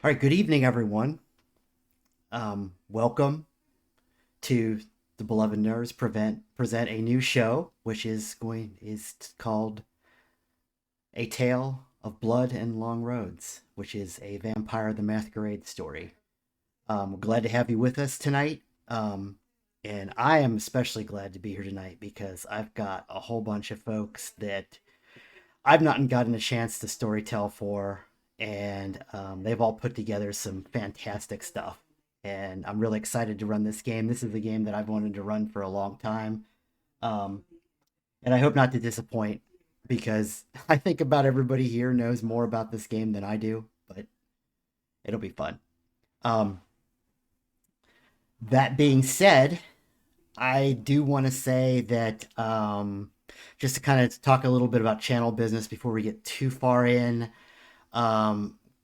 All right, good evening, everyone. Welcome to the Beloved Nerds present a new show, which is called A Tale of Blood and Long Roads, which is a Vampire the Masquerade story. We're glad to have you with us tonight, and I am especially glad to be here tonight because I've got a whole bunch of folks that I've not gotten a chance to storytell for, and they've all put together some fantastic stuff. And I'm really excited to run this game. This is a game that I've wanted to run for a long time, um, and I hope not to disappoint because I think about everybody here knows more about this game than I do, but it'll be fun. Um, that being said, I do want to say that just to kind of talk a little bit about channel business before we get too far in.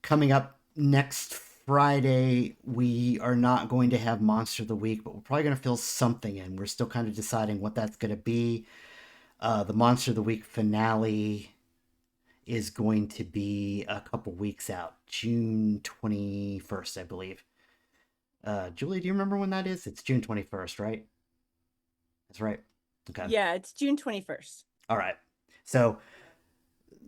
Coming up next Friday, we are not going to have Monster of the Week, but we're probably going to fill something in. We're still kind of deciding what that's going to be. The Monster of the Week finale is going to be a couple weeks out, June 21st, I believe. Julie, do you remember when that is? It's June 21st, right? That's right. Okay. Yeah, it's June 21st. All right. So,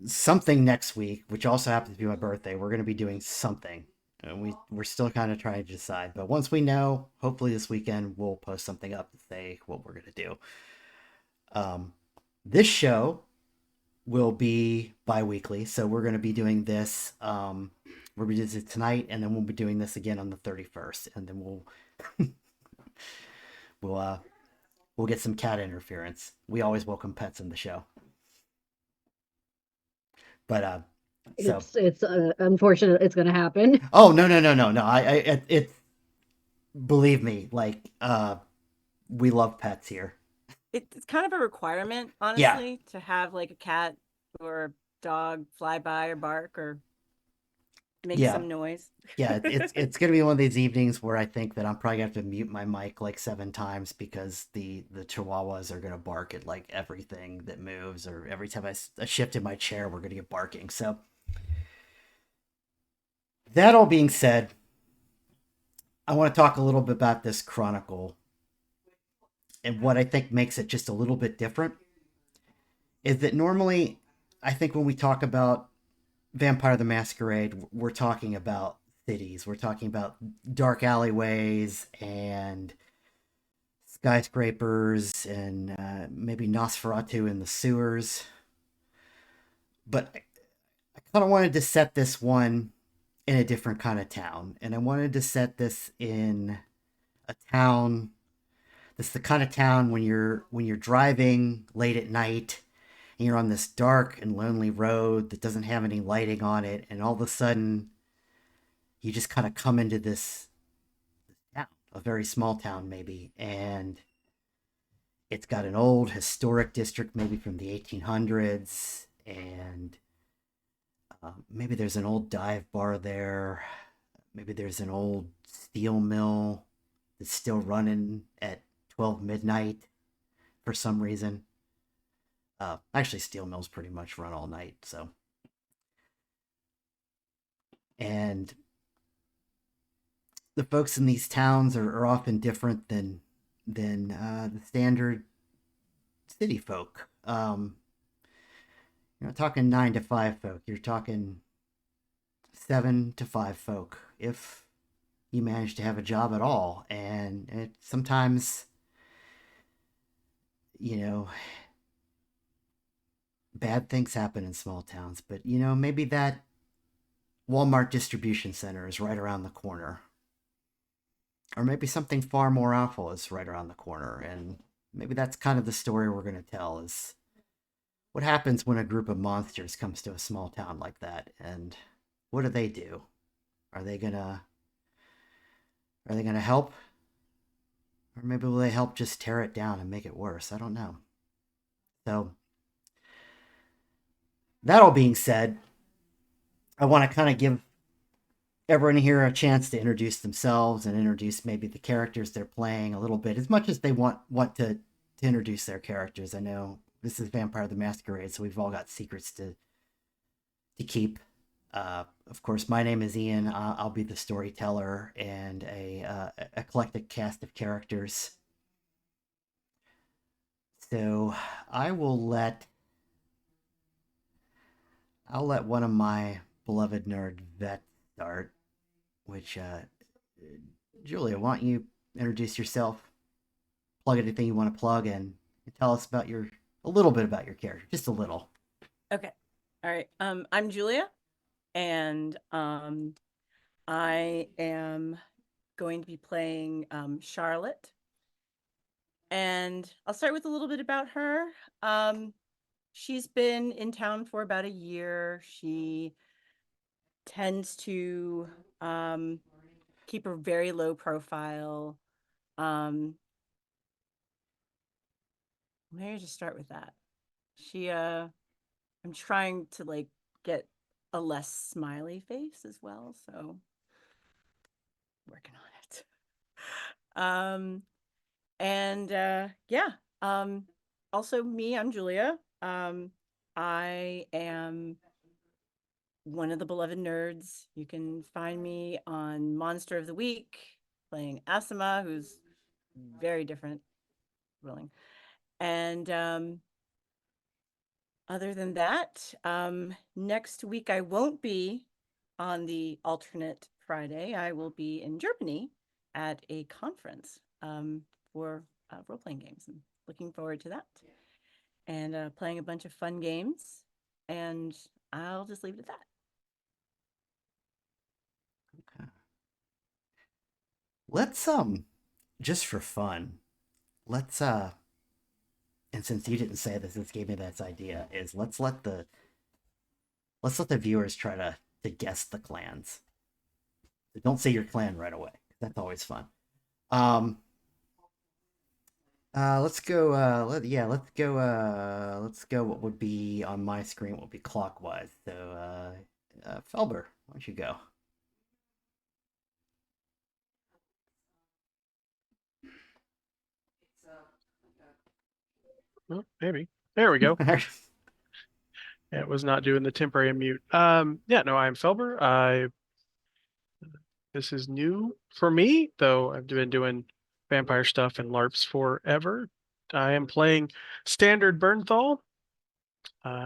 something next week, which also happens to be my birthday, we're going to be doing something. And we're still kind of trying to decide. But once we know, hopefully this weekend, we'll post something up to say what we're going to do. Um, this show will be bi weekly. So we're going to be doing this. We'll be doing it tonight, and then we'll be doing this again on the 31st. And then we'll, uh, we'll get some cat interference. We always welcome pets in the show. But, so, It's unfortunate it's going to happen. oh, no. It, believe me, like we love pets here. It's kind of a requirement, Yeah, honestly, to have like a cat or dog fly by or bark or make yeah, some noise. yeah. It's gonna be one of these evenings where I think that I'm probably gonna have to mute my mic like 7 times because the chihuahuas are gonna bark at like everything that moves, or every time I shift in my chair, we're gonna get barking. So that all being said, I want to talk a little bit about this chronicle and what I think makes it just a little bit different is that normally I think when we talk about Vampire the Masquerade, we're talking about cities. We're talking about dark alleyways and skyscrapers and maybe Nosferatu in the sewers. But I kind of wanted to set this one in a different kind of town. And I wanted to set this in a town that's the kind of town when you're driving late at night and you're on this dark and lonely road that doesn't have any lighting on it, and all of a sudden you just kind of come into this town, a very small town maybe, and it's got an old historic district maybe from the 1800s, and maybe there's an old dive bar there, maybe there's an old steel mill that's still running at 12 midnight for some reason. Actually, steel mills pretty much run all night, so. And the folks in these towns are often different than the standard city folk. You're not talking 9 to 5 folk. You're talking 7 to 5 folk, if you manage to have a job at all. And sometimes, you know, bad things happen in small towns. But maybe that Walmart distribution center is right around the corner, or maybe something far more awful is right around the corner, and maybe that's kind of the story we're going to tell is what happens when a group of monsters comes to a small town like that, and what do they do? Are they gonna are they gonna help, or maybe will they help just tear it down and make it worse? I don't know. So that all being said, I want to kind of give everyone here a chance to introduce themselves and introduce maybe the characters they're playing a little bit, as much as they want to introduce their characters. I know this is Vampire the Masquerade, so we've all got secrets to keep. Of course, my name is Ian. I'll be the storyteller and eclectic cast of characters. So I will let I'll let one of my beloved nerd vets start. Which, Julia, why don't you introduce yourself, plug anything you want to plug, and tell us about a little bit about your character, just a little. Okay. All right. I'm Julia, and I am going to be playing Charlotte. And I'll start with a little bit about her. She's been in town for about a year. She tends to keep a very low profile. Maybe just start with that. I'm trying to like get a less smiley face as well, so working on it. And yeah. Um, Also me, I'm Julia. I am one of the beloved nerds. You can find me on Monster of the Week, playing Asima, who's very different, willing. And other than that, next week I won't be on the alternate Friday. I will be in Germany at a conference for role playing games. I'm looking forward to that and playing a bunch of fun games. And I'll just leave it at that. Okay. Let's just for fun, let's and since you didn't say this gave me that idea, is let's let the viewers try to guess the clans. Don't say your clan right away. That's always fun. Um, let's go. Let's go. What would be on my screen? What would be clockwise? So, Felber, why don't you go? Well, maybe. There we go. It was not doing the temporary mute. Yeah, no, I'm Felber. This is new for me, though I've been doing vampire stuff and LARPs forever. I am playing Standard Bernthal.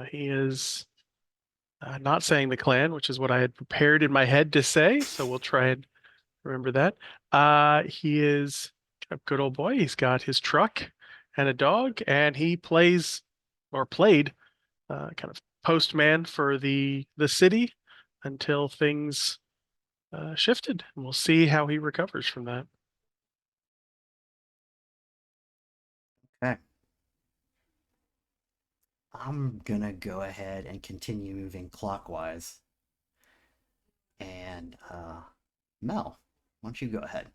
He is not saying the clan, which is what I had prepared in my head to say, so we'll try and remember that. He is a good old boy. He's got his truck and a dog, and he plays or played kind of postman for the city until things shifted. And we'll see how he recovers from that. Okay. I'm gonna go ahead and continue moving clockwise. And Mel, why don't you go ahead?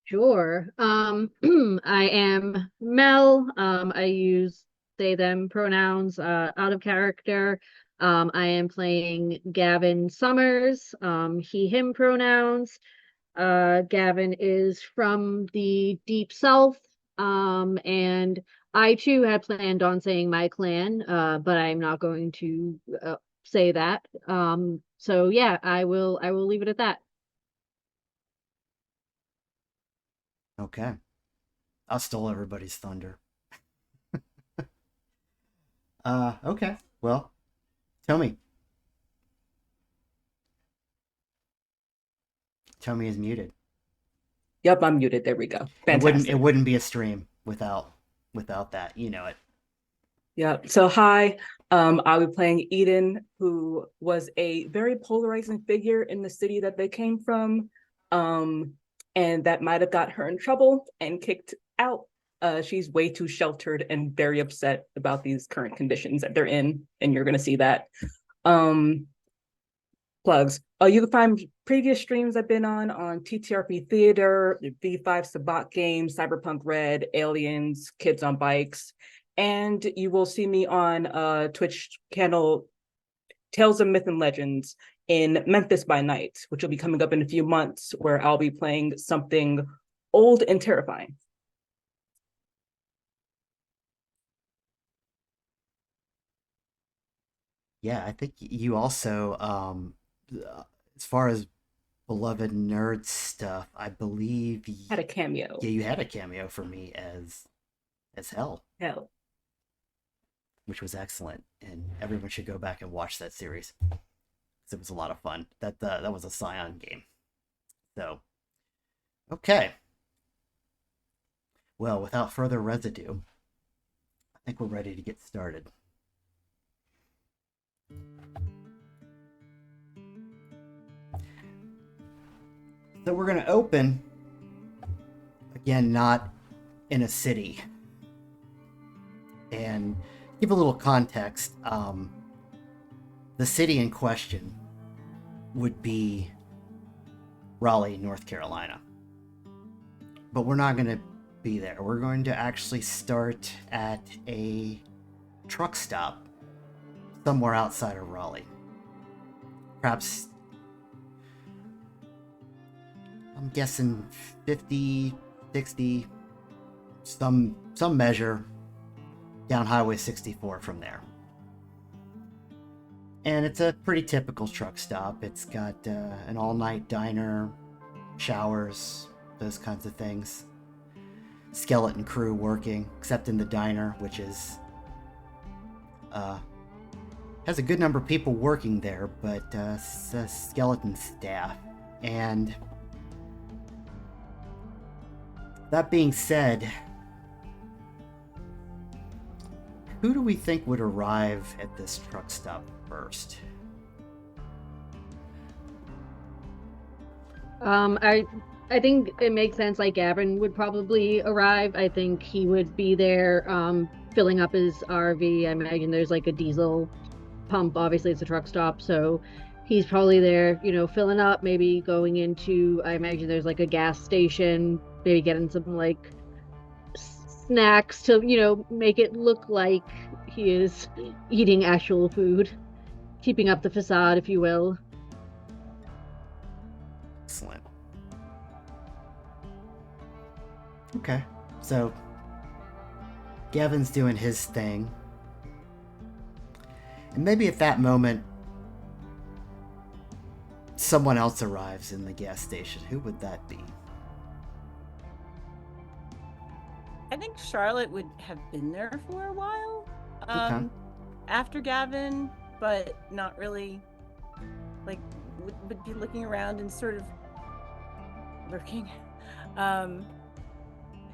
Sure. I am Mel. I use they them pronouns out of character. I am playing Gavin Summers, he him pronouns. Gavin is from the Deep South. And I too had planned on saying my clan, but I'm not going to say that. So yeah, I will leave it at that. Okay. I stole everybody's thunder. Okay. Well, tell me. Tommy is muted. Yep, I'm muted. There we go. It Fantastic. wouldn't be a stream without that. You know it. Yep. So hi, I'll be playing Eden, who was a very polarizing figure in the city that they came from, and that might have got her in trouble and kicked out. She's way too sheltered and very upset about these current conditions that they're in, and you're gonna see that. Plugs. You can find previous streams I've been on TTRP Theater, V5 Sabbat Games, Cyberpunk Red, Aliens, Kids on Bikes, and you will see me on Twitch channel Tales of Myth and Legends in Memphis by Night, which will be coming up in a few months, where I'll be playing something old and terrifying. Yeah, I think you also, as far as beloved nerd stuff, I believe, Had a cameo. yeah, you had a cameo for me as Hell, Hell. which was excellent, and everyone should go back and watch that series. 'Cause it was a lot of fun. That was a Scion game. So, okay. Well, without further residue, I think we're ready to get started. So we're going to open, again, not in a city. And give a little context. The city in question would be Raleigh, North Carolina. But we're not going to be there. We're going to actually start at a truck stop somewhere outside of Raleigh. Perhaps, I'm guessing 50, 60, some measure down Highway 64 from there. And it's a pretty typical truck stop. It's got an all-night diner, showers, those kinds of things. Skeleton crew working, except in the diner, which is has a good number of people working there, but it's a skeleton staff. And that being said, who do we think would arrive at this truck stop first? I think it makes sense. Like Gavin would probably arrive. I think he would be there, filling up his RV. I imagine there's like a diesel pump. Obviously, it's a truck stop, so he's probably there, filling up. Maybe going into. I imagine there's like a gas station. Maybe getting some like snacks to, make it look like he is eating actual food, keeping up the facade, if you will. Excellent. Okay, so Gavin's doing his thing. And maybe at that moment, someone else arrives in the gas station. Who would that be? I think Charlotte would have been there for a while Okay. after Gavin, but not really, like, would be looking around and sort of lurking,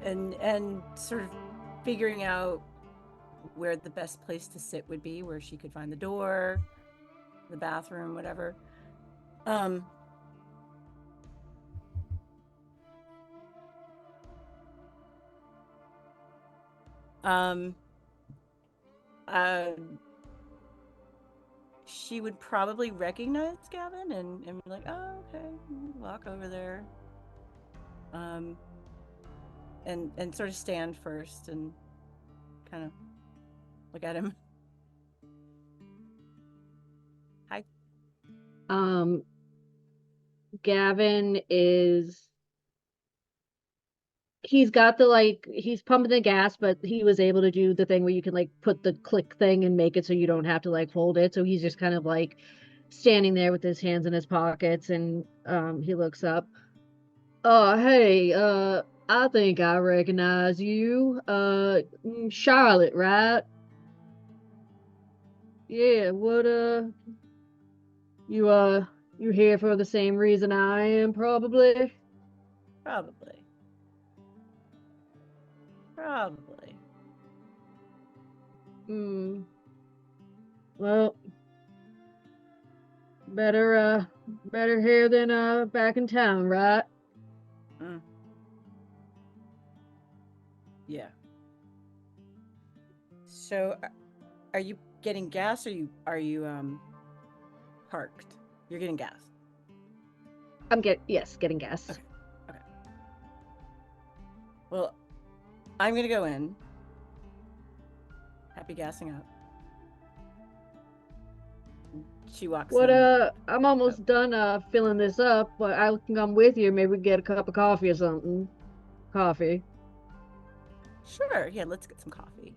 and sort of figuring out where the best place to sit would be, where she could find the door, the bathroom, whatever. Uh, she would probably recognize Gavin and be like, oh, okay, walk over there. And sort of stand first and kind of look at him. Hi. Gavin he's got he's pumping the gas, but he was able to do the thing where you can like put the click thing and make it so you don't have to like hold it. So he's just kind of like standing there with his hands in his pockets, and he looks up. Oh, hey, I think I recognize you. Charlotte, right? Yeah, what you here for the same reason I am, probably? Probably. Well, better here than back in town, right? Yeah. So, are you getting gas, or are you parked? You're getting gas. Yes, getting gas. Okay. Well, I'm gonna go in. Happy gassing up. She walks in. I'm almost done filling this up, but I can come with you. Maybe we get a cup of coffee or something. Coffee. Sure. Yeah, let's get some coffee.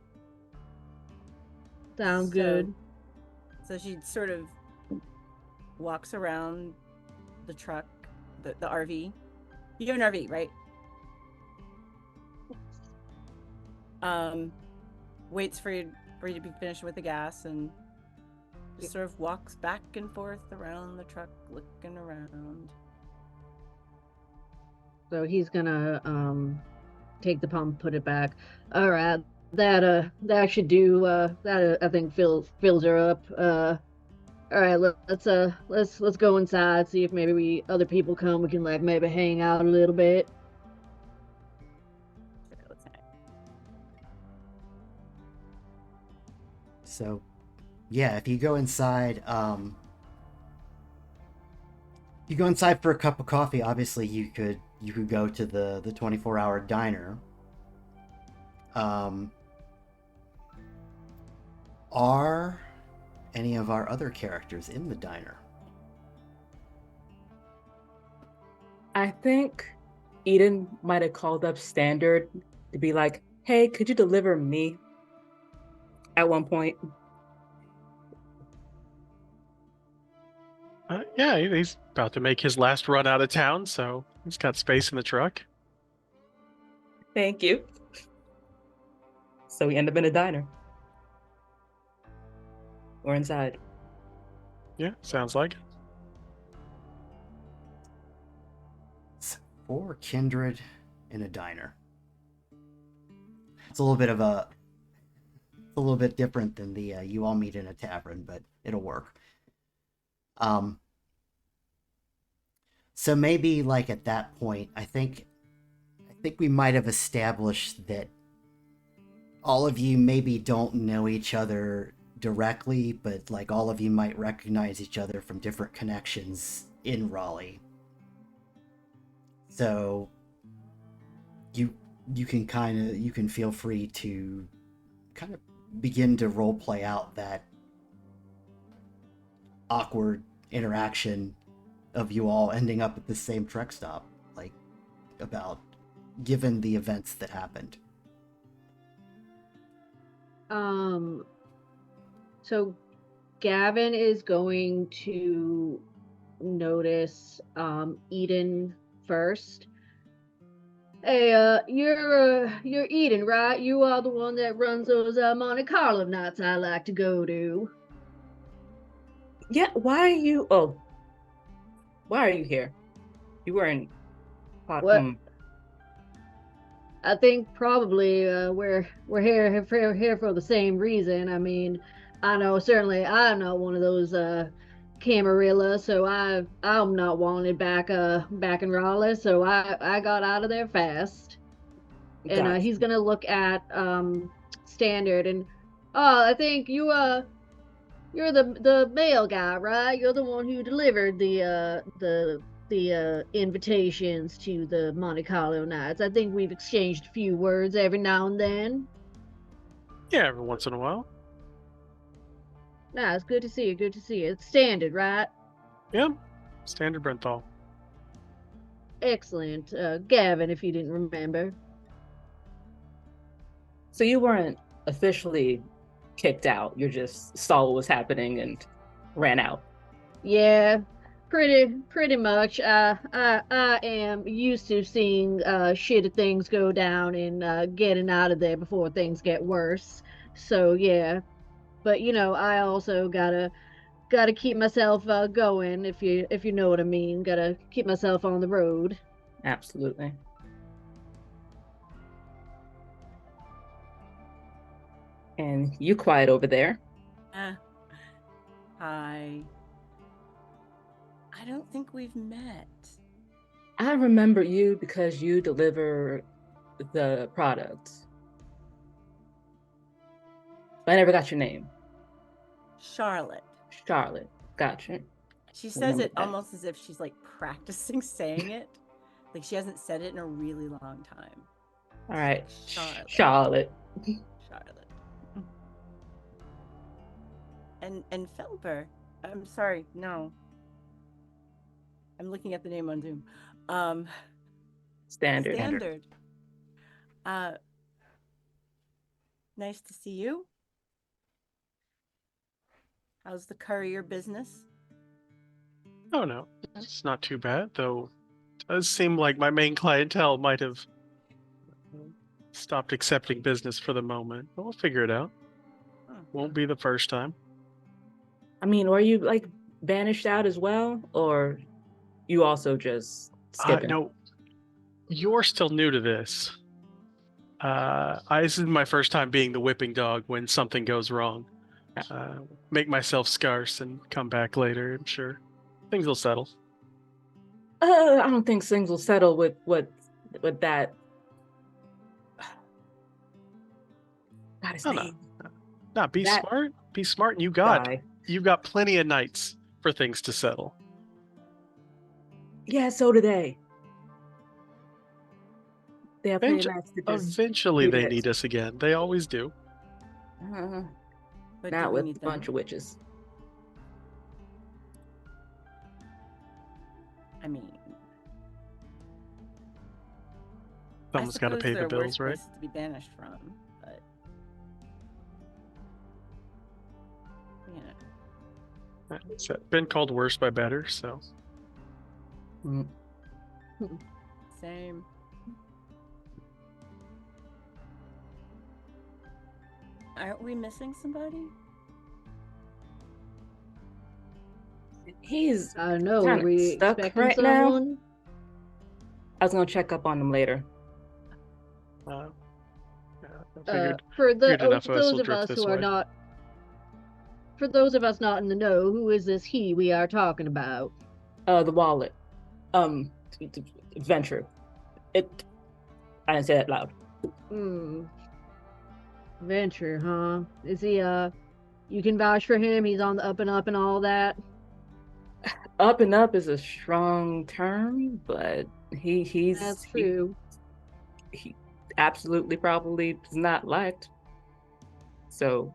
Sound good. So she sort of walks around the truck, the RV. You have an RV, right? Waits for you to be finished with the gas and just sort of walks back and forth around the truck, looking around. So he's gonna take the pump, put it back. All right, that should do. That I think fills her up. All right, let's go inside, see if maybe other people come. We can like maybe hang out a little bit. Sure, let's hang. So, yeah, if you go inside, you go inside for a cup of coffee. Obviously, you could go to the 24-hour diner. Are any of our other characters in the diner? I think Eden might have called up Standard to be like, hey, could you deliver me at one point? Yeah, he's about to make his last run out of town, so he's got space in the truck. Thank you. So we end up in a diner. Or inside. Yeah, sounds like it. So, for Kindred in a diner. It's a little bit different than the you all meet in a tavern, but it'll work. So maybe like at that point, I think we might have established that all of you maybe don't know each other directly, but like all of you might recognize each other from different connections in Raleigh. So you can feel free to kind of begin to role play out that awkward interaction of you all ending up at the same truck stop, like about given the events that happened. So Gavin is going to notice Eden first. Hey, you're Eden, right? You are the one that runs those Monte Carlo nights I like to go to. Yeah, why are you here? You weren't What? I think probably we're here for the same reason. I mean, I know certainly I'm not one of those Camarilla, so I'm not wanted back in Raleigh, so I got out of there fast. And Got he's you. gonna look at Standard and I think you're the mail guy, right? You're the one who delivered the invitations to the Monte Carlo nights. I think we've exchanged a few words every now and then. Yeah, every once in a while. Nice, good to see you. Good to see you. It's Standard, right? Yeah, standard Brenthal. Excellent. Gavin, if you didn't remember. So you weren't officially kicked out. You just saw what was happening and ran out. Yeah, pretty much. I am used to seeing shitty things go down and getting out of there before things get worse. So yeah, but I also gotta keep myself going if you know what I mean. Gotta keep myself on the road. Absolutely. And you quiet over there. Hi. I don't think we've met. I remember you because you deliver the products. I never got your name. Charlotte. Charlotte. Gotcha. She says Remember it that. almost as if she's like practicing saying it. Like she hasn't said it in a really long time. All right. Charlotte. Charlotte. Charlotte. And Felber. I'm sorry, no. I'm looking at the name on Zoom. Standard. Standard. Nice to see you. How's the courier business? Oh no, it's not too bad, though. It does seem like my main clientele might have stopped accepting business for the moment, but we'll figure it out. Hmm. Won't be the first time. I mean, are you like banished out as well, or you also just skipping? No, you're still new to this. This is my first time being the whipping dog when something goes wrong. Make myself scarce and come back later. I'm sure things will settle. I don't think things will settle with that. Got his Oh no, name. not be That smart. Be smart, and guy. you got plenty of nights for things to settle. Yeah, so do they. They have plenty of nights to just Eventually, do they this. need us again. They always do. But do Not we with need a bunch them? of witches. I mean, Someone's I got to suppose pay there the are worse bills, right? places to be banished from, but you know. It's been called worse by better, so Mm. Same. Aren't we missing somebody? He's I don't know. Are kind of we stuck expecting right now. someone? I was gonna check up on him later. I figured For enough of us those will of drift us this who are way. not, for those of us not in the know, who is this he we are talking about? The wallet. Venture. I didn't say that loud. Hmm. Venture, huh? Is he you can vouch for him? He's on the up and up and all that. Up and up is a strong term, but That's true. he absolutely probably is not liked. So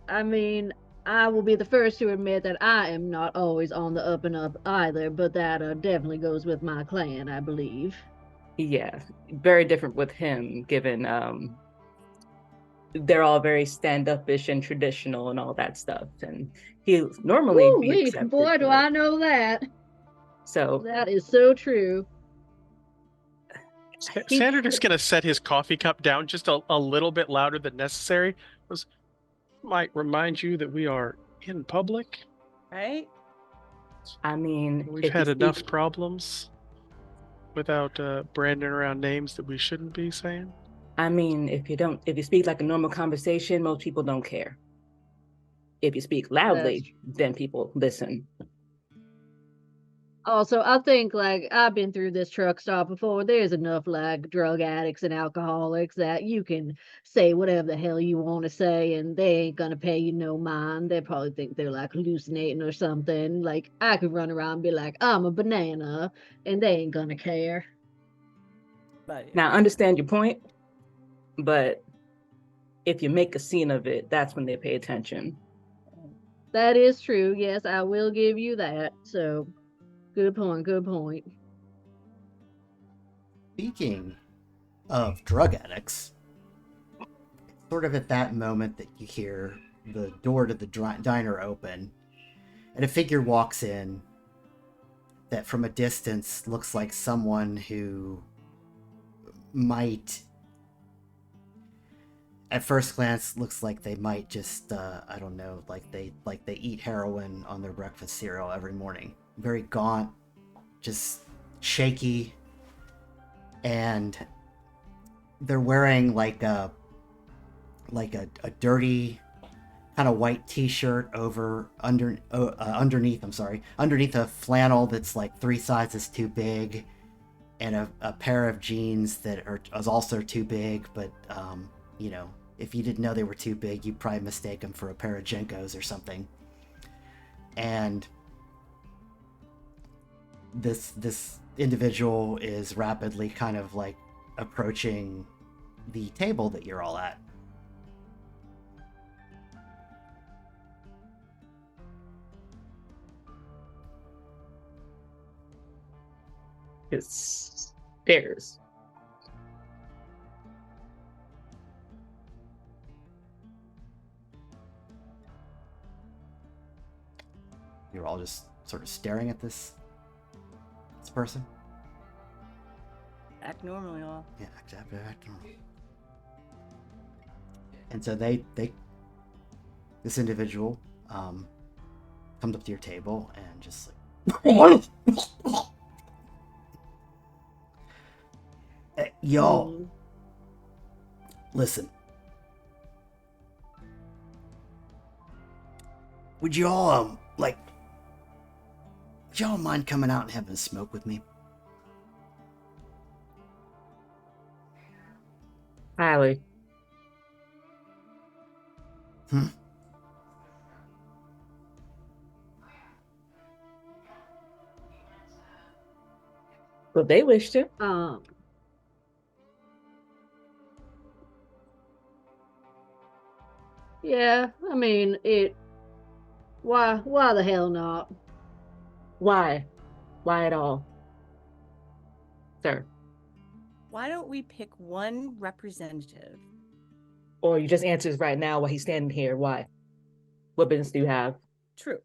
I mean, I will be the first to admit that I am not always on the up and up either, but that definitely goes with my clan, I believe. yeah, very different with him, given they're all very stand-up-ish and traditional and all that stuff. And he'll normally Woo be wee, accepted, boy, do but I know that. so That is so true. He, Sandra is going to set his coffee cup down just a little bit louder than necessary. Was might remind you that we are in public. Right? I mean, We've if you had enough speak, problems without branding around names that we shouldn't be saying. I mean, if you speak like a normal conversation, most people don't care. If you speak that's loudly, then people listen. Also, I think like I've been through this truck stop before. There's enough like drug addicts and alcoholics that you can say whatever the hell you want to say, and they ain't gonna pay you no mind. They probably think they're like hallucinating or something. Like I could run around and be like, I'm a banana, and they ain't gonna care. But Now, I understand your point, but if you make a scene of it, that's when they pay attention. That is true. Yes, I will give you that. So, good point. Good point. Speaking of drug addicts, it's sort of at that moment that you hear the door to the diner open, and a figure walks in that from a distance looks like someone who might, at first glance, looks like they might just I don't know, like they eat heroin on their breakfast cereal every morning. Very gaunt, just shaky, and they're wearing like a dirty kind of white t-shirt underneath, underneath a flannel that's like 3 sizes too big, and a pair of jeans that is also too big, but you know, if you didn't know they were too big, you'd probably mistake them for a pair of Jenkos or something. And this individual is rapidly kind of like approaching the table that you're all at. It's stairs. You're all just sort of staring at this person. Act normally, all. Yeah, act normal. And so they this individual comes up to your table and just like, hey, y'all, listen. Would you all would y'all mind coming out and having a smoke with me? Highly. Hmm? Well, they wish to. Yeah, I mean, why the hell not? Why? Why at all? Sir. Why don't we pick one representative? Or you just answers right now while he's standing here. Why? What business do you have? True.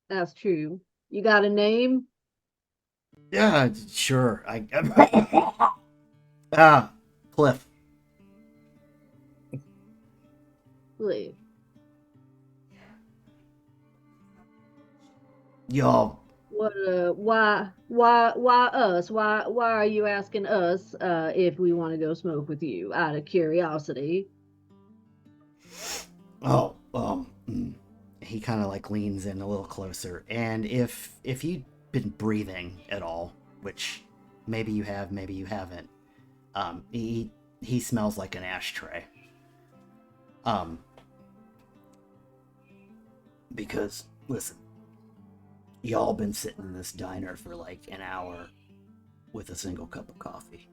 That's true. You got a name? Yeah, sure. Cliff. Liv. Y'all, What why us? Why are you asking us if we want to go smoke with you out of curiosity? oh, he kind of like leans in a little closer, and if you've been breathing at all, which maybe you have, maybe you haven't, he smells like an ashtray. Because listen, y'all been sitting in this diner for like an hour with a single cup of coffee.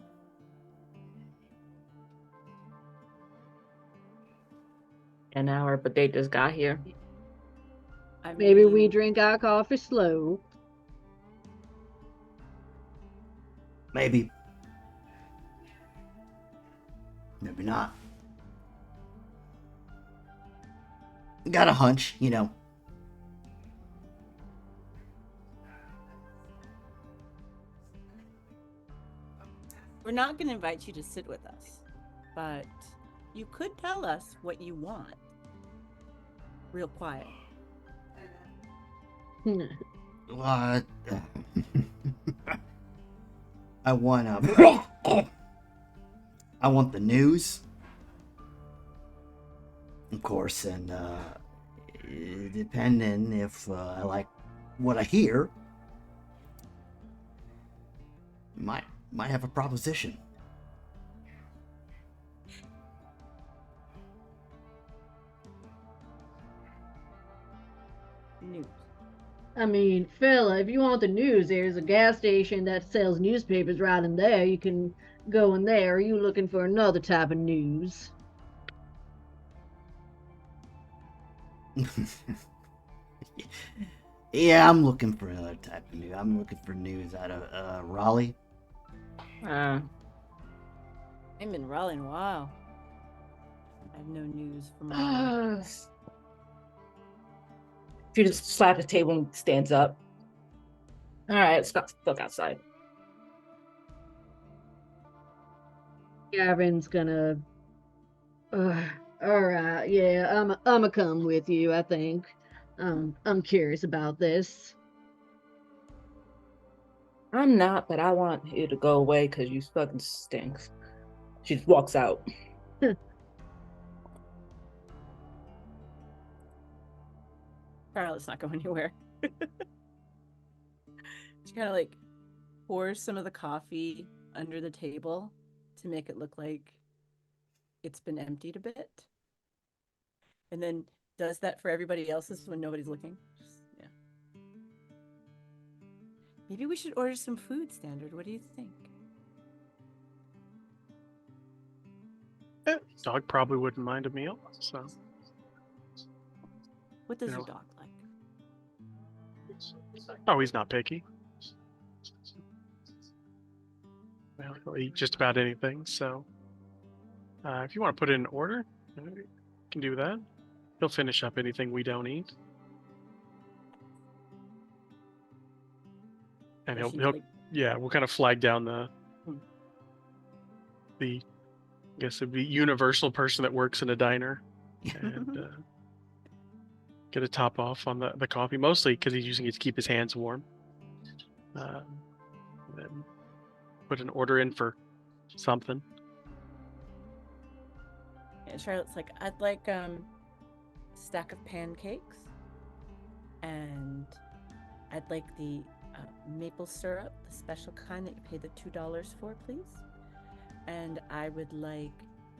An hour, but they just got here. I Maybe we mean, drink our coffee slow. Maybe. Maybe not. Got a hunch, you know. we're not going to invite you to sit with us, but you could tell us what you want. Real quiet. What? I want I want the news, of course, and depending if I like what I hear, might have a proposition. News. I mean, fella, if you want the news, there's a gas station that sells newspapers right in there. You can go in there. Are you looking for another type of news? Yeah, I'm looking for another type of news. I'm looking for news out of Raleigh. I'm in Raleigh in a while. I have no news from Raleigh. She just slaps the table and stands up. All right, let's look outside. Gavin's gonna. All right, yeah, I'm gonna come with you. I think. I'm curious about this. I'm not, but I want you to go away because you fucking stink. She just walks out. Charlotte's not going anywhere. She kind of like pours some of the coffee under the table to make it look like it's been emptied a bit. And then does that for everybody else's when nobody's looking. Yeah. Maybe we should order some food, Standard. What do you think? Dog probably wouldn't mind a meal, so What does You your know. dog like? oh, he's not picky. Well, he'll eat just about anything. So, if you want to put in an order, you can do that. He'll finish up anything we don't eat. And Or he'll she, he'll like, yeah, we'll kind of flag down Hmm. the I guess it'd be universal person that works in a diner and get a top off on the coffee, mostly because he's using it to keep his hands warm. And then put an order in for something. And Charlotte's like, I'd like stack of pancakes, and I'd like the maple syrup, the special kind that you pay the $2 for, please. And I would like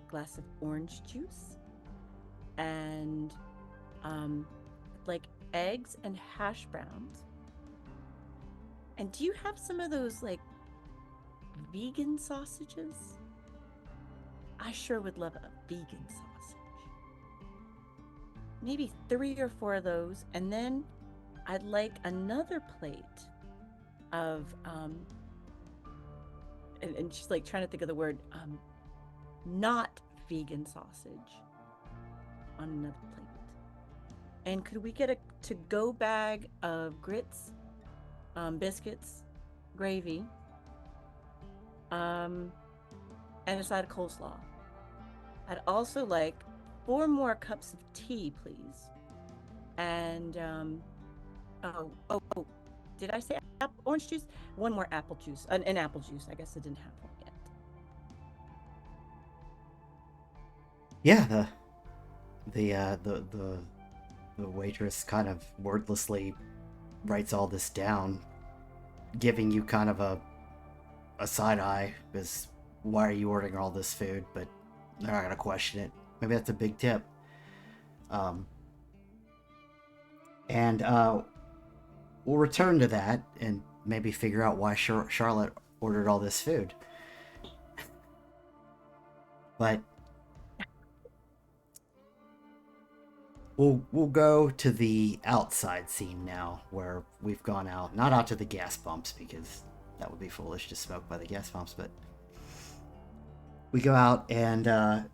a glass of orange juice, and like eggs and hash browns. And do you have some of those like vegan sausages? I sure would love a vegan sausage. Maybe 3 or 4 of those, and then I'd like another plate of and she's like trying to think of the word not vegan sausage on another plate. And could we get a to-go bag of grits, biscuits, gravy, and a side of coleslaw? I'd also like 4 more cups of tea, please. And oh, did I say orange juice? 1 more apple juice, an apple juice. I guess I didn't have one yet. Yeah, the waitress kind of wordlessly writes all this down, giving you kind of a side eye, because why are you ordering all this food? But they're not gonna question it. Maybe that's a big tip. And we'll return to that and maybe figure out why Charlotte ordered all this food. But we'll go to the outside scene now, where we've gone out, not out to the gas pumps, because that would be foolish to smoke by the gas pumps, but we go out and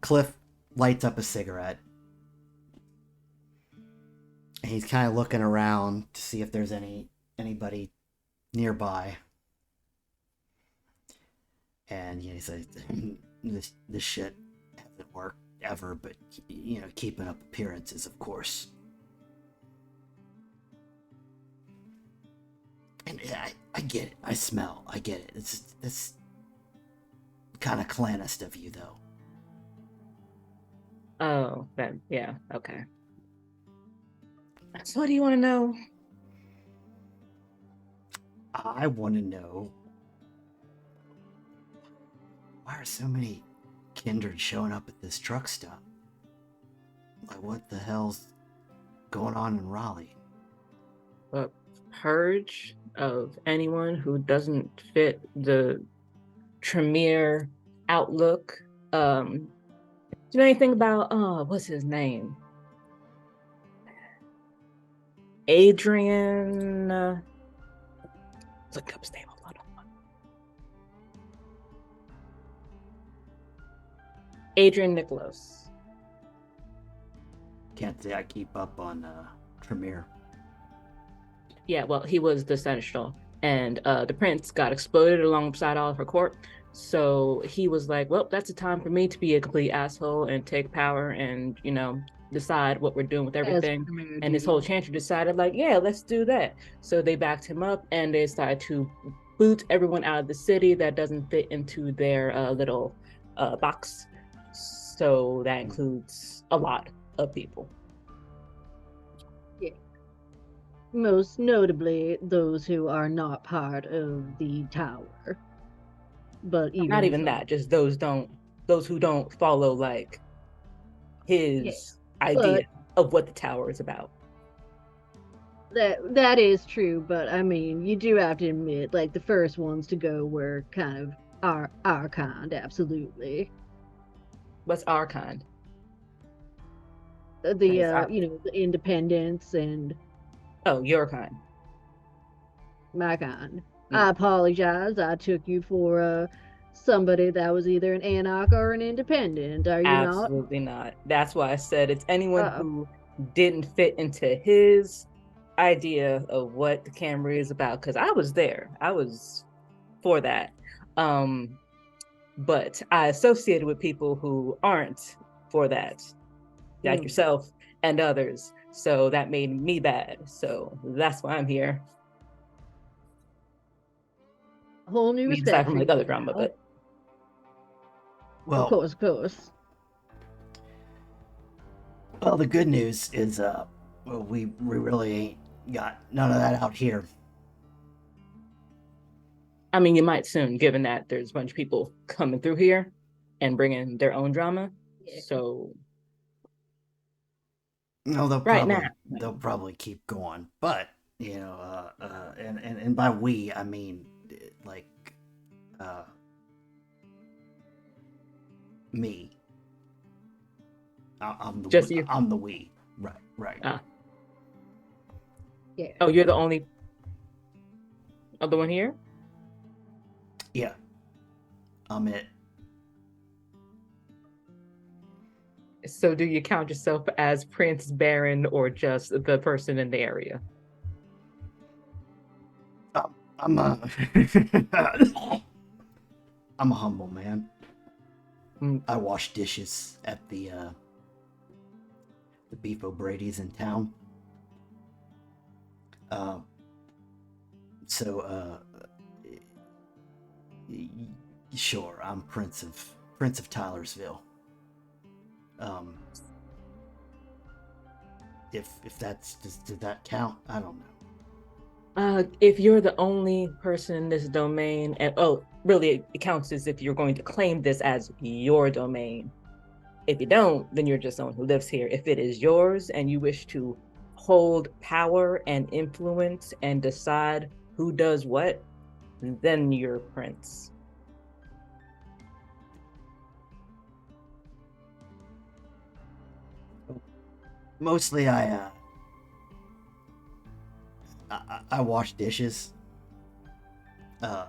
Cliff lights up a cigarette. And he's kind of looking around to see if there's anybody nearby. And he says, this shit hasn't worked ever, but keeping up appearances, of course. And I get it. I get it. It's kind of clanist of you, though. Oh, yeah, okay. So what do you want to know? I want to know, why are so many Kindred showing up at this truck stop? Like, what the hell's going on in Raleigh? A purge of anyone who doesn't fit the Tremere outlook. Do you know anything about what's his name? Adrian. Look up his name. Hold on. Adrian Nicholas. Can't say I keep up on Tremere. Yeah, well, he was the seneschal, and the prince got exploded alongside all of her court. So he was like, well, that's a time for me to be a complete asshole and take power and, decide what we're doing with everything. And this whole chantry decided, like, yeah, let's do that. So they backed him up and they started to boot everyone out of the city that doesn't fit into their little box. So that includes a lot of people. Most notably those who are not part of the tower. But Not even so, that, just those who don't follow like his idea of what the tower is about. That is true, but I mean, you do have to admit, like, the first ones to go were kind of our kind, absolutely. What's our kind? The the independents and your kind. my kind. I apologize. I took you for somebody that was either an anarch or an independent. Are you Absolutely not. That's why I said it's anyone who didn't fit into his idea of what the camera is about because I was there. I was for that. But I associated with people who aren't for that, like yourself and others. So that made me bad. So that's why I'm here. A whole new I mean, aside respect from for like you other drama, now. but Of course, of course. Well, the good news is, well, we really ain't got none of that out here. I mean, you might soon, given that there's a bunch of people coming through here and bringing their own drama. Yeah. So No, right now, they'll probably keep going, but you know, and by we I mean like me. Just you. I'm the we. Right. Yeah. Oh, you're the only other one here? Yeah. I'm it. So do you count yourself as Prince, Baron, or just the person in the area? I'm a I'm a humble man. I wash dishes at the Beef O'Brady's in town. Sure, I'm Prince of Tylersville. If that's does that count? I don't know. If you're the only person in this domain, and really, it counts as if you're going to claim this as your domain. If you don't, then you're just someone who lives here. If it is yours and you wish to hold power and influence and decide who does what, then you're Prince. Mostly, I wash dishes to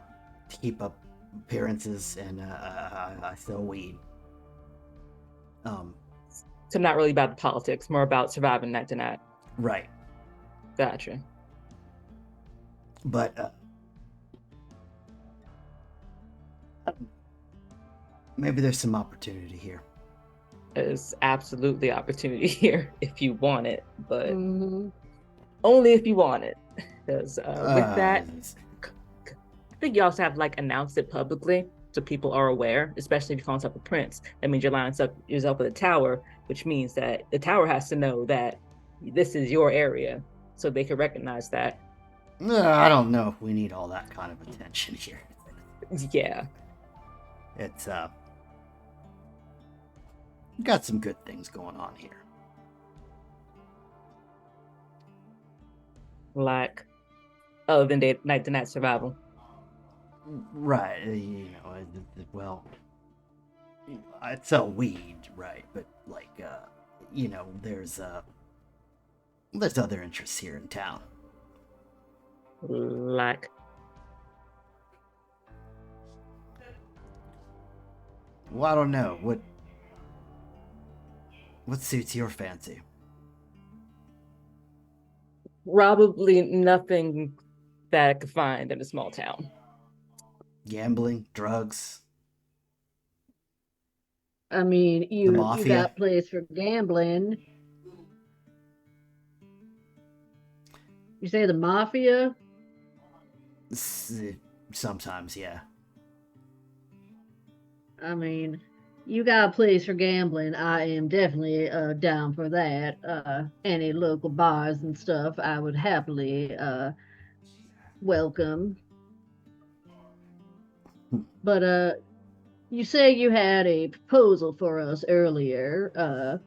keep up appearances, and I sell weed. So not really about the politics, more about surviving night to night. Right. Gotcha. But maybe there's some opportunity here. There's absolutely opportunity here if you want it, but only if you want it. Because with that, I think you also have to like announce it publicly so people are aware, especially if you call yourself a prince. That means you're lining yourself with a tower, which means that the tower has to know that this is your area so they can recognize that. I don't know if we need all that kind of attention here. Yeah. It's got some good things going on here. Like other than night to night survival. Right, you know, well, I sell weed, right? But like, you know, there's other interests here in town. Like, well, I don't know what suits your fancy. probably nothing that I could find in a small town. Gambling, drugs. I mean, you got place for gambling. You say the mafia? Sometimes, yeah. I mean, you got a place for gambling. I am definitely down for that. Any local bars and stuff, I would happily welcome. But you say you had a proposal for us earlier.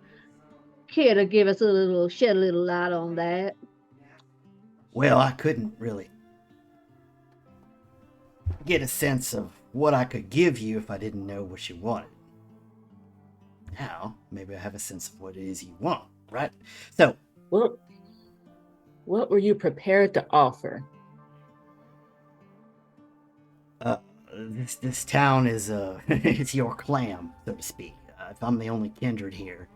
Care to give us shed a little light on that? Well, I couldn't really get a sense of what I could give you if I didn't know what you wanted. Now, maybe I have a sense of what it is you want, right? So, what were you prepared to offer? This town is it's your clam, so to speak. If I'm the only kindred here,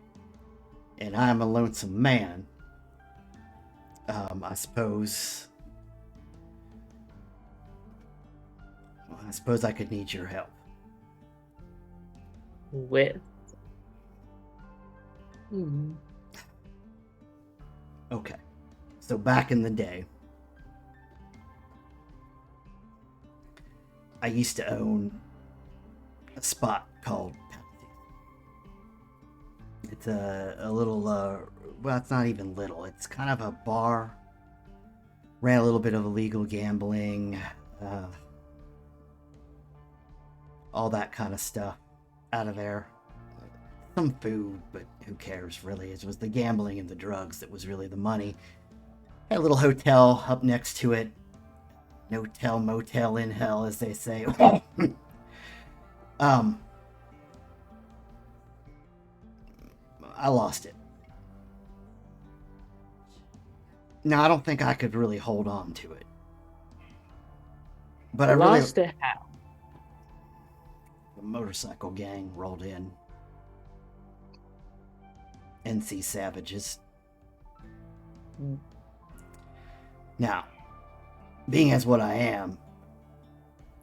and I'm a lonesome man, I suppose. Well, I suppose I could need your help. With Hmm. Okay. So back in the day, I used to own a spot called Penalty. It's a little, well, it's not even little. It's kind of a bar. Ran a little bit of illegal gambling, all that kind of stuff out of there. Some food, but who cares really? It was the gambling and the drugs that was really the money. Had a little hotel up next to it. No tell, motel in hell, as they say. I lost it. Now, I don't think I could really hold on to it. But I really... lost it how? The motorcycle gang rolled in. NC Savages. Mm. Now, being as what I am,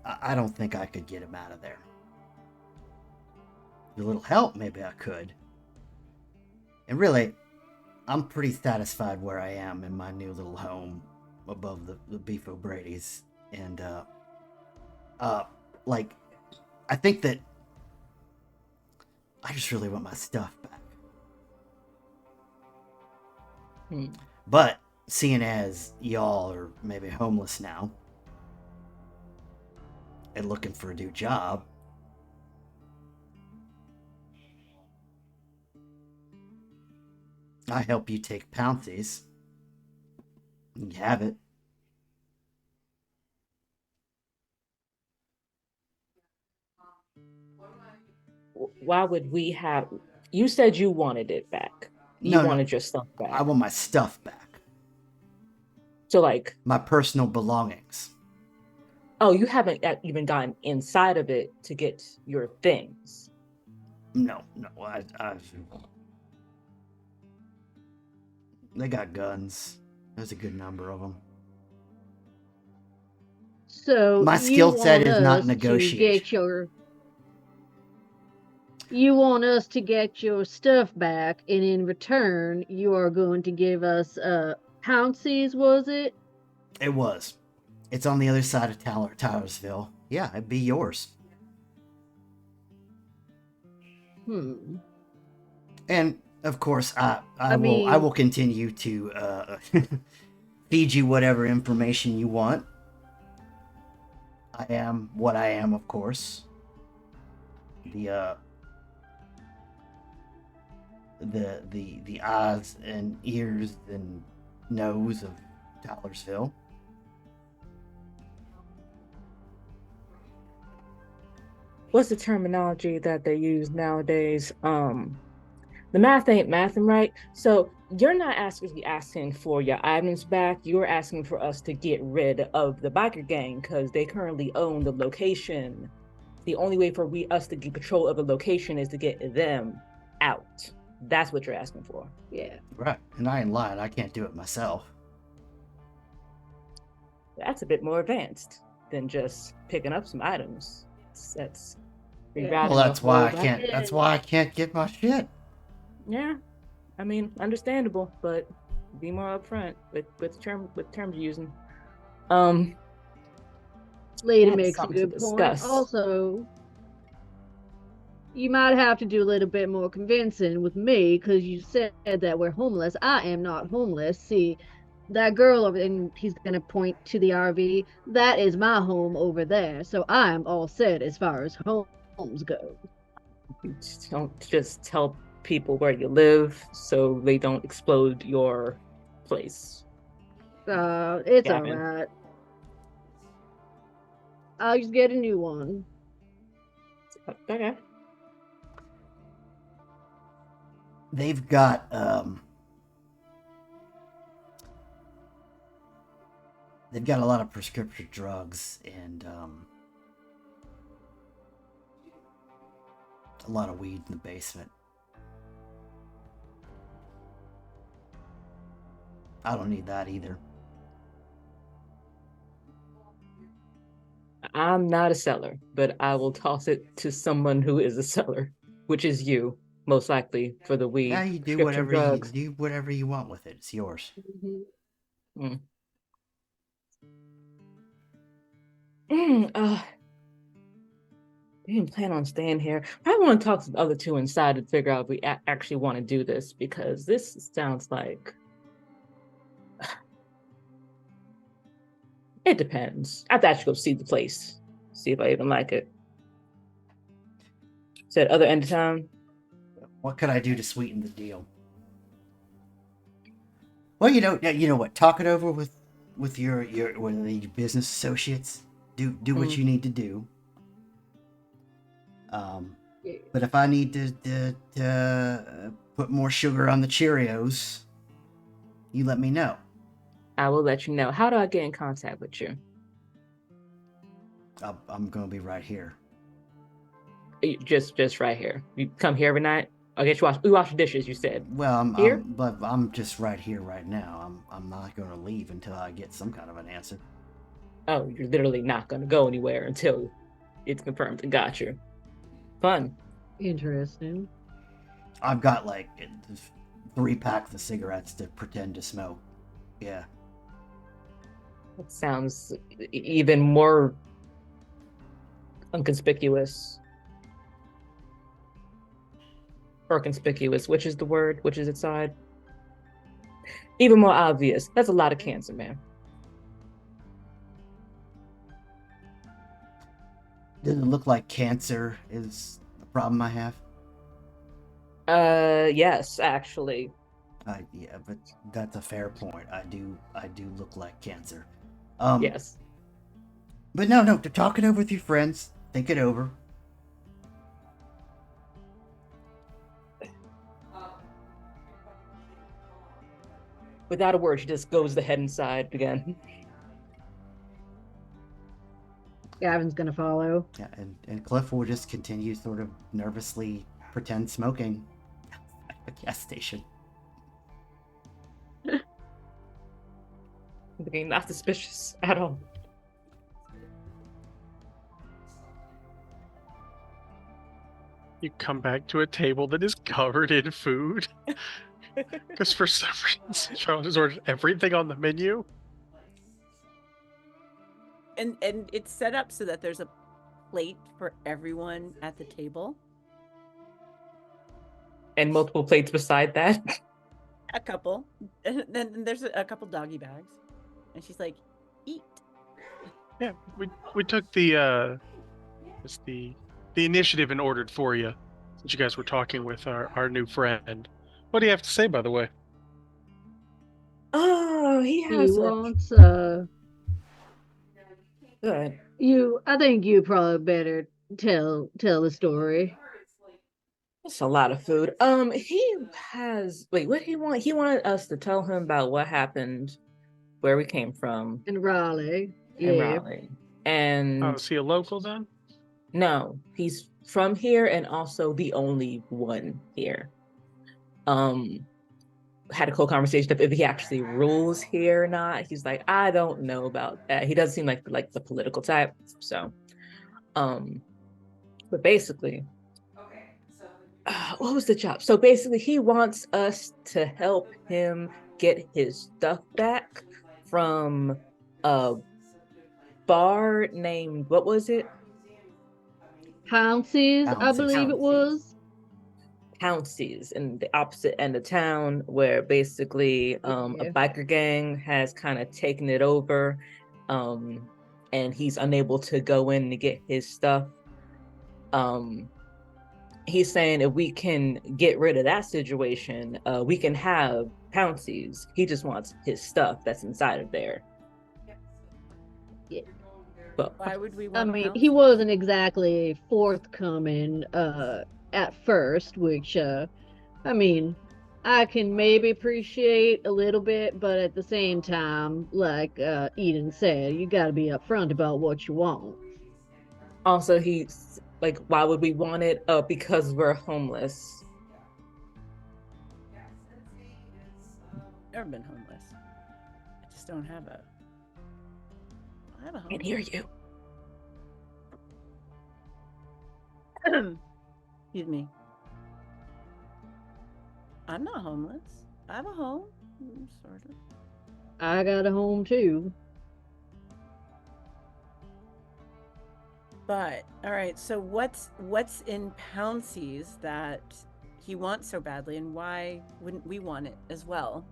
I don't think I could get him out of there. With a little help, maybe I could. And really, I'm pretty satisfied where I am in my new little home above the Beef O'Brady's. And, like, I think that I just really want my stuff back. But, seeing as y'all are maybe homeless now and looking for a new job, I help you take Pouncies. You have it. Why would we have? You said you wanted it back. You No, wanted your stuff back. I want my stuff back. So like, My personal belongings. oh, you haven't even gotten inside of it to get your things. No, they got guns. There's a good number of them. So My you skill set want is not us to negotiation. get your you want us to get your stuff back, and in return, you are going to give us Pouncies, was it? It was. It's on the other side of Towlersville. Yeah, it'd be yours. And of course, I will continue to feed you whatever information you want. I am what I am, of course. The eyes and ears and nose of Towlersville. What's the terminology that they use nowadays? The math ain't mathing right. So you're not asking for your items back. You're asking for us to get rid of the biker gang because they currently own the location. The only way for us to get control of the location is to get them out. That's what you're asking for. Yeah. Right. And I ain't lying. I can't do it myself. That's a bit more advanced than just picking up some items. That's Well, that's why I can't. That's why I can't get my shit. Yeah, I mean, understandable, but be more upfront with terms you're using. Lady That's makes a something to good point. discuss. Also, you might have to do a little bit more convincing with me because you said that we're homeless. I am not homeless. See, that girl over, and he's gonna point to the RV. That is my home over there. So I'm all set as far as homes go. Don't just tell people where you live so they don't explode your place. It's Gavin. all right. I'll just get a new one. Okay. They've got a lot of prescription drugs and a lot of weed in the basement. I don't need that either. I'm not a seller, but I will toss it to someone who is a seller, which is you, most likely, for the Yeah, weed, you do prescription whatever you drugs. do whatever you want with it. It's yours. Mhm. Mm. Mm, I didn't plan on staying here. I want to talk to the other two inside and figure out if we actually want to do this, because this sounds like it depends. I have to actually go see the place, see if I even like it. Said other end of town. What could I do to sweeten the deal? Well, you know what? Talk it over with your business associates. Do what you need to do. But if I need to put more sugar on the Cheerios, you let me know. I will let you know. How do I get in contact with you? I'm gonna be right here. Just right here. You come here every night. I guess we wash the dishes. You said Well, here. but I'm just right here right now. I'm not gonna leave until I get some kind of an answer. Oh, you're literally not going to go anywhere until it's confirmed. Got you. Fun. Interesting. I've got like 3 packs of cigarettes to pretend to smoke. Yeah. That sounds even more unconspicuous. Or conspicuous, which is the word, which is its side. Even more obvious. That's a lot of cancer, man. Does it look like cancer is the problem I have? Yes, actually. Yeah, but that's a fair point. I do look like cancer. Yes. But no, to talk it over with your friends. Think it over. Without a word, she just goes the head inside again. Gavin's gonna follow. Yeah, and Cliff will just continue sort of nervously pretend smoking at the gas station. Looking not suspicious at all. You come back to a table that is covered in food. Because for some reason, Charles has ordered everything on the menu. And it's set up so that there's a plate for everyone at the table. And multiple plates beside that. A couple. And then there's a couple doggy bags. And she's like, eat. Yeah, we took the initiative and ordered for you, since you guys were talking with our new friend. What do you have to say, by the way? Oh, he He has wants good. I think you probably better tell the story. That's a lot of food. He has what he want? He wanted us to tell him about what happened, where we came from, In Raleigh. in Yeah. Raleigh. And Oh, is he a local then? no, he's from here and also the only one here. Had a cool conversation if he actually rules here or not. He's like, I don't know about that. He doesn't seem like the political type. So, but basically, what was the job? So basically, he wants us to help him get his stuff back from a bar named, what was it? Pounces, I believe it was. Pounces in the opposite end of town, where basically a Yeah. biker gang has kind of taken it over, and he's unable to go in to get his stuff. He's saying if we can get rid of that situation, we can have Pounces. He just wants his stuff that's inside of there. Yeah. But Why would we I want mean, pounces? he wasn't exactly forthcoming at first, which I mean, I can maybe appreciate a little bit, but at the same time, like Eden said, you got to be upfront about what you want. also, he's like, why would we want it? Because we're homeless. Never been homeless. just don't have a. I have a I home. can hear you. Excuse me. I'm not homeless. I have a home, sort of. I got a home too. But all right, so what's in Pouncey's that he wants so badly, and why wouldn't we want it as well?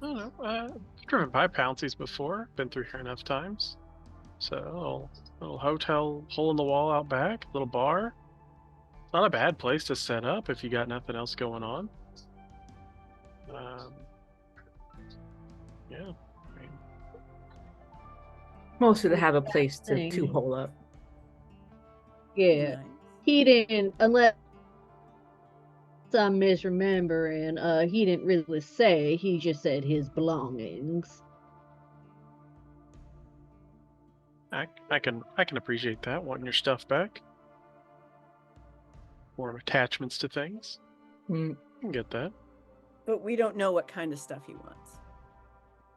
I don't know. I've driven by Pouncey's before. Been through here enough times. So little hotel, hole in the wall out back, little bar. It's not a bad place to set up if you got nothing else going on. Yeah. I mean, Most of them have a place to Thing. hole up. Yeah. Nice. He didn't, unless I'm misremembering, he didn't really say, he just said his belongings. I can appreciate that, wanting your stuff back. More attachments to things. Mm. I can get that. But we don't know what kind of stuff he wants.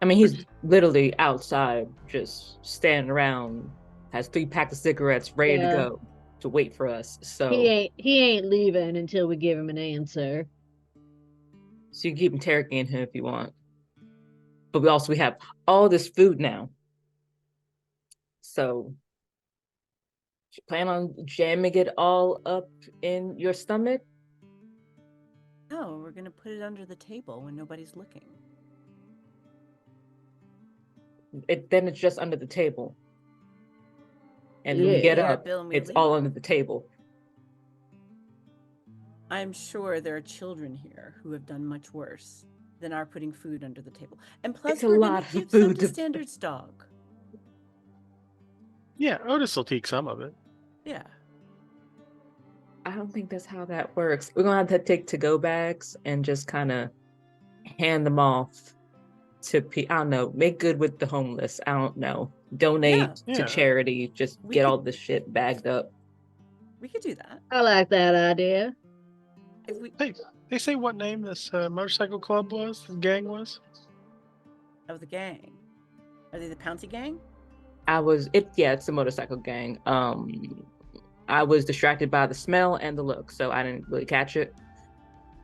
I mean, he's literally outside, just standing around, has 3 packs of cigarettes ready to Yeah. go to wait for us. So, He ain't leaving until we give him an answer. so you can keep interrogating him if you want. But we have all this food now. So, you plan on jamming it all up in your stomach? No, we're gonna put it under the table when nobody's looking. Then it's just under the table. And when we Yeah. get Pay our up, bill and we it's all leave. under the table. I'm sure there are children here who have done much worse than our putting food under the table. And plus, It's a we're lot gonna of give some food to to- Standard's dog. Yeah, Otis will take some of it. Yeah. I don't think that's how that works. We're gonna have to take to-go bags and just kind of hand them off to I don't know, make good with the homeless. I don't know. Donate Yeah. to charity. Just We get could- all this shit bagged up. We could do that. I like that idea. If we They say what name this motorcycle club was, this gang was? of the gang. Are they the Pouncey gang? It's a motorcycle gang. I was distracted by the smell and the look, so I didn't really catch it.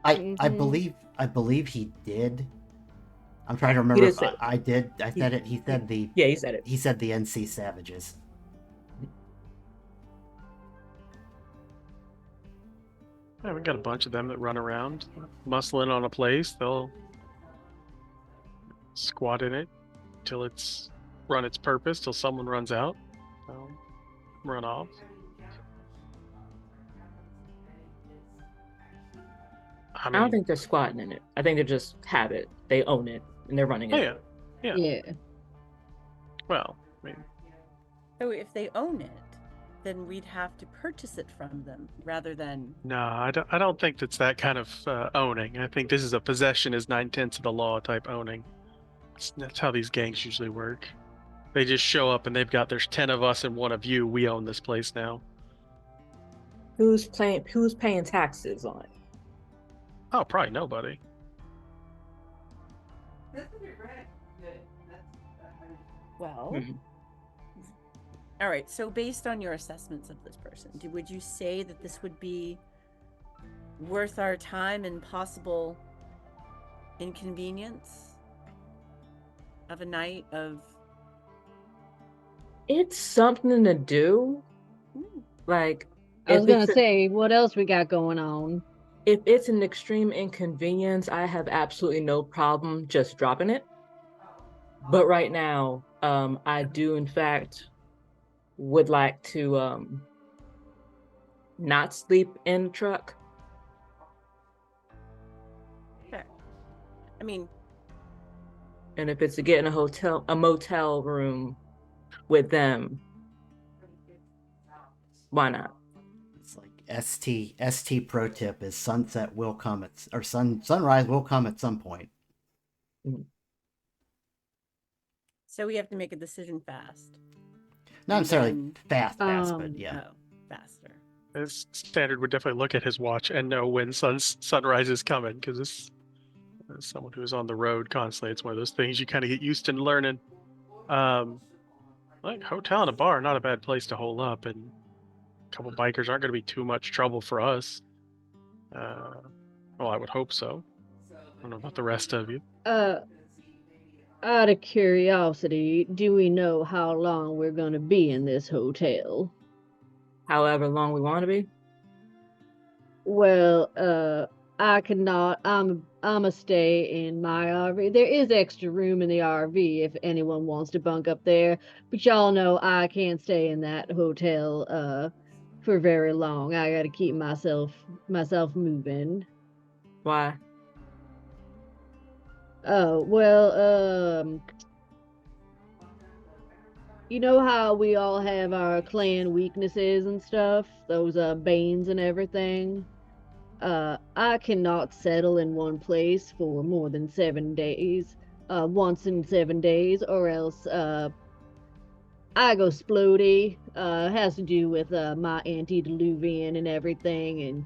I Mhm. believe he did. I'm trying to remember did if say- I did. I said it. He said the Yeah, he said it. he said the NC Savages. Yeah, we got a bunch of them that run around, muscle in on a place. They'll squat in it till it's run its purpose, till someone runs out. They'll run off. I I don't mean, think they're squatting in it. I think they just have it. They own it and they're running oh it. yeah. Yeah. Well, I mean, So if they own it, then we'd have to purchase it from them rather than. no, I don't think that's that kind of owning. I think this is a possession is 9/10 of the law type owning. That's how these gangs usually work. They just show up and they've got there's 10 of us and one of you. We own this place now. Who's paying taxes on it? Oh, probably nobody. Well, Mhm. all right. So based on your assessments of this person, would you say that this would be worth our time and possible inconvenience of a night of? It's something to do. Like, I was if gonna it's a- say, what else we got going on? if it's an extreme inconvenience, I have absolutely no problem just dropping it. But right now, I do in fact would like to not sleep in the truck. Okay. I mean, And if it's to get in a motel room with them, why not? It's like ST pro tip is sunset will come or sunrise will come at some point. so we have to make a decision fast. Not And necessarily then- fast, but yeah. Oh, faster. His Standard would definitely look at his watch and know when sunrise is coming because As someone who's on the road constantly, it's one of those things you kind of get used to learning. Like hotel and a bar, not a bad place to hole up, and a couple bikers aren't going to be too much trouble for us. Well, I would hope so. I don't know about the rest of you. Uh, Out of curiosity, do we know how long we're gonna be in this hotel? However long we want to be. Well, I cannot. I'm a stay in my RV. There is extra room in the RV if anyone wants to bunk up there, but y'all know I can't stay in that hotel for very long. I gotta keep myself moving. Why? Oh, well, you know how we all have our clan weaknesses and stuff, those banes and everything. I cannot settle in one place for more than 7 days. Once in 7 days, or else I go splody. Has to do with my antediluvian and everything, and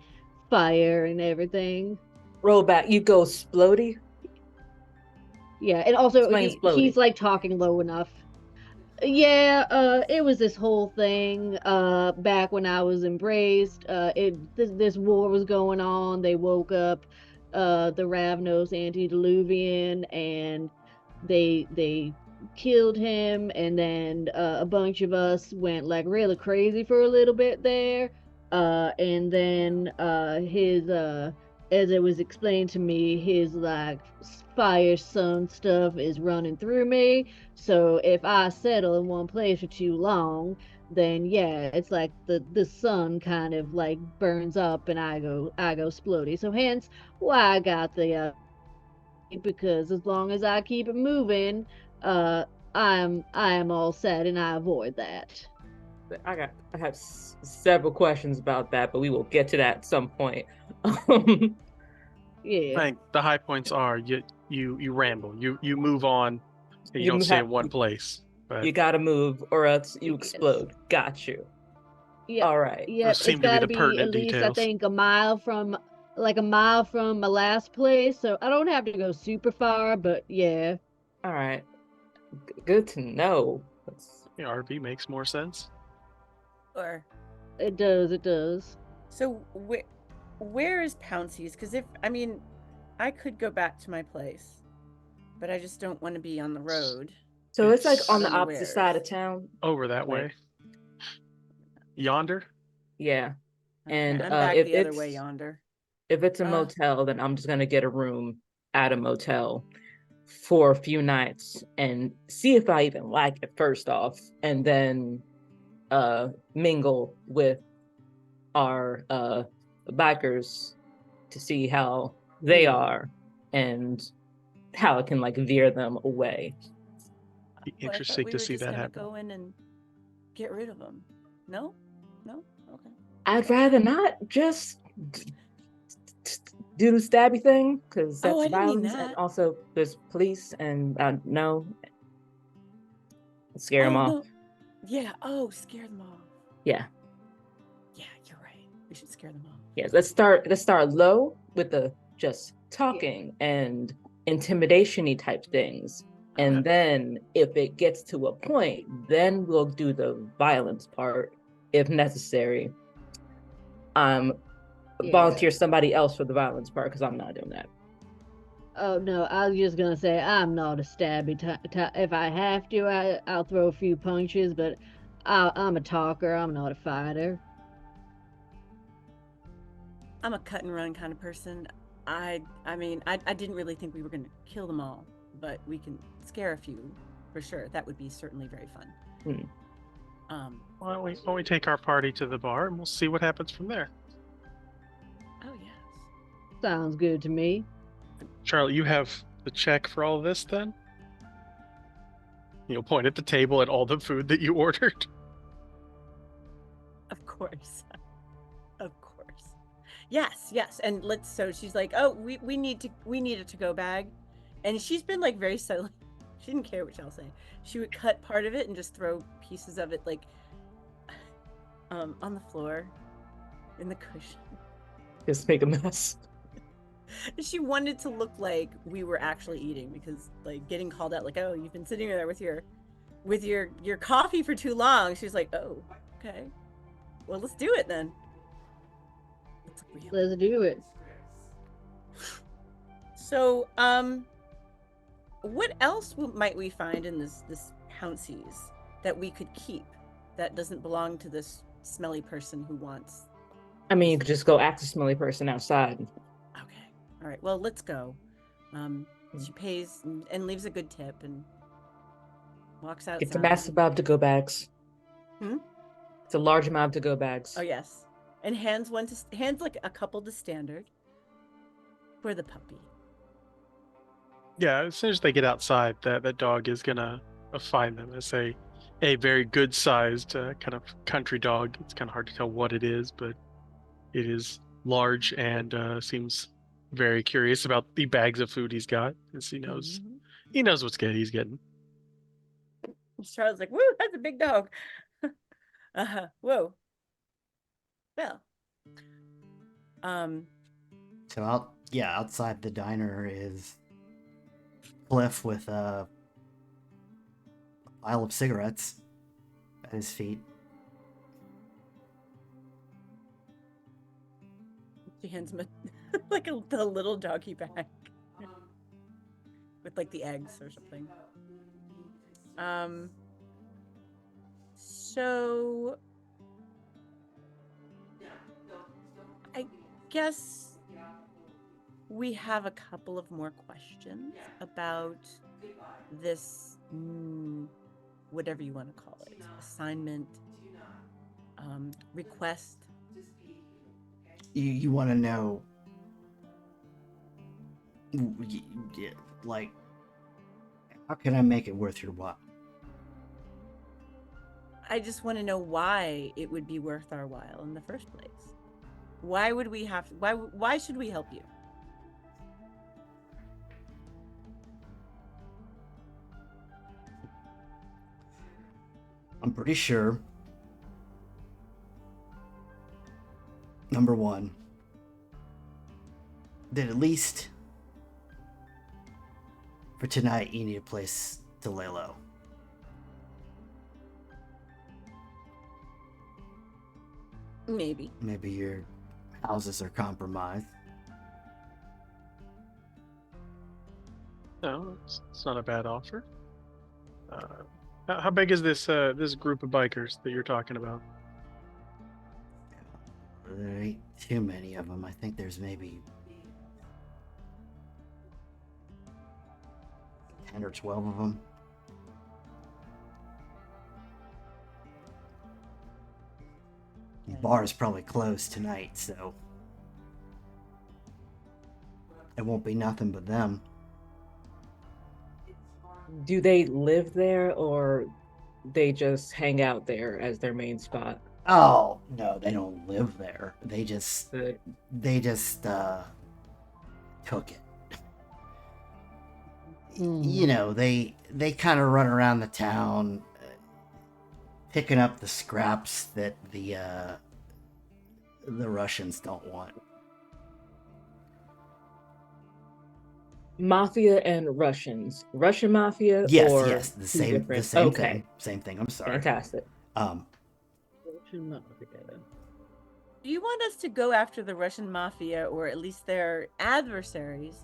fire and everything. Roll back. You go splody. Yeah, and also Explain he's splody. like talking low enough. Yeah, it was this whole thing back when I was embraced. This war was going on. They woke up the Ravnos antediluvian, and they killed him, and then a bunch of us went like really crazy for a little bit there. And then his as it was explained to me, his like fire sun stuff is running through me. So if I settle in one place for too long, then yeah, it's like the sun kind of like burns up and I go splody. So hence why I got the because as long as I keep it moving, uh I am all set and I avoid that. I have several questions about that, but we will get to that at some point. I Yeah. think the high points are you ramble, you move on, and you don't stay in one place. But you gotta move or else you Yes. explode. Got you. Yep. All right. Yep. those It's seem to be got to the be at pertinent least I details. think a mile from my last place, so I don't have to go super far, but yeah. All right. Good to know. The RV makes more sense. Or It does, it does. so where is Pouncy's? Because if I mean, I could go back to my place, but I just don't want to be on the road. So it's like It's on the Out on the opposite side of wares. town. over that Like, way. Yonder. yeah. Okay, And I'm back if the other way yonder. it's a Uh, motel, then I'm just gonna get a room at a motel for a few nights and see if I even like it first off, and then mingle with our bikers to see how they are and how it can like veer them away. Be But I thought interesting we to were see just that gonna happen. go in and get rid of them. No, no, okay. I'd rather not just do the stabby thing because Oh, that's I didn't mean violence, and that. also there's police, and no, scare them Oh off. no, yeah. Oh, scare them off. Yeah, Yeah, you're right. We should scare them off. yeah. Let's start low with the just Yeah. talking and intimidation-y type things. And Okay. then if it gets to a point, then we'll do the violence part if necessary. Yeah. Volunteer somebody else for the violence part because I'm not doing that. Oh no, I was just gonna say I'm not a stabby type. If I have to, I'll throw a few punches, but I'm a talker. I'm not a fighter. I'm a cut and run kind of person. I mean, I didn't really think we were gonna kill them all, but we can scare a few for sure. That would be certainly very fun. Why don't we take our party to the bar and we'll see what happens from there. Oh yes. Sounds good to me. Charlotte, you have the check for all of this then? You'll point at the table at all the food that you ordered. Of course. Of course. Yes, yes. And so she's like, oh, we need a to-go bag. And she's been like very silent. She didn't care what y'all say. She would cut part of it and just throw pieces of it like on the floor in the cushion. Just make a mess. She wanted to look like we were actually eating, because like getting called out like, oh, you've been sitting there with your coffee for too long. She's like, oh, okay, well, let's do it then. Let's Let's do it. So, what else might we find in this Pouncies that we could keep that doesn't belong to this smelly person who wants? I mean, you could just go ask the smelly person outside. Okay, all right. Well, let's go. She pays and leaves a good tip and walks outside. It's a massive amount of to-go bags. It's a large amount of to-go bags. Oh yes, and hands like a couple to Standard for the puppy. Yeah, as soon as they get outside, that dog is gonna find them as a very good sized kind of country dog. It's kind of hard to tell what it is, but it is large and seems very curious about the bags of food he's got, because he knows what's good he's getting. Charlotte's like, woo, that's a big dog. Whoa. Well. So outside the diner is Cliff with a pile of cigarettes at his feet. She hands him like the little doggy bag with like the eggs or something. So I guess we have a couple of more questions about this, whatever you want to call it, assignment, request. You want to know, like, how can I make it worth your while? I just want to know why it would be worth our while in the first place. Why would we have? Why should we help you? I'm pretty sure, number one, that at least for tonight you need a place to lay low. Maybe your houses are compromised. No, it's not a bad offer. How big is this group of bikers that you're talking about? There ain't too many of them. I think there's maybe 10 or 12 of them. The bar is probably closed tonight, so it won't be nothing but them. Do they live there, or they just hang out there as their main spot? Oh, no, they don't live there. They just Good. took it. You know, they kind of run around the town picking up the scraps that the Russians don't want. Mafia and Russians. Russian mafia? Yes, or yes, the same okay. thing. Same thing. I'm sorry. Fantastic. Do you want us to go after the Russian mafia, or at least their adversaries?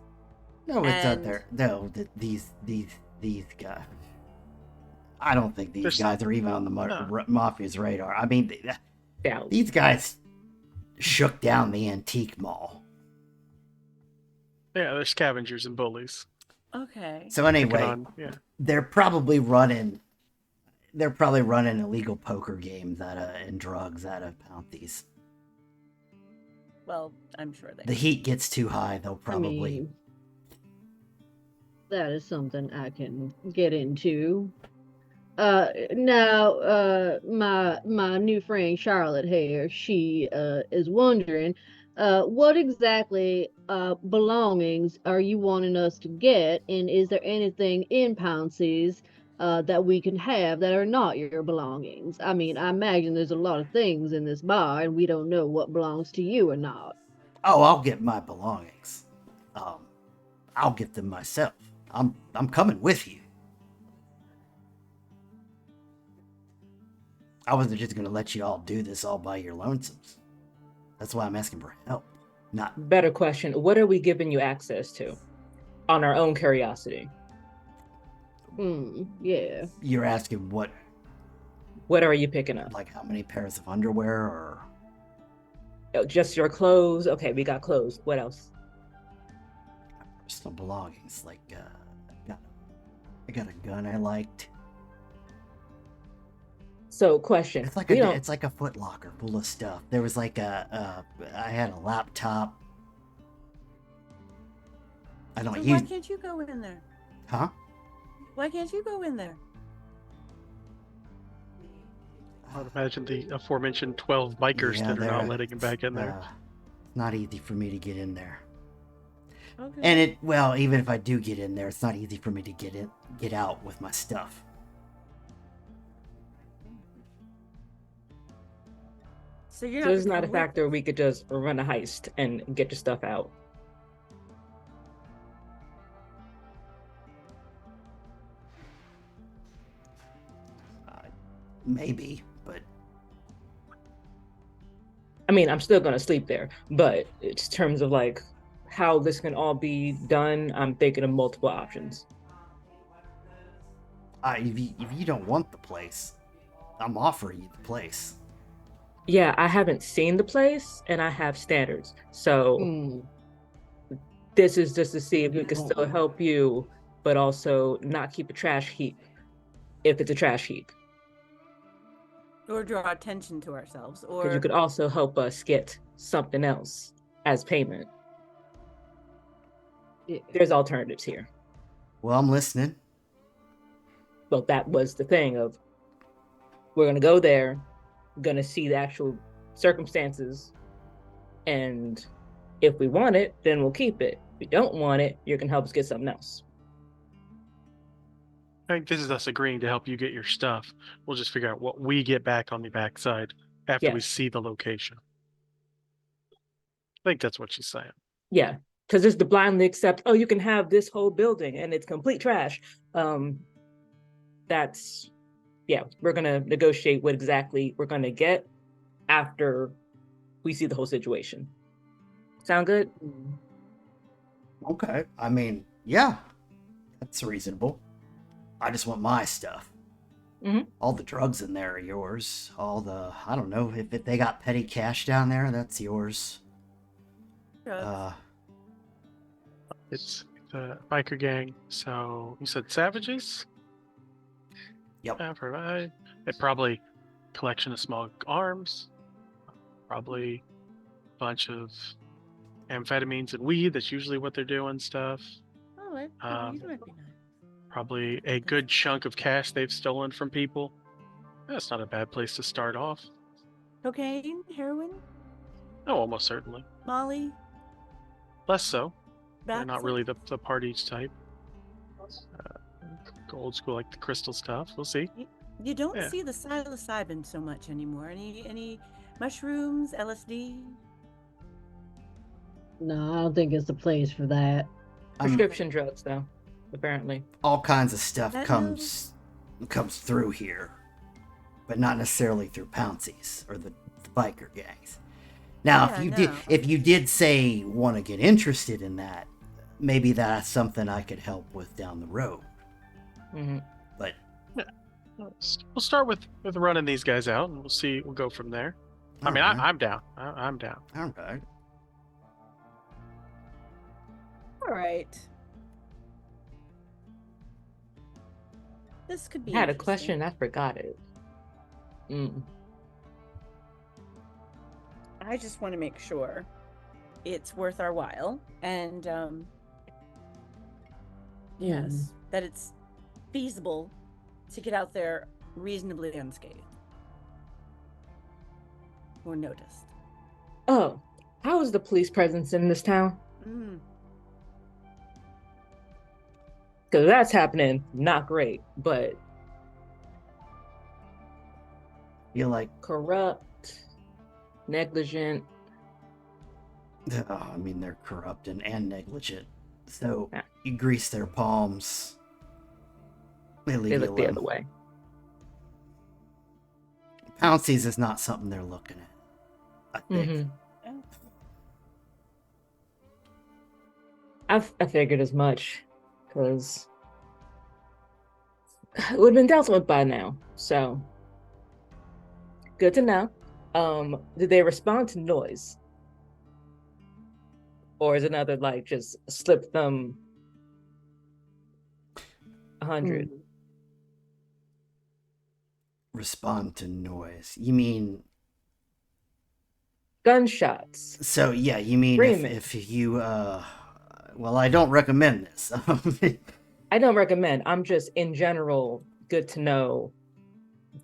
No, it's out there. No, these guys. I don't think these guys are even on the mafia's radar. I mean, these guys shook down the antique mall. Yeah, they're scavengers and bullies. Okay. So anyway, they're probably running illegal poker games and drugs out of Pounties. Well, I'm sure The heat gets too high, they'll probably. I mean, that is something I can get into. Now, my new friend Charlotte here, she is wondering, what exactly belongings are you wanting us to get, and is there anything in Pouncies that we can have that are not your belongings? I mean, I imagine there's a lot of things in this bar, and we don't know what belongs to you or not. Oh, I'll get my belongings. I'll get them myself. I'm coming with you. I wasn't just gonna let you all do this all by your lonesomes. That's why I'm asking for help. Not Better question, what are we giving you access to on our own curiosity? Yeah. you're asking what, What are you picking up? like how many pairs of underwear or Oh, just your clothes? Okay, we got clothes. What else? personal belongings. Like I got a gun I liked. So, question. It's like We don't. it's like a Foot Locker full of stuff. There was like I had a laptop. I don't So use. why can't you go in there? Huh? Why can't you go in there? I would imagine the aforementioned 12 bikers Yeah, that are not they're- letting him back in there. It's not easy for me to get in there. Okay. And even if I do get in there, it's not easy for me to get out with my stuff. So you're So not it's gonna not a come with factor us? we could just run a heist and get your stuff out. Maybe, but I mean, I'm still gonna sleep there, but it's terms of like how this can all be done, I'm thinking of multiple options. if you don't want the place, I'm offering you the place. Yeah, I haven't seen the place and I have standards. So Mm. this is just to see if we can still help you, but also not keep a trash heap if it's a trash heap. Or draw attention to ourselves, Because you or could also help us get something else as payment. Yeah. There's alternatives here. Well, I'm listening. Well, that was the thing of we're gonna go there, gonna see the actual circumstances, and if we want it, then we'll keep it. If we don't want it, you can help us get something else. I think this is us agreeing to help you get your stuff. We'll just figure out what we get back on the backside after we Yes. see the location. I think that's what she's saying. Yeah, because just to blindly accept, oh, you can have this whole building and it's complete trash. That's yeah, we're gonna negotiate what exactly we're gonna get after we see the whole situation. Sound good? Okay. I mean, yeah, that's reasonable. I just want my stuff. Mhm. All the drugs in there are yours. I don't know, if they got petty cash down there, that's yours. drugs. It's the biker gang. So you said savages? Yep. Yeah, provide. It probably collection of small arms. Probably a bunch of amphetamines and weed. That's usually what they're doing stuff. Oh, it Um, might be nice. Probably a good chunk of cash they've stolen from people. That's not a bad place to start off. Cocaine, heroin, Oh, almost certainly. Molly, Less so. They're bath not really salts? the party type. Old school like the crystal stuff. We'll see. You don't Yeah. see the psilocybin so much anymore. Any mushrooms, LSD? No, I don't think it's the place for that. Prescription drugs, though, apparently. All kinds of stuff That comes through here, but not necessarily through Pouncies or the biker gangs. Now, Yeah, if you did say want to get interested in that, maybe that's something I could help with down the road. Mhm. But We'll start with running these guys out, and we'll see. We'll go from there. I mean, alright, I'm down. I'm down. all right. All right. This could be I had a interesting. question, I forgot it. I just want to make sure it's worth our while, and yes, that it's feasible to get out there reasonably unscathed or noticed. Oh, how is the police presence in this town? Because that's happening, not great, but Feel like, corrupt, negligent. I mean, they're corrupt and negligent. So Yeah. you grease their palms. They leave They you look the alone. other way. Pouncies is not something they're looking at, I think. Mm-hmm. Oh, I figured as much because it would have been dealt with by now. So good to know. Did they respond to noise? Or is another like just slip them 100? Respond to noise. You mean Gunshots, so? Yeah, you mean screaming. if you well, I don't recommend this. I don't recommend. I'm just in general good to know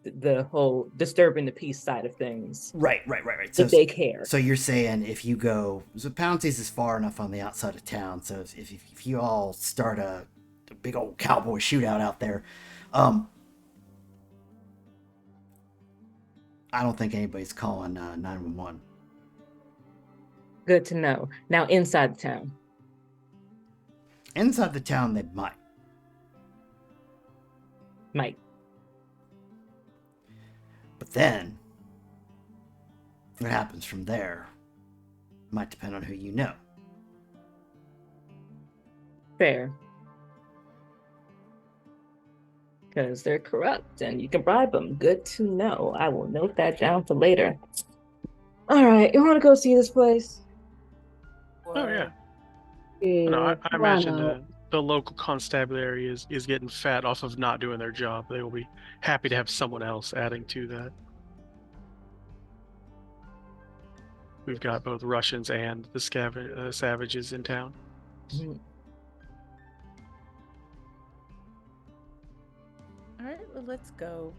the whole disturbing the peace side of things. Right. So If they care. so you're saying if you go, so Pouncies is far enough on the outside of town. So if you all start a big old cowboy shootout out there, um, I don't think anybody's calling 911. Good to know. Now inside the town. Inside the town, they might. Mike. But then, what happens from there might depend on who you know. Fair. Because they're corrupt and you can bribe them. Good to know. I will note that down for later. All right, you want to go see this place? Oh yeah. Yeah, No, I why imagine not? the local constabulary is getting fat off of not doing their job. They will be happy to have someone else adding to that. We've got both Russians and the savages in town. Mhm. all right, well, let's go.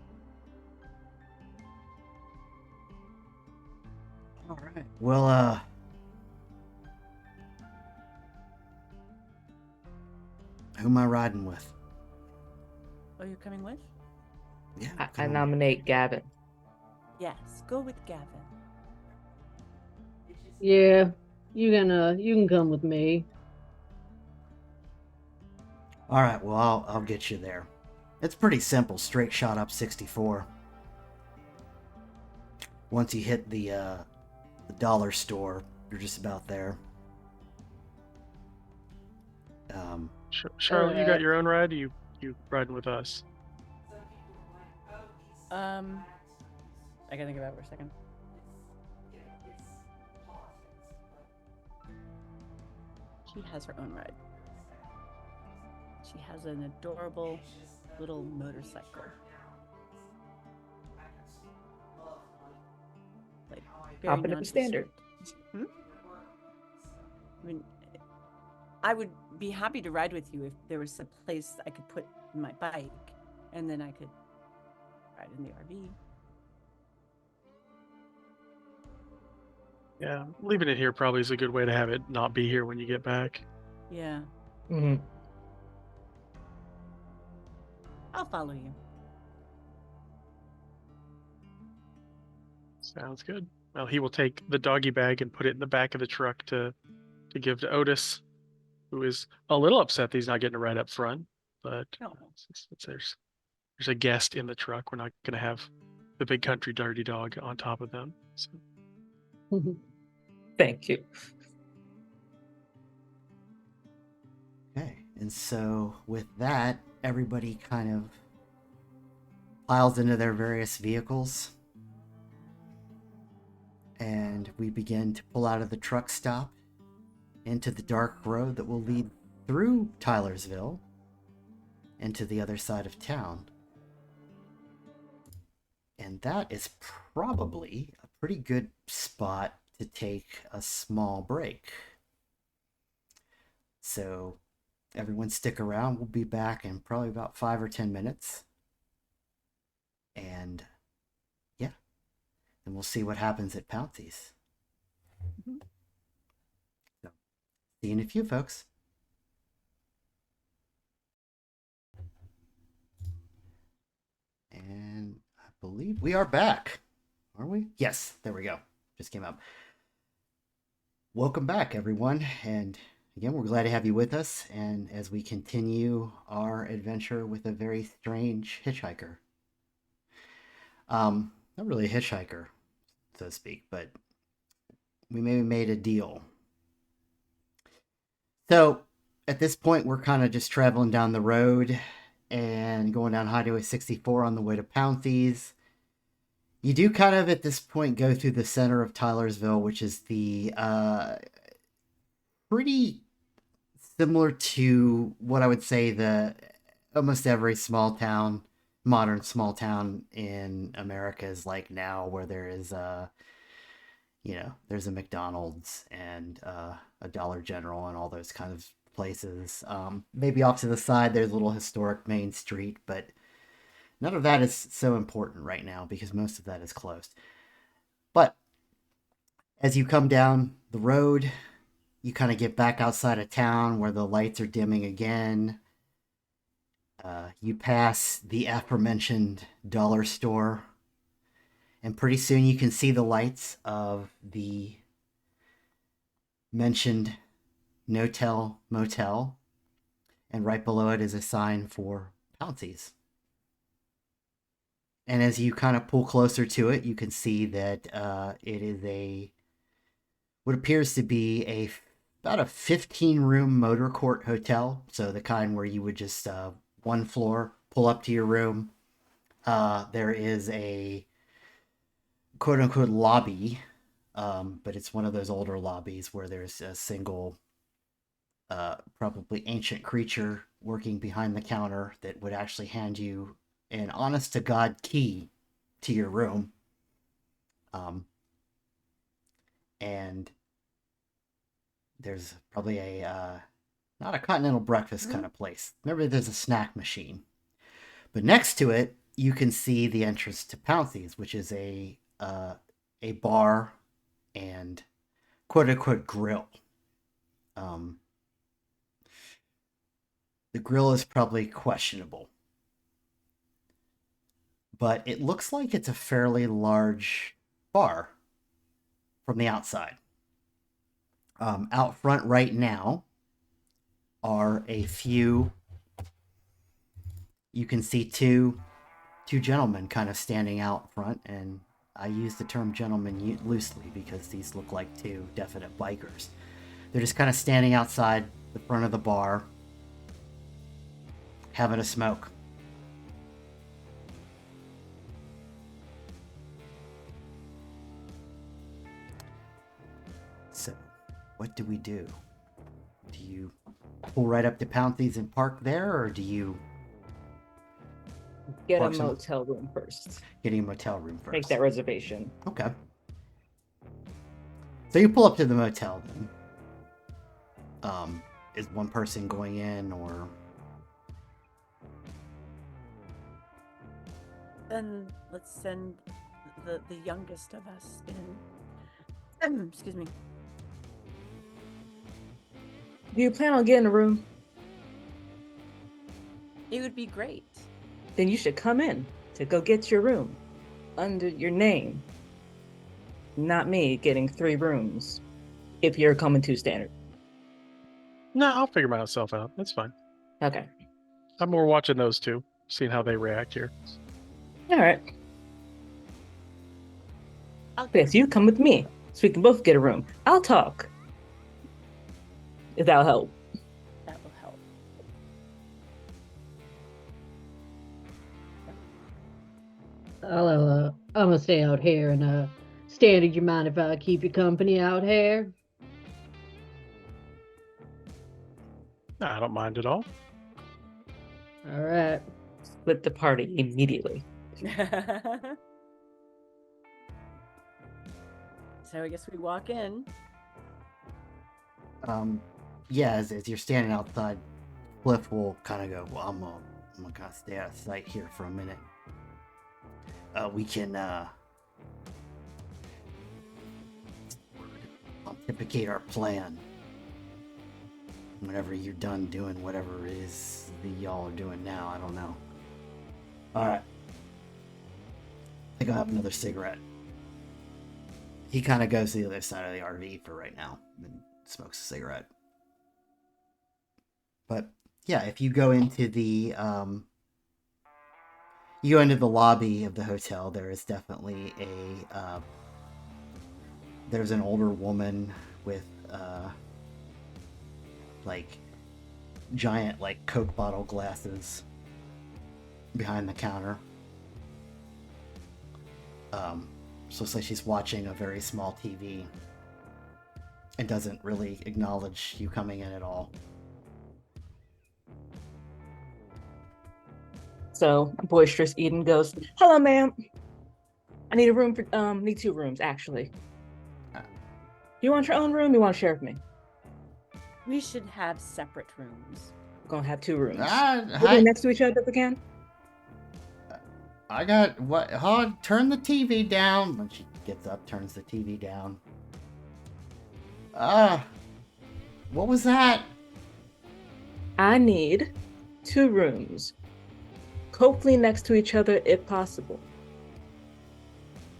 All right. Well, who am I riding with? Oh, you're coming with? Yeah. I come on. nominate Gavin. Yes, go with Gavin. Yeah, you can come with me. All right. Well, I'll get you there. It's pretty simple. Straight shot up 64. Once you hit the dollar store, you're just about there. Charlotte, you got Alright. your own ride? Or you riding with us? I gotta think about it for a second. She has her own ride. She has an adorable little motorcycle. Like very Hop into the standard. nondescript. I mean, I would be happy to ride with you if there was a place I could put my bike, and then I could ride in the RV. Yeah, leaving it here probably is a good way to have it not be here when you get back. Yeah, Mhm. I'll follow you. Sounds good. Well, he will take the doggy bag and put it in the back of the truck to give to Otis, who is a little upset that he's not getting a ride up front. But No. there's a guest in the truck. We're not going to have the big country dirty dog on top of them. So. Thank you. Okay. And so with that, everybody kind of piles into their various vehicles. And we begin to pull out of the truck stop into the dark road that will lead through Tylersville into the other side of town. And that is probably a pretty good spot to take a small break. So everyone stick around. We'll be back in probably about 5 or 10 minutes. And yeah, then we'll see what happens at Pouncey's. Mhm. So, see you in a few, folks. And I believe we are back. Are we? Yes, there we go. Just came up. Welcome back, everyone. And again, we're glad to have you with us, and as we continue our adventure with a very strange hitchhiker. Not really a hitchhiker, so to speak, but we maybe made a deal. So at this point, we're kind of just traveling down the road and going down Highway 64 on the way to Pounties. You do kind of at this point go through the center of Tylersville, which is the pretty similar to what I would say the almost every small town, modern small town in America is like now, where there is there's a McDonald's and a Dollar General and all those kind of places. Maybe off to the side, there's a little historic main street, but none of that is so important right now because most of that is closed. But as you come down the road, you kind of get back outside of town where the lights are dimming again. You pass the aforementioned dollar store, and pretty soon you can see the lights of the mentioned no-tell motel, and right below it is a sign for Pouncies. And as you kind of pull closer to it, you can see that it is what appears to be about a 15-room motor court hotel. So the kind where you would just one floor, pull up to your room. There is a quote-unquote lobby, but it's one of those older lobbies where there's a single, probably ancient creature working behind the counter that would actually hand you an honest-to-God key to your room. And there's probably not a continental breakfast kind of place. Remember, there's a snack machine. But next to it, you can see the entrance to Pouncies, which is a bar and quote-unquote grill. The grill is probably questionable, but it looks like it's a fairly large bar from the outside. Out front right now are a few. You can see two gentlemen kind of standing out front, and I use the term gentleman loosely because these look like two definite bikers. They're just kind of standing outside the front of the bar, having a smoke. So, what do we do? Do you pull right up to Pounties and park there, or do you Get a Park some- motel room first. get a motel room first? Make that reservation. Okay. So you pull up to the motel then. Is one person going in, or Then let's send the youngest of us in. Excuse me. Do you plan on getting a room? It would be great. Then you should come in to go get your room under your name. Not me getting 3 rooms if you're coming to standard. No, I'll figure myself out. That's fine. Okay. I'm more watching those two, seeing how they react here. All right. I'll Yes, you come with me so we can both get a room. I'll talk. If that'll help. That will help. I'm gonna stay out here and Standard, you mind if I keep you company out here? No, I don't mind at all. All right. Split the party immediately. So I guess we walk in. yeah, as you're standing outside, Cliff will kind of go, well, I'm gonna kind of stay out of sight here for a minute. We can pontificate our plan whenever you're done doing whatever it is that y'all are doing now. I don't know. All right. I think I'll have another cigarette. He kind of goes to the other side of the RV for right now and smokes a cigarette. But yeah, if you go into the lobby of the hotel, there is definitely there's an older woman with like giant like Coke bottle glasses behind the counter. So it's like she's watching a very small TV and doesn't really acknowledge you coming in at all. So boisterous Eden goes, "Hello, ma'am. I need a room for need 2 rooms actually. You want your own room? You want to share with me? We should have separate rooms. We're gonna have 2 rooms. We'll Hi, be next to each other if we can." I got what? Turn the TV down. When she gets up, turns the TV down. What was that? I need 2 rooms, hopefully next to each other if possible.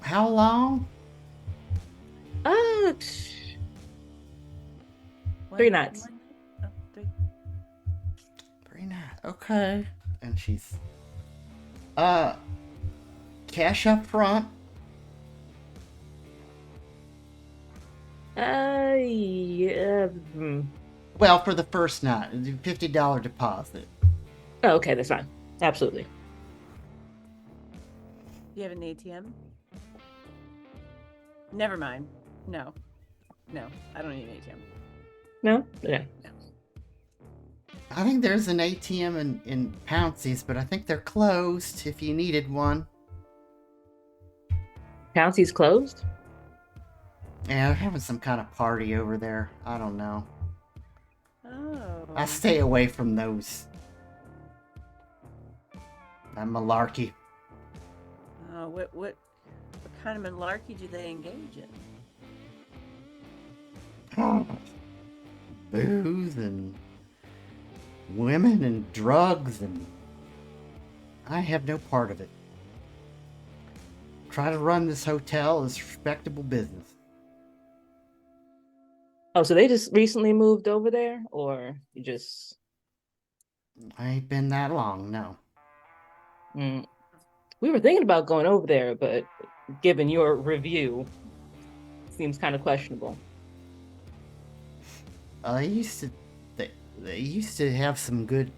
How long? Uh, 3 nights. Oh, 3. 3 nights. Okay. And she's cash up front. Yeah. Well, for the first night, $50 deposit. Oh, okay, that's fine. Absolutely. Do you have an ATM? Never mind. No, I don't need an ATM. No? Okay. I think there's an ATM in Pouncey's, but I think they're closed if you needed one. Pouncey's closed? Yeah, they're having some kind of party over there. I don't know. Oh. I stay away from those. That malarkey. Oh, what kind of malarkey do they engage in? Booze and women and drugs, and I have no part of it. Try to run this hotel as respectable business. Oh, so they just recently moved over there, or you just? I ain't been that long, no. We were thinking about going over there, but given your review, seems kind of questionable. They used to have some good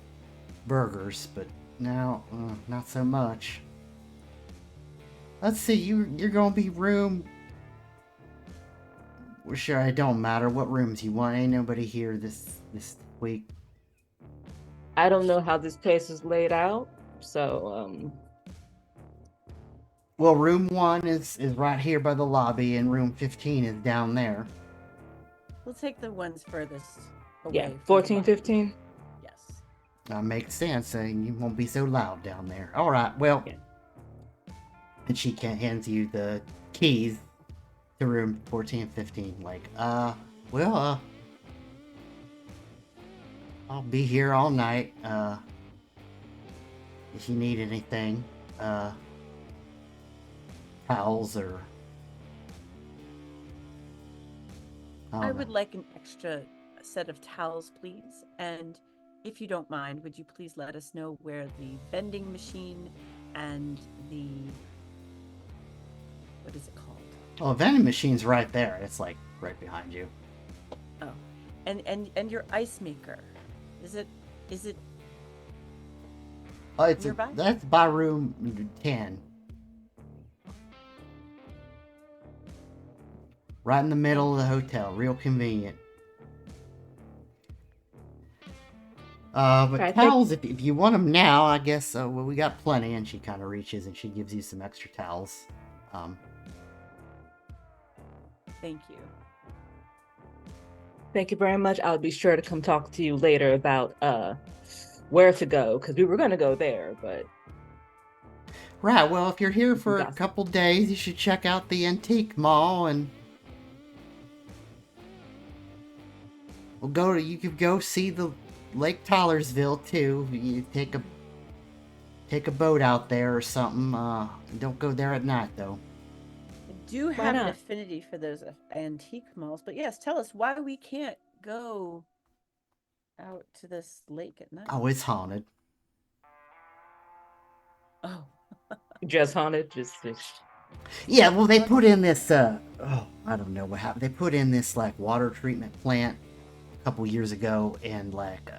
burgers, but now not so much. Let's see, you're gonna be room. Well, sure, it don't matter what rooms you want. Ain't nobody here this week. I don't know how this place is laid out, so Well, room 1 is right here by the lobby, and room 15 is down there. We'll take the ones furthest away. yeah, from the 14, bar. 15. Yes. That makes sense. You won't be so loud down there. All right. Well, Yeah. and she hands you the keys to room 14 and 15. Like, well, I'll be here all night. If you need anything, towels or. I would like an extra set of towels, please. And if you don't mind, would you please let us know where the vending machine and the what is it called? Oh, a vending machine's right there. It's like right behind you. Oh, and your ice maker, is it? Oh, it's Nearby? that's by room 10. Right in the middle of the hotel. Real convenient. But Right, towels, if you want them now, I guess, well, we got plenty. And she kind of reaches and she gives you some extra towels. Thank you. Thank you very much. I'll be sure to come talk to you later about where to go, because we were going to go there, but Right, well, if you're here for a Got- couple days, you should check out the antique mall and you could go see the Lake Taylorsville too. You take a boat out there or something. Don't go there at night though. I do have an not? affinity for those antique malls, but yes, tell us why we can't go out to this lake at night? Oh, it's haunted. Oh, Just haunted, just Yeah, well, they put in this, I don't know what happened. They put in this, like, water treatment plant a couple years ago, and, like,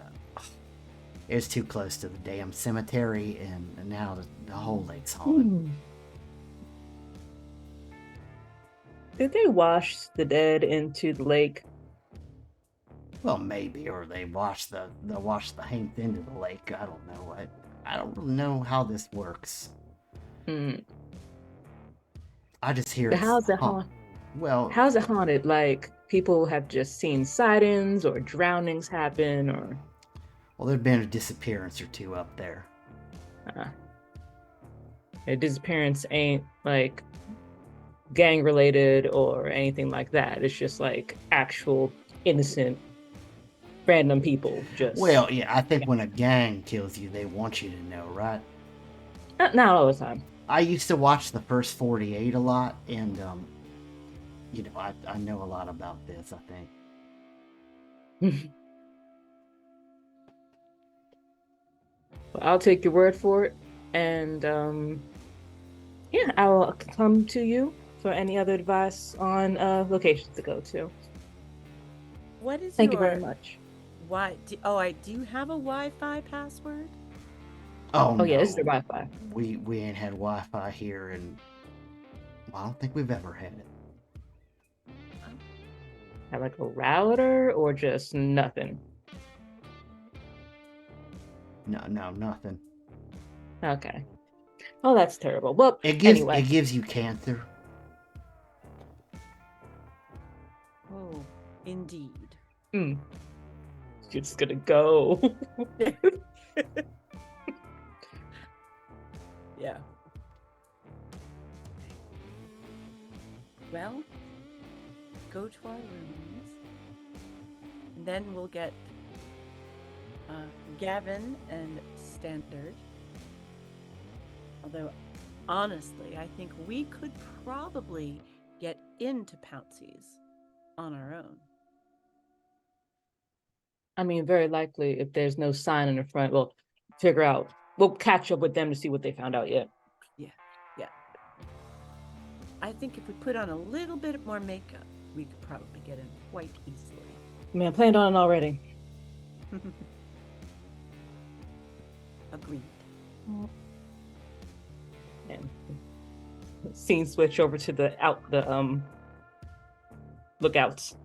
it was too close to the damn cemetery, and now the whole lake's haunted. Hmm. did they wash the dead into the lake? Well, maybe, or they wash the Hainth into the lake. I don't know. I don't really know how this works. Hmm. I just hear But it's how's it haunted? Well, How's it haunted? Like people have just seen sightings or drownings happen, or there'd been a disappearance or two up there. a disappearance ain't like gang related or anything like that. It's just like actual innocent random people. Just Well, yeah, I think when a gang kills you, they want you to know, right? not all the time. I used to watch the first 48 a lot, and I know a lot about this. I think. But I'll take your word for it, and yeah, I'll come to you for any other advice on locations to go to. what is Thank your you very much. do you have a Wi-Fi password? Oh Oh yeah, no, this is the Wi-Fi. we ain't had Wi-Fi here, and I don't think we've ever had it. Have like a router or just nothing? No, nothing. Okay. Oh, that's terrible. Well, It anyway. gives you cancer. Oh, indeed. You're just gonna go. Yeah. Well, go to our rooms, and then we'll get Gavin and Standard. Although, honestly, I think we could probably get into Pouncy's on our own. I mean, very likely if there's no sign in the front, we'll catch up with them to see what they found out yet. Yeah. I think if we put on a little bit more makeup, we could probably get in quite easily. I mean, I planned on it already. Agreed. And scene switch over to the lookouts.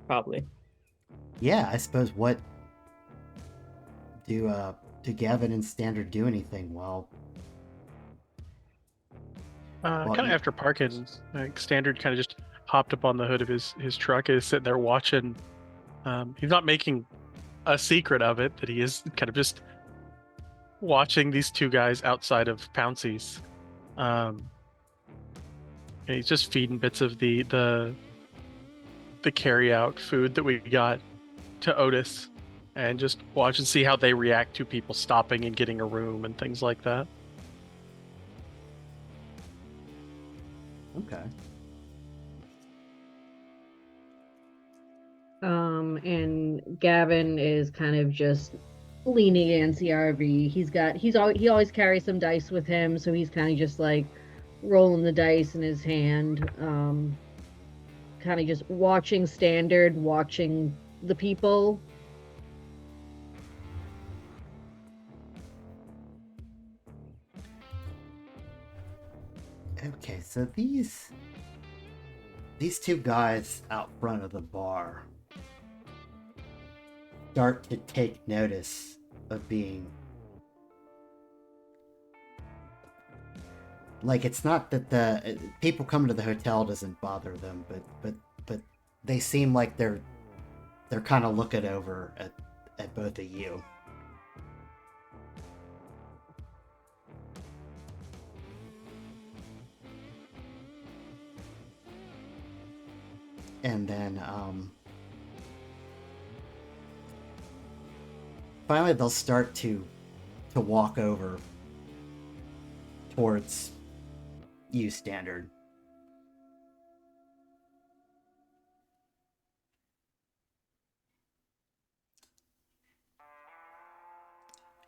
Probably. Yeah, I suppose. What do Gavin and Standard do anything while? Kind of after parking, like Standard kind of just hopped up on the hood of his truck and is sitting there watching. He's not making a secret of it, that he is kind of just watching these two guys outside of Pouncy's. And he's just feeding bits of the carry out food that we got to Otis, and just watch and see how they react to people stopping and getting a room and things like that. Okay. And Gavin is kind of just leaning against the RV. He always carries some dice with him, so he's kind of just like rolling the dice in his hand, kind of just watching Standard, watching the people. Okay, so these two guys out front of the bar start to take notice of being, like, it's not that the people coming to the hotel doesn't bother them, but they seem like they're kind of looking over at both of you. And then finally they'll start to walk over towards you, Standard.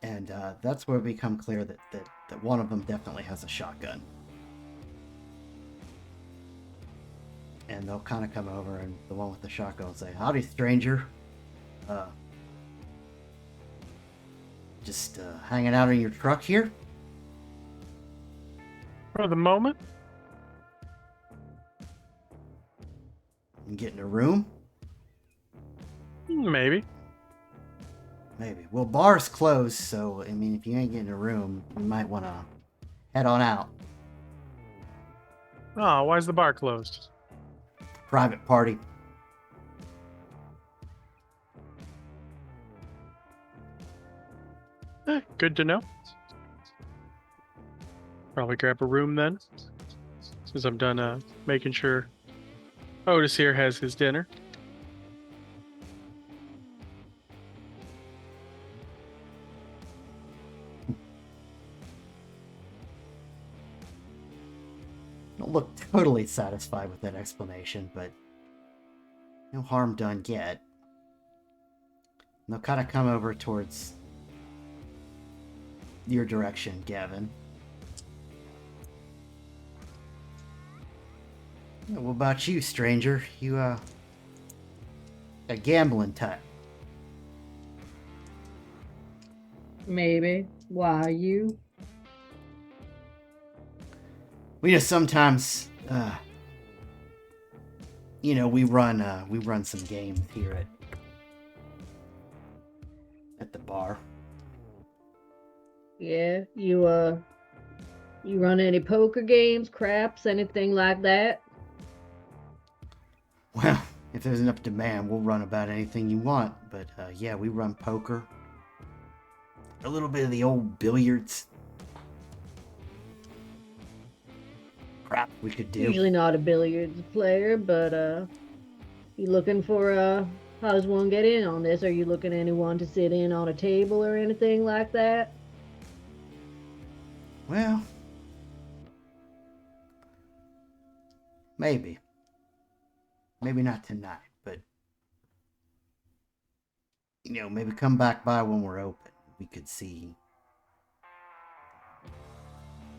And that's where it become clear that one of them definitely has a shotgun. And they'll kind of come over, and the one with the shotgun will say, "Howdy, stranger. Just hanging out in your truck here?" For the moment, And getting a room? maybe. Maybe. Well, bar's closed, so, I mean, if you ain't getting a room, you might want to head on out. Oh, why is the bar closed? Private party. Good to know. Probably grab a room then, since I'm done making sure Otis here has his dinner. Don't look totally satisfied with that explanation, but no harm done yet. And they'll kind of come over towards your direction, Gavin. What about you, stranger? You, a gambling type. Maybe. Why you? We just sometimes, we run some games here at the bar. Yeah, you run any poker games, craps, anything like that? Well, if there's enough demand, we'll run about anything you want. But yeah, we run poker. A little bit of the old billiards. Crap, we could do. Usually not a billiards player, but you looking for how does one get in on this? Are you looking at anyone to sit in on a table or anything like that? Well, maybe. Maybe not tonight, but maybe come back by when we're open. We could see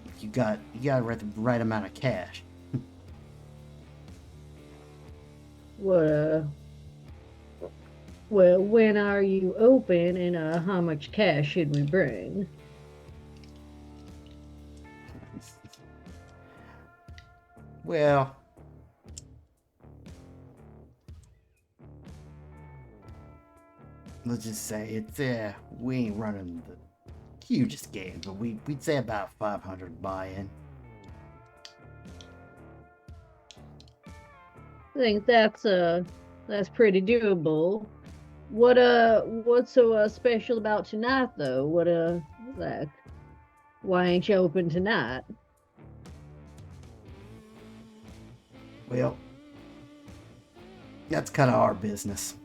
if you got the right amount of cash. Well, when are you open, and how much cash should we bring? Well, let's just say it's we ain't running the hugest game, but we'd say about 500 buy-in. I think that's pretty doable. What's so special about tonight though? Like, why ain't you open tonight? Well, that's kind of our business.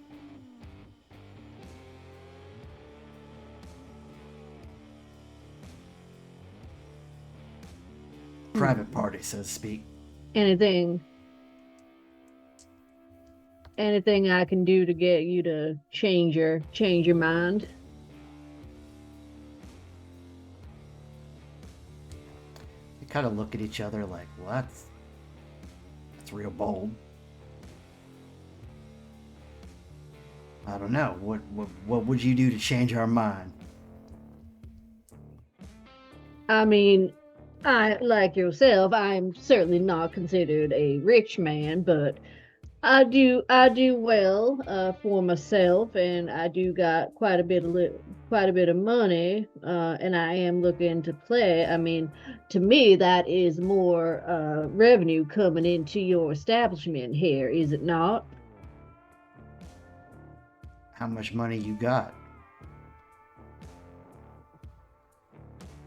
Private party, so to speak. Anything I can do to get you to change your mind? They kind of look at each other like, well, that's real bold. I don't know. What would you do to change our mind? I mean, I, like yourself, I'm certainly not considered a rich man, but I do well for myself, and I do got quite a bit of money, and I am looking to play. I mean, to me, that is more revenue coming into your establishment here, is it not? How much money you got?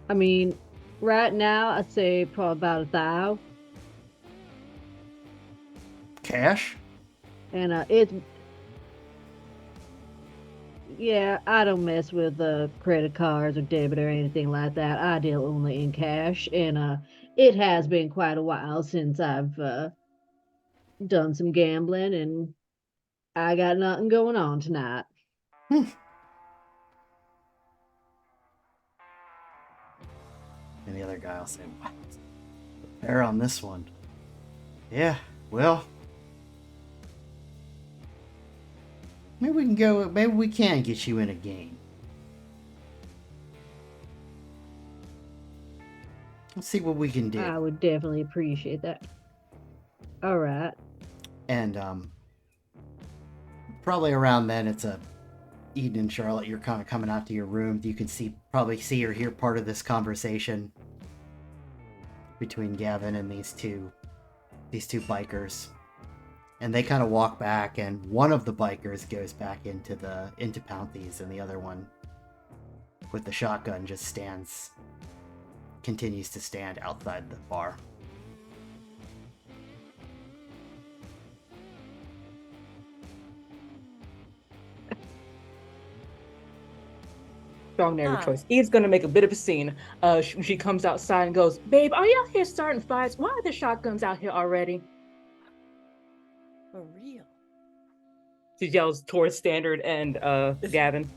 I mean, right now, I'd say probably about 1,000, Cash? and yeah, I don't mess with credit cards or debit or anything like that. I deal only in cash, and it has been quite a while since I've done some gambling, and I got nothing going on tonight. the other guy will say, "What? Fair on this one." Yeah, well, maybe we can go. Maybe we can get you in a game. Let's see what we can do. I would definitely appreciate that. All right. And probably around then, it's Eden and Charlotte. You're kind of coming out to your room. You can probably see or hear part of this conversation between Gavin and these two bikers. And they kind of walk back, and one of the bikers goes back into Pounties, and the other one with the shotgun just continues to stand outside the bar. Strong narrative choice. Eve's gonna make a bit of a scene. She comes outside and goes, "Babe, are you out here starting fights? Why are the shotguns out here already?" For real. She yells towards Standard and Gavin.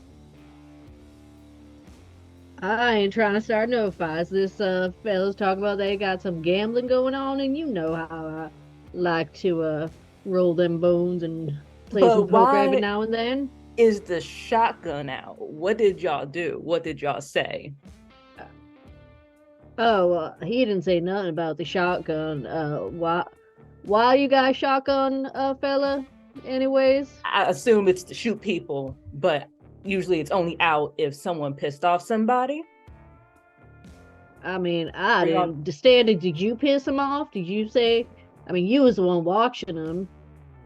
I ain't trying to start no fights. This fella's talking about they got some gambling going on, and you know how I like to roll them bones and play But some poker every why- now and then. Is the shotgun out? What did y'all do? What did y'all say? Oh, he didn't say nothing about the shotgun. Why you got a shotgun, fella? Anyways, I assume it's to shoot people, but usually it's only out if someone pissed off somebody. I mean, I We all- didn't. Standard, did you piss him off? Did you say? I mean, you was the one watching him.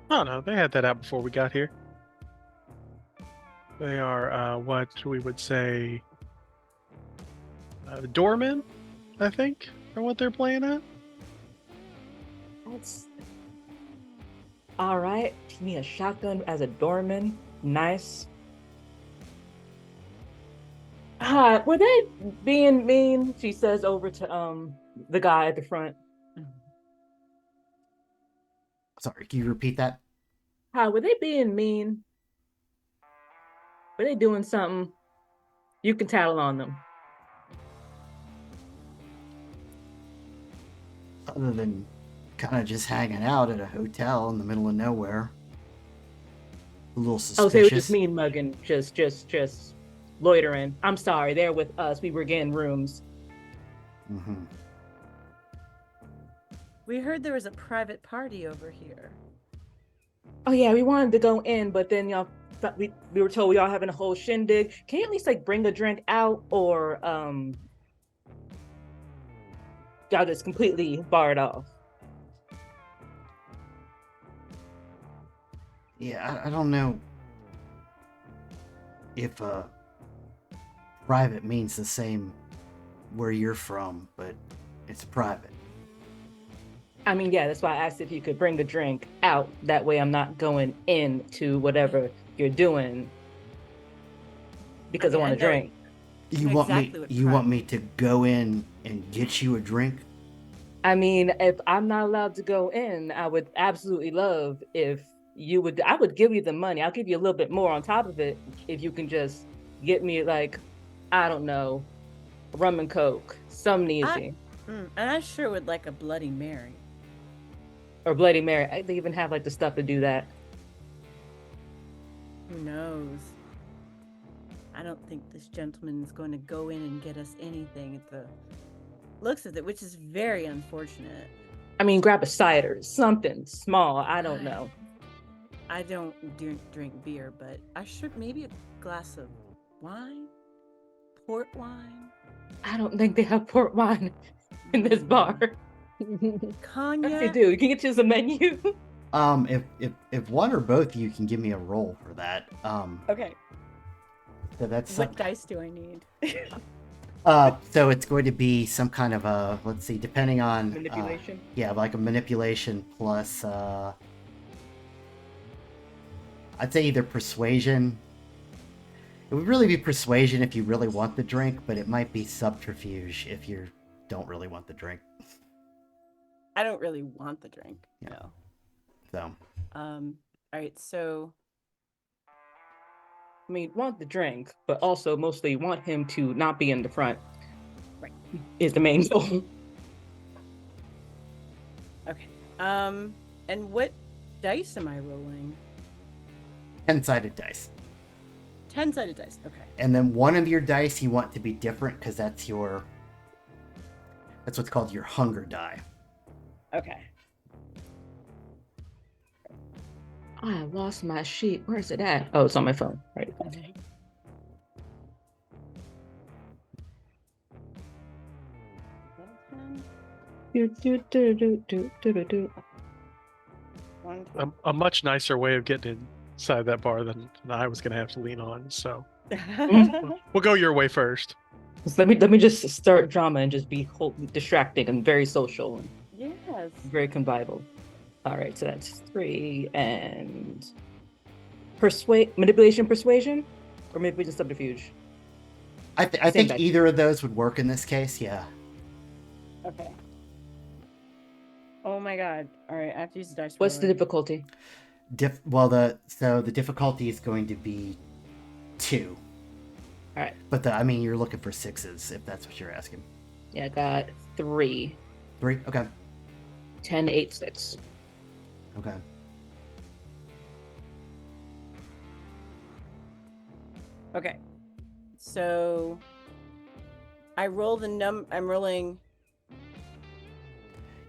Oh no, they had that out before we got here. They are what we would say doormen, I think, are what they're playing at. That's all right. Give me a shotgun as a doorman. Nice. Hi, were they being mean? She says over to the guy at the front. Sorry, can you repeat that? Hi, were they being mean? Were they doing something? You can tattle on them. Other than kind of just hanging out at a hotel in the middle of nowhere. A little Oh, suspicious. so they were just mean mugging, just loitering. I'm sorry, they're with us. We were getting rooms. Mm-hmm. We heard there was a private party over here. Oh yeah, we wanted to go in, but then y'all we were told we all having a whole shindig. Can you at least like bring a drink out, or y'all just completely barred off? Yeah, I don't know if private means the same where you're from, but it's private. I mean, yeah, that's why I asked if you could bring the drink out. That way I'm not going into whatever you're doing because I want a know drink. You know want exactly me? what You want me to go in and get you a drink? I mean, if I'm not allowed to go in, I would absolutely love if you would. I would give you the money. I'll give you a little bit more on top of it if you can just get me like, I don't know, rum and coke, something easy, And I sure would like a Bloody Mary. or Bloody Mary. They even have like the stuff to do that. Who knows? I don't think this gentleman is going to go in and get us anything at the looks of it, which is very unfortunate. I mean, grab a cider, something small. I don't know. I don't drink beer, but I should maybe a glass of wine, port wine, I don't think they have port wine in this bar. cognac. If they do, you can get you some menu. If one or both of you can give me a roll for that, Okay, so that's what dice do I need? so it's going to be some kind of a, let's see, depending on Manipulation. yeah, like a manipulation plus I'd say either persuasion. It would really be persuasion if you really want the drink, but it might be subterfuge if you don't really want the drink. I don't really want the drink. Yeah. No. So All right, so I mean, want the drink, but also mostly want him to not be in the front. Right. is the main goal. Okay. And what dice am I rolling? 10-sided dice. 10-sided dice. Okay. And then one of your dice you want to be different because that's what's called your hunger die. Okay. I lost my sheet. Where is it at? Oh, it's on my phone. Right. Do, do, do, do, do, do, do, do. A much nicer way of getting inside that bar than I was going to have to lean on. So we'll go your way first. So let me just start drama and just be distracting and very social and Yes. very convivial. All right, so that's 3 and manipulation, persuasion, or manipulation, subterfuge. I think dice. either of those would work in this case. Yeah. Okay. Oh my god. All right, I have to use the dice. What's the roller. difficulty? The difficulty is going to be 2. All right, But you're looking for 6s if that's what you're asking. yeah, I got 3, 3. Okay. 10, 8, 6. Okay. Okay. So I roll I'm rolling.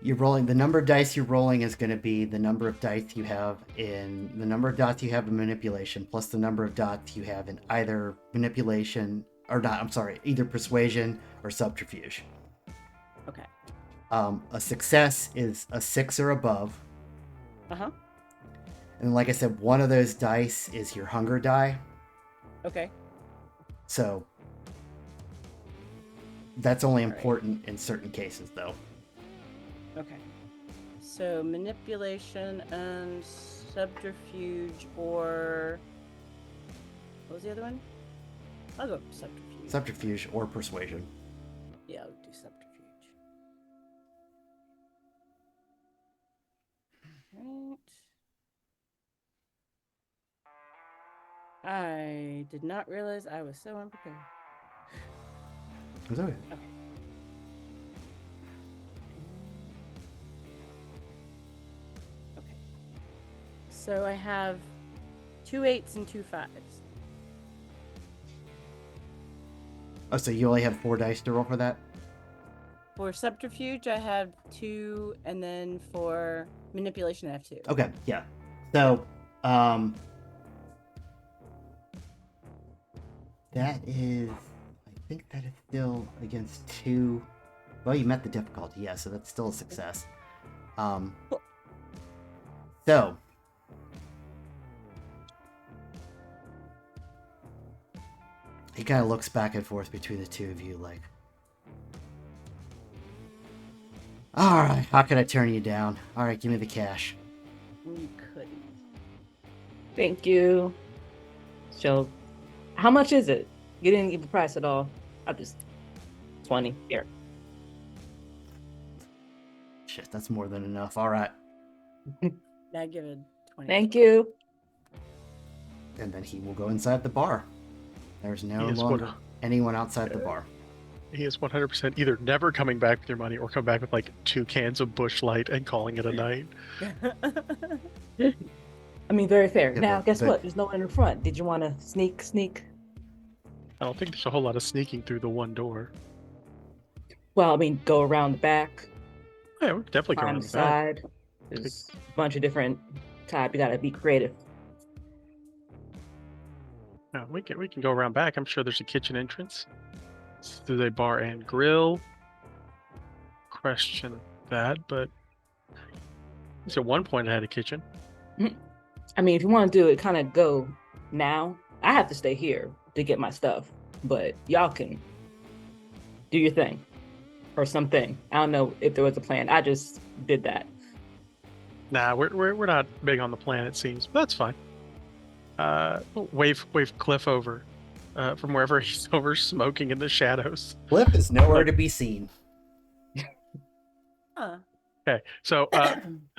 You're rolling the number of dice you're rolling is going to be the number of dice you have in manipulation plus the number of dots you have in either manipulation or not. I'm sorry, either persuasion or subterfuge. Okay. A success is a 6 or above, Uh-huh. and like I said, one of those dice is your hunger die. Okay. So that's only All right. important in certain cases, though. Okay. So manipulation and subterfuge, or what was the other one? I'll go for subterfuge. Subterfuge or persuasion. Yeah, I'll do subterfuge. Right. I did not realize I was so unprepared. It's okay. Okay. Okay. So I have 2 8s and 2 5s. Oh, so you only have 4 dice to roll for that? For subterfuge, I have 2, and then for manipulation, I have 2. Okay, yeah. So, that is, I think that is still against 2. Well, you met the difficulty, yeah, so that's still a success. So, he kind of looks back and forth between the two of you, like, all right, how can I turn you down? All right, give me the cash. You couldn't. Thank you. So, how much is it? You didn't give a price at all. I just 20 here. Shit, that's more than enough. All right. I give it 20. Thank you. And then he will go inside the bar. There's no He is longer anyone outside the bar. He is 100% either never coming back with your money or come back with like 2 cans of Busch Light and calling it a night. I mean, very fair. Yeah, Now, but- guess but- what? There's no one in the front. Did you want to sneak? I don't think there's a whole lot of sneaking through the one door. Well, I mean, go around the back, Yeah, we could definitely go climb around the the back. side. There's a bunch of different type. You gotta be creative. No, we can go around back. I'm sure there's a kitchen entrance. There's a bar and grill. Question that, but at one point I had a kitchen. I mean, if you want to do it, kind of go now. I have to stay here to get my stuff, but y'all can do your thing or something. I don't know if there was a plan. I just did that. Nah, we're not big on the plan, it seems. But that's fine. Wave Cliff over from wherever he's over, smoking in the shadows. Cliff is nowhere to be seen. Huh. Okay, so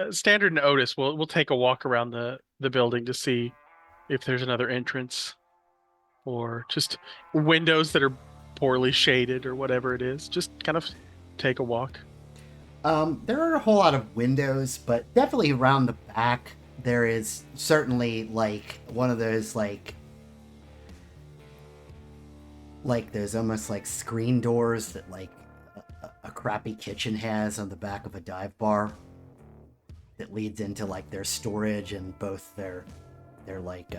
Standard and Otis, we'll take a walk around the building to see if there's another entrance or just windows that are poorly shaded or whatever it is. Just kind of take a walk. There are a whole lot of windows, but definitely around the back there is certainly like one of those like there's almost like screen doors that like a crappy kitchen has on the back of a dive bar that leads into like their storage and both their like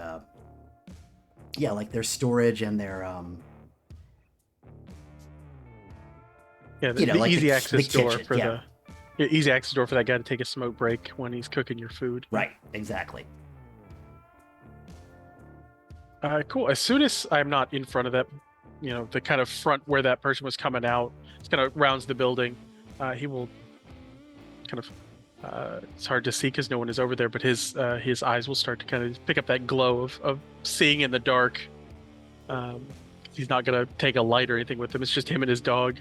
yeah, like their storage and their Yeah, you know, the like easy the access door kitchen, for yeah. the easy access door for that guy to take a smoke break when he's cooking your food. Right, exactly. Cool. As soon as I'm not in front of that, the kind of front where that person was coming out, it's kind of rounds the building. He will kind of. It's hard to see because no one is over there, but his eyes will start to kind of pick up that glow of seeing in the dark. He's not gonna take a light or anything with him. It's just him and his dog.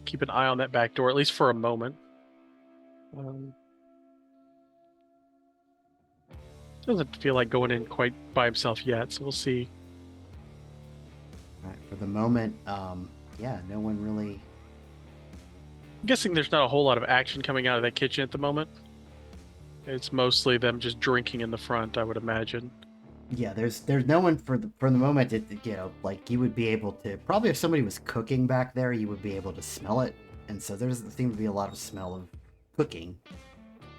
Keep an eye on that back door at least for a moment. Doesn't feel like going in quite by himself yet, so we'll see. All right, for the moment, yeah, no one really. I'm guessing there's not a whole lot of action coming out of that kitchen at the moment. It's mostly them just drinking in the front, I would imagine. Yeah, there's no one for the moment. Like you would be able to probably if somebody was cooking back there, you would be able to smell it, and so there doesn't seem to be a lot of smell of cooking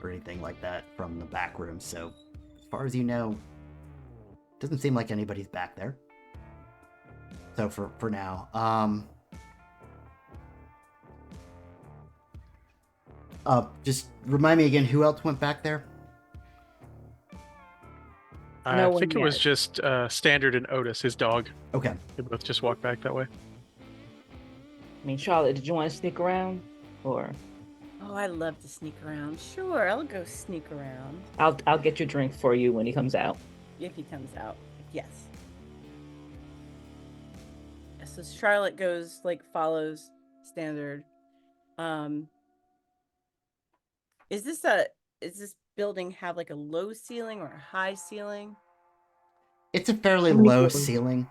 or anything like that from the back room. So, as far as you know, doesn't seem like anybody's back there. So for now, just remind me again who else went back there. I No one think it was yet. just Standard and Otis, his dog. Okay. They both just walked back that way. I mean, Charlotte, did you want to sneak around? Or Oh, I love to sneak around. Sure, I'll go sneak around I'll get your drink for you when he comes out. if he comes out. Yes. So Charlotte goes follows Standard. Is this building have like a low ceiling or a high ceiling? It's a fairly Medium. low ceiling,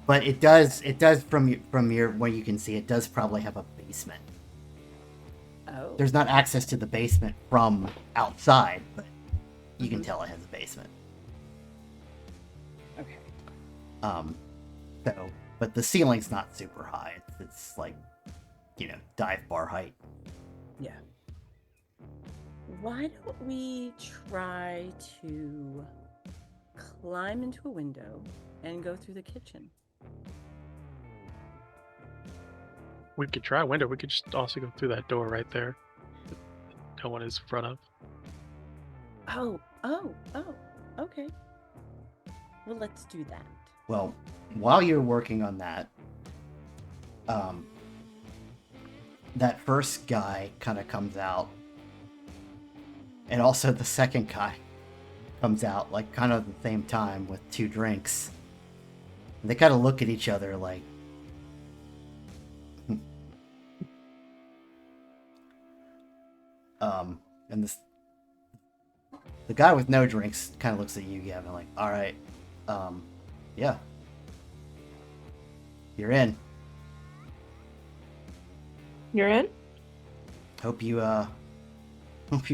but it does from your what you can see, it does probably have a basement. Oh. There's not access to the basement from outside, but you can Mhm. tell it has a basement. Okay. So, but the ceiling's not super high. It's like, dive bar height. Yeah. Why don't we try to climb into a window and go through the kitchen? We could try a window. We could just also go through that door right there. No one is in front of. Oh, okay. Well, let's do that. Well, while you're working on that, that first guy kind of comes out, and also the second guy comes out, like kind of at the same time with 2 drinks. And they kind of look at each other like, and the guy with no drinks kind of looks at you, Gavin, like, all right, yeah, you're in. You're in? Hope you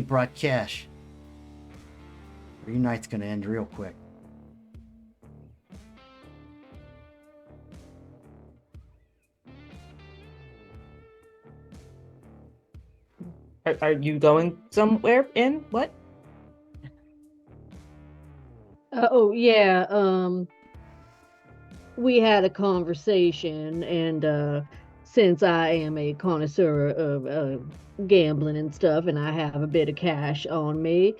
brought cash. Or your night's gonna end real quick. Are you going somewhere in? What? Oh yeah, we had a conversation, and since I am a connoisseur of gambling and stuff, and I have a bit of cash on me,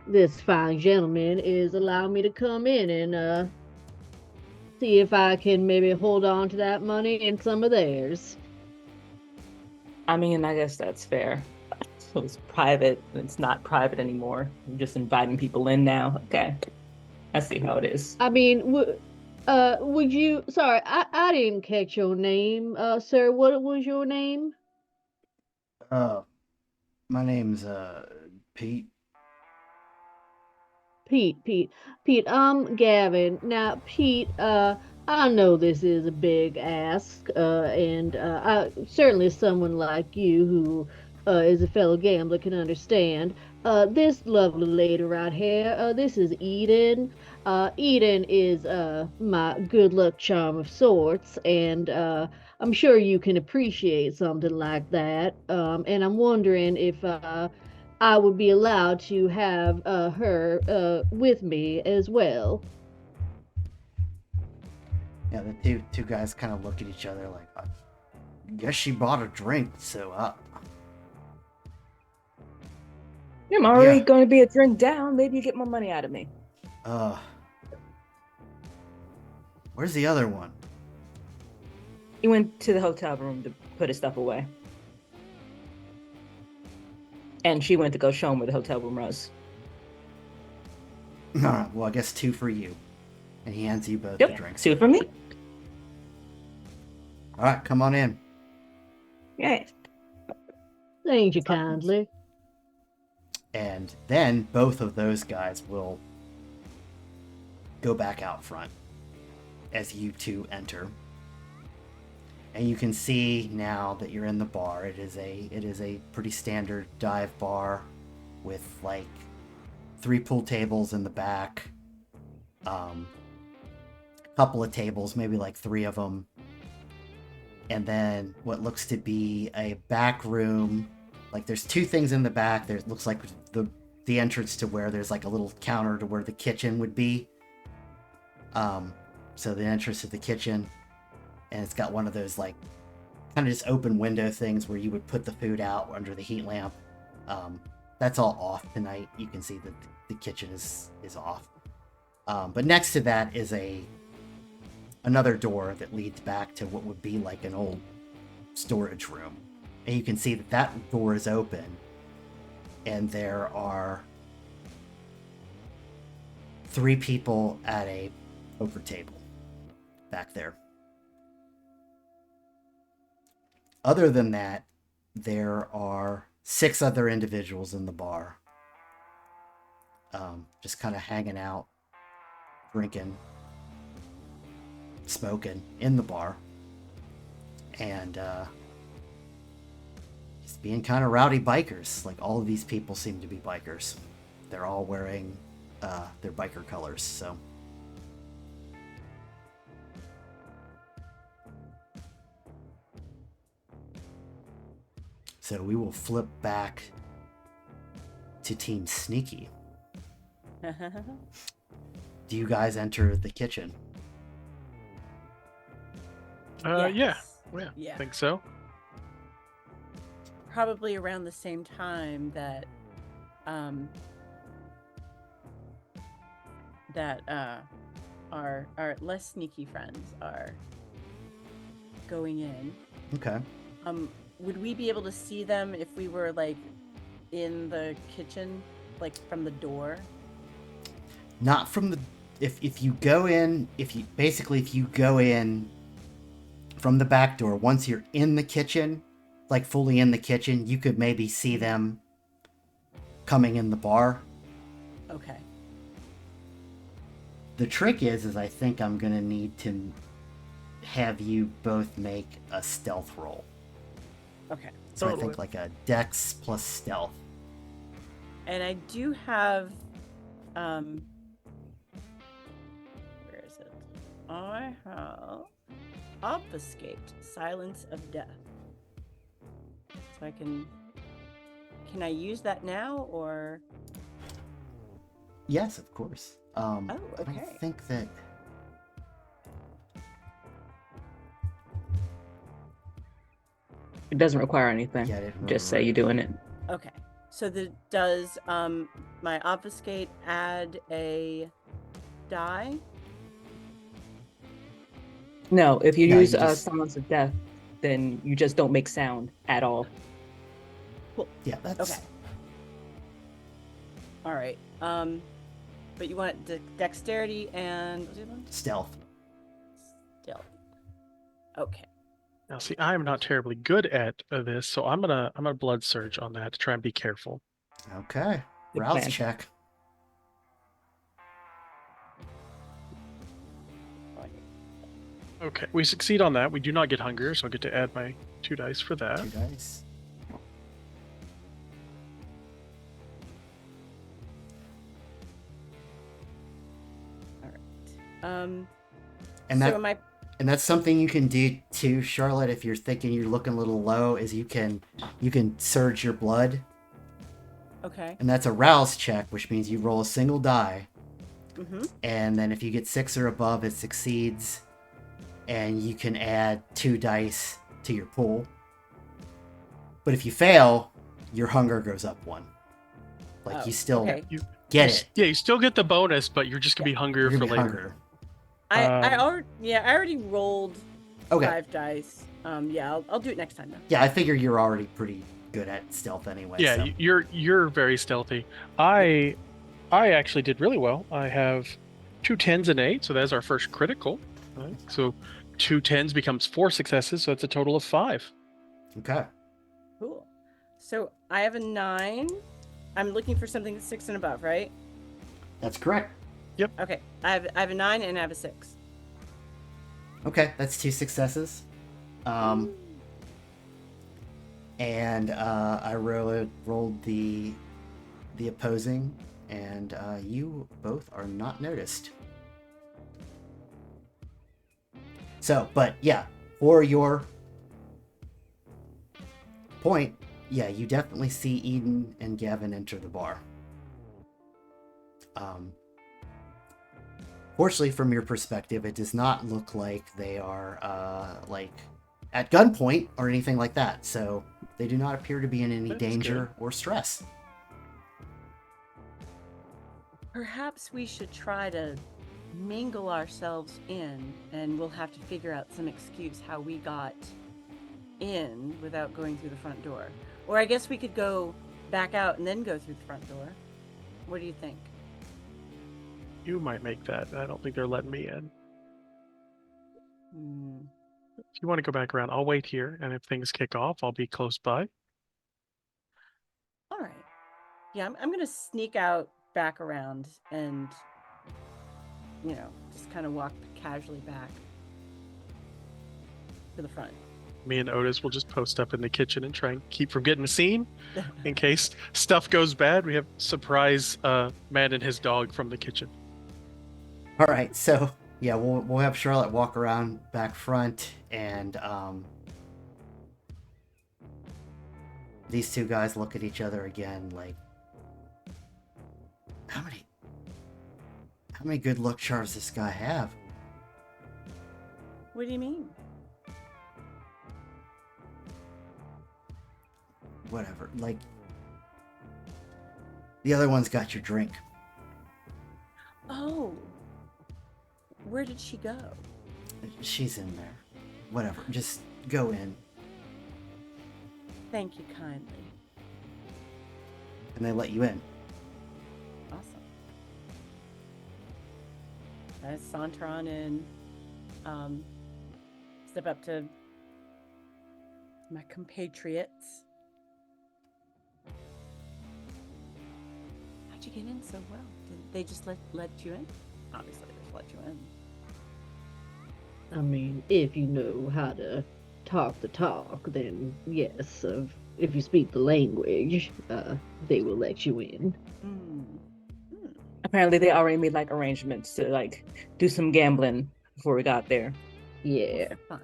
this fine gentleman is allowing me to come in and see if I can maybe hold on to that money and some of theirs. I mean, I guess that's fair. So it's private. It's not private anymore. I'm just inviting people in now. Okay. I see how it is. I mean, would you? Sorry, I didn't catch your name, sir. What was your name? My name's Pete. Pete. Pete. Gavin. Now, Pete. I know this is a big ask, and certainly someone like you who is a fellow gambler can understand. This lovely lady right here, this is Eden. Eden is my good luck charm of sorts, and I'm sure you can appreciate something like that. And I'm wondering if I would be allowed to have her with me as well. Yeah, the two guys kind of look at each other like, I guess she bought a drink, so I'm yeah. already going to be a drink down. Maybe you get more money out of me. Uh, where's the other one? He went to the hotel room to put his stuff away. And she went to go show him where the hotel room was. All right, well, I guess 2 for you. And he hands you both the Yep, drinks. 2 for me. All right, come on in. Yeah. Thank you kindly. And then both of those guys will go back out front as you two enter. And you can see now that you're in the bar. It is a pretty standard dive bar with like 3 pool tables in the back. A couple of tables, maybe like 3 of them. And then what looks to be a back room. Like there's 2 things in the back. There looks like the entrance to where there's like a little counter to where the kitchen would be. So the entrance to the kitchen, and it's got one of those like kind of just open window things where you would put the food out under the heat lamp. That's all off tonight. You can see that the kitchen is off. But next to that is another door that leads back to what would be like an old storage room. And you can see that that door is open, and there are 3 people at a poker table back there. Other than that, there are 6 other individuals in the bar, just kind of hanging out, drinking, smoking in the bar, and just being kind of rowdy bikers. Like all of these people seem to be bikers. They're all wearing their biker colors, so. So we will flip back to Team Sneaky. Do you guys enter the kitchen? Yeah. Yes. Yeah. Yeah. I think so. Probably around the same time that our less sneaky friends are going in. Okay. Would we be able to see them if we were like in the kitchen, like from the door? Not from the if you go in, if you go in from the back door, once you're in the kitchen, like fully in the kitchen, you could maybe see them coming in the bar. Okay. The trick is I think I'm gonna need to have you both make a stealth roll. Okay. So I think like a dex plus stealth. And I do have where is it? I have obfuscate, silence of death. So I can I use that now or? Yes, of course. Oh, I okay. don't think that. It doesn't require anything. Yeah, I didn't Just say remember. you're doing it. Okay. So does my obfuscate add a die? No, if you No, use you just- silence of death, then you just don't make sound at all. Cool. Yeah, that's Okay. All right. But you want dexterity and what's the other one? stealth. Stealth. Okay. Now, see, I'm not terribly good at this, so I'm gonna blood surge on that to try and be careful. Okay. Good Rouse plan. check. Okay, we succeed on that. We do not get hungrier, so I'll get to add my 2 dice for that. 2 dice. Um, And so that am I? and that's something you can do too, Charlotte, if you're thinking you're looking a little low, is you can surge your blood. Okay. And that's a rouse check, which means you roll a single die. Mm-hmm. And then if you get 6 or above, it succeeds. And you can add 2 dice to your pool. But if you fail, your hunger goes up 1. Like, Oh, you still okay. get it. Yeah, you still get the bonus, but you're just gonna be hungrier You're for gonna be later. I Um, already rolled Okay. 5 dice. Yeah, I'll do it next time though. Yeah, I figure you're already pretty good at stealth anyway. Yeah, so. you're very stealthy. I actually did really well. I have 2 10s and 8, so that's our first critical. Right? So 2 10s becomes 4 successes, so that's a total of 5. Okay. Cool. So I have a 9. I'm looking for something that's 6 and above, right? That's correct. Okay. I have a 9 and I have a 6. Okay, that's 2 successes. And I rolled the opposing, and you both are not noticed. So, but yeah, for your point, yeah, you definitely see Eden and Gavin enter the bar. Fortunately, from your perspective, it does not look like they are like at gunpoint or anything like that. So they do not appear to be in any That's danger or stress. Perhaps we should try to mingle ourselves in, and we'll have to figure out some excuse how we got in without going through the front door. Or I guess we could go back out and then go through the front door. What do you think? You might make that. I don't think they're letting me in. Hmm. If you want to go back around, I'll wait here, and if things kick off, I'll be close by. All right. Yeah, I'm gonna sneak out back around and, just kind of walk casually back to the front. Me and Otis will just post up in the kitchen and try and keep from getting seen. In case stuff goes bad, we have surprise man and his dog from the kitchen. All right, so yeah, we'll have Charlotte walk around back front, and these 2 guys look at each other again, like, how many good luck charms does this guy have? What do you mean? Whatever, like, the other one's got your drink. Oh. Where did she go? She's in there. Whatever, just go in. Thank you kindly. And they let you in. Awesome. I saunter on in, step up to my compatriots. How'd you get in so well? Did they just let you in? Obviously, they just let you in. I mean, if you know how to talk the talk, then yes. If you speak the language, they will let you in. Apparently, they already made like arrangements to like do some gambling before we got there. Yeah. Fun.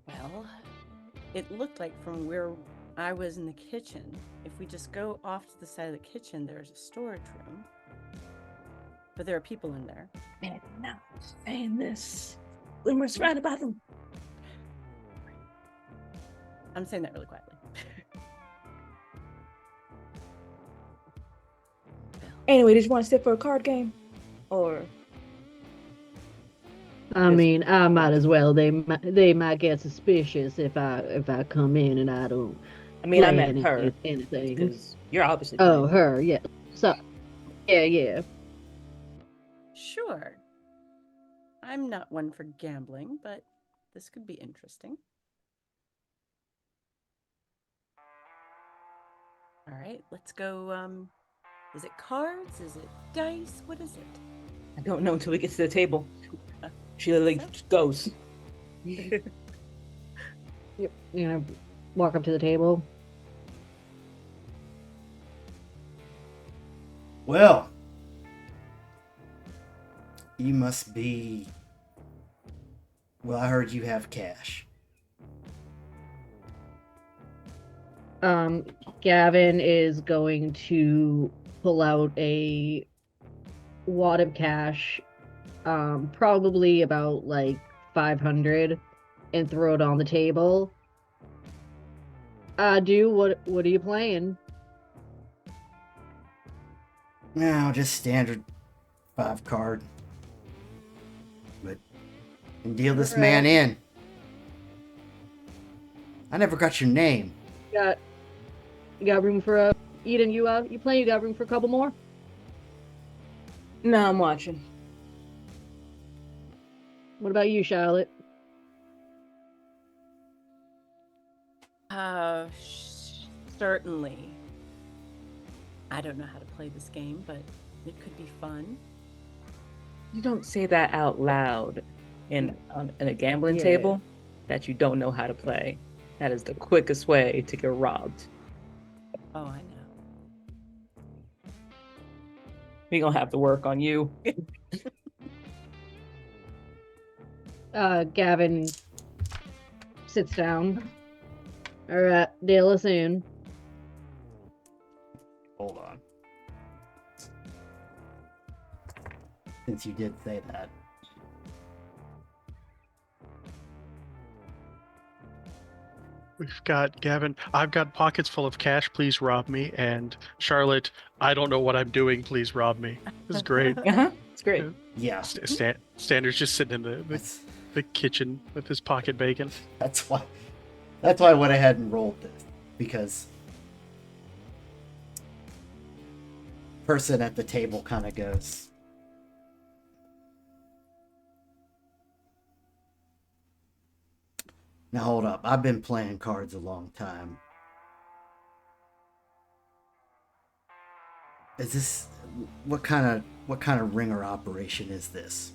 Well, it looked like from where I was in the kitchen, if we just go off to the side of the kitchen, there's a storage room. But there are people in there. Man, not saying this. Rumors right about them. I'm saying that really quietly. Anyway, did you want to sit for a card game? Or I Yes. mean, I might as well. They might get suspicious if I come in and I don't I mean, I play meant her. anything. Because you're obviously Oh, playing. her, yeah. So, yeah. Sure. I'm not one for gambling, but this could be interesting. All right, let's go. Is it cards? Is it dice? What is it? I don't know until we get to the table. She literally goes. Yep. Walk up to the table. Well, you must be. Well, I heard you have cash. Gavin is going to pull out a wad of cash, probably about like 500, and throw it on the table. What are you playing? No, just standard 5 card. But can deal this man in. I never got your name. You got room for a Eden, you playing? You got room for a couple more? No, I'm watching. What about you, Charlotte? Certainly. I don't know how to play this game, but it could be fun. You don't say that out loud in a gambling Yeah. table that you don't know how to play. That is the quickest way to get robbed. Oh, I know. We're gonna have to work on you. Gavin sits down. All right, deal us in. Hold on. Since you did say that. We've got Gavin. I've got pockets full of cash. Please rob me. And Charlotte, I don't know what I'm doing. Please rob me. This is great. It's great. Yeah, Standard's just sitting in the that's kitchen with his pocket bacon. that's why I went ahead and rolled this, because person at the table kind of goes, now hold up, I've been playing cards a long time. Is this what kind of ringer operation is this?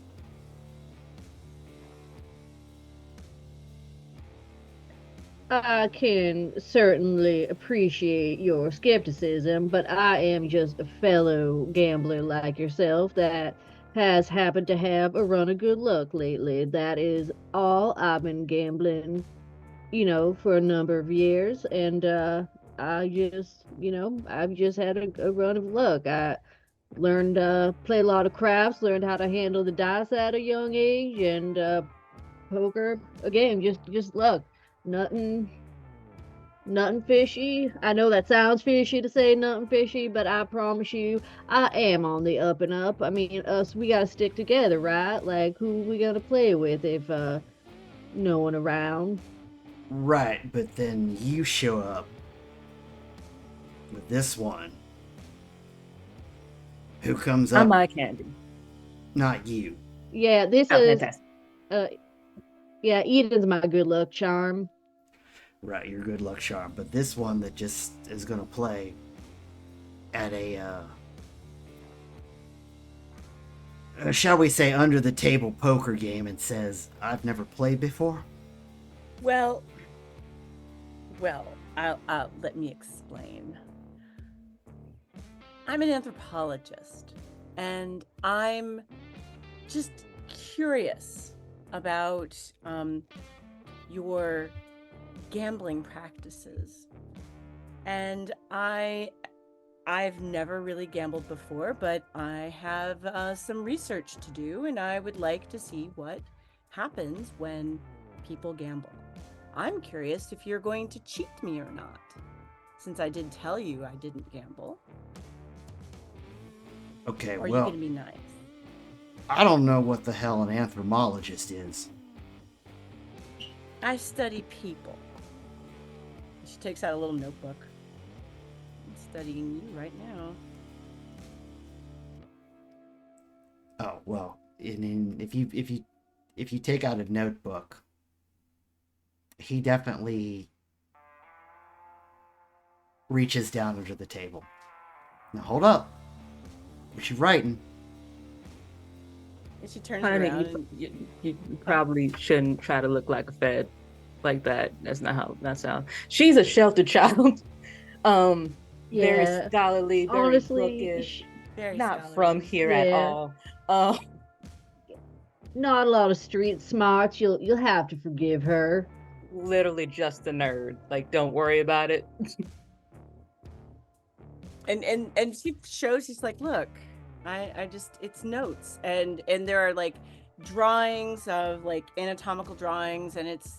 I can certainly appreciate your skepticism, but I am just a fellow gambler like yourself that has happened to have a run of good luck lately. That is all. I've been gambling, for a number of years, and I've just had a run of luck. I learned play a lot of crafts, learned how to handle the dice at a young age, and poker again, just luck. Nothing fishy. I know that sounds fishy to say nothing fishy, but I promise you, I am on the up and up. I mean, we gotta stick together, right? Like, who we gonna play with if no one around? Right, but then you show up with this one. Who comes up? I'm eye candy. Not you. Yeah, this Oh, is fantastic. yeah, Eden's my good luck charm. Right, your good luck charm. But this one that just is going to play at a, shall we say, under the table poker game and says, I've never played before? Well, I'll let me explain. I'm an anthropologist, and I'm just curious about your gambling practices. And I've never really gambled before, but I have some research to do, and I would like to see what happens when people gamble. I'm curious if you're going to cheat me or not, since I did tell you I didn't gamble. Okay, Or are you well, going to be nice? I don't know what the hell an anthropologist is. I study people. She takes out a little notebook. I'm studying you right now. Oh, well, if you take out a notebook, he definitely reaches down under the table. Now hold up. What you writing? And she turns Honey, around and you probably shouldn't try to look like a Fed like that. That's not how that sounds. She's a sheltered child. Very Yeah. scholarly, very Honestly, bookish, very not scholarly. from here at Yeah. all. Uh, not a lot of street smarts. You'll have to forgive her. literally just a nerd. Like, don't worry about it. And she shows, she's like, look, I just, it's notes, and there are like drawings of like anatomical drawings, and it's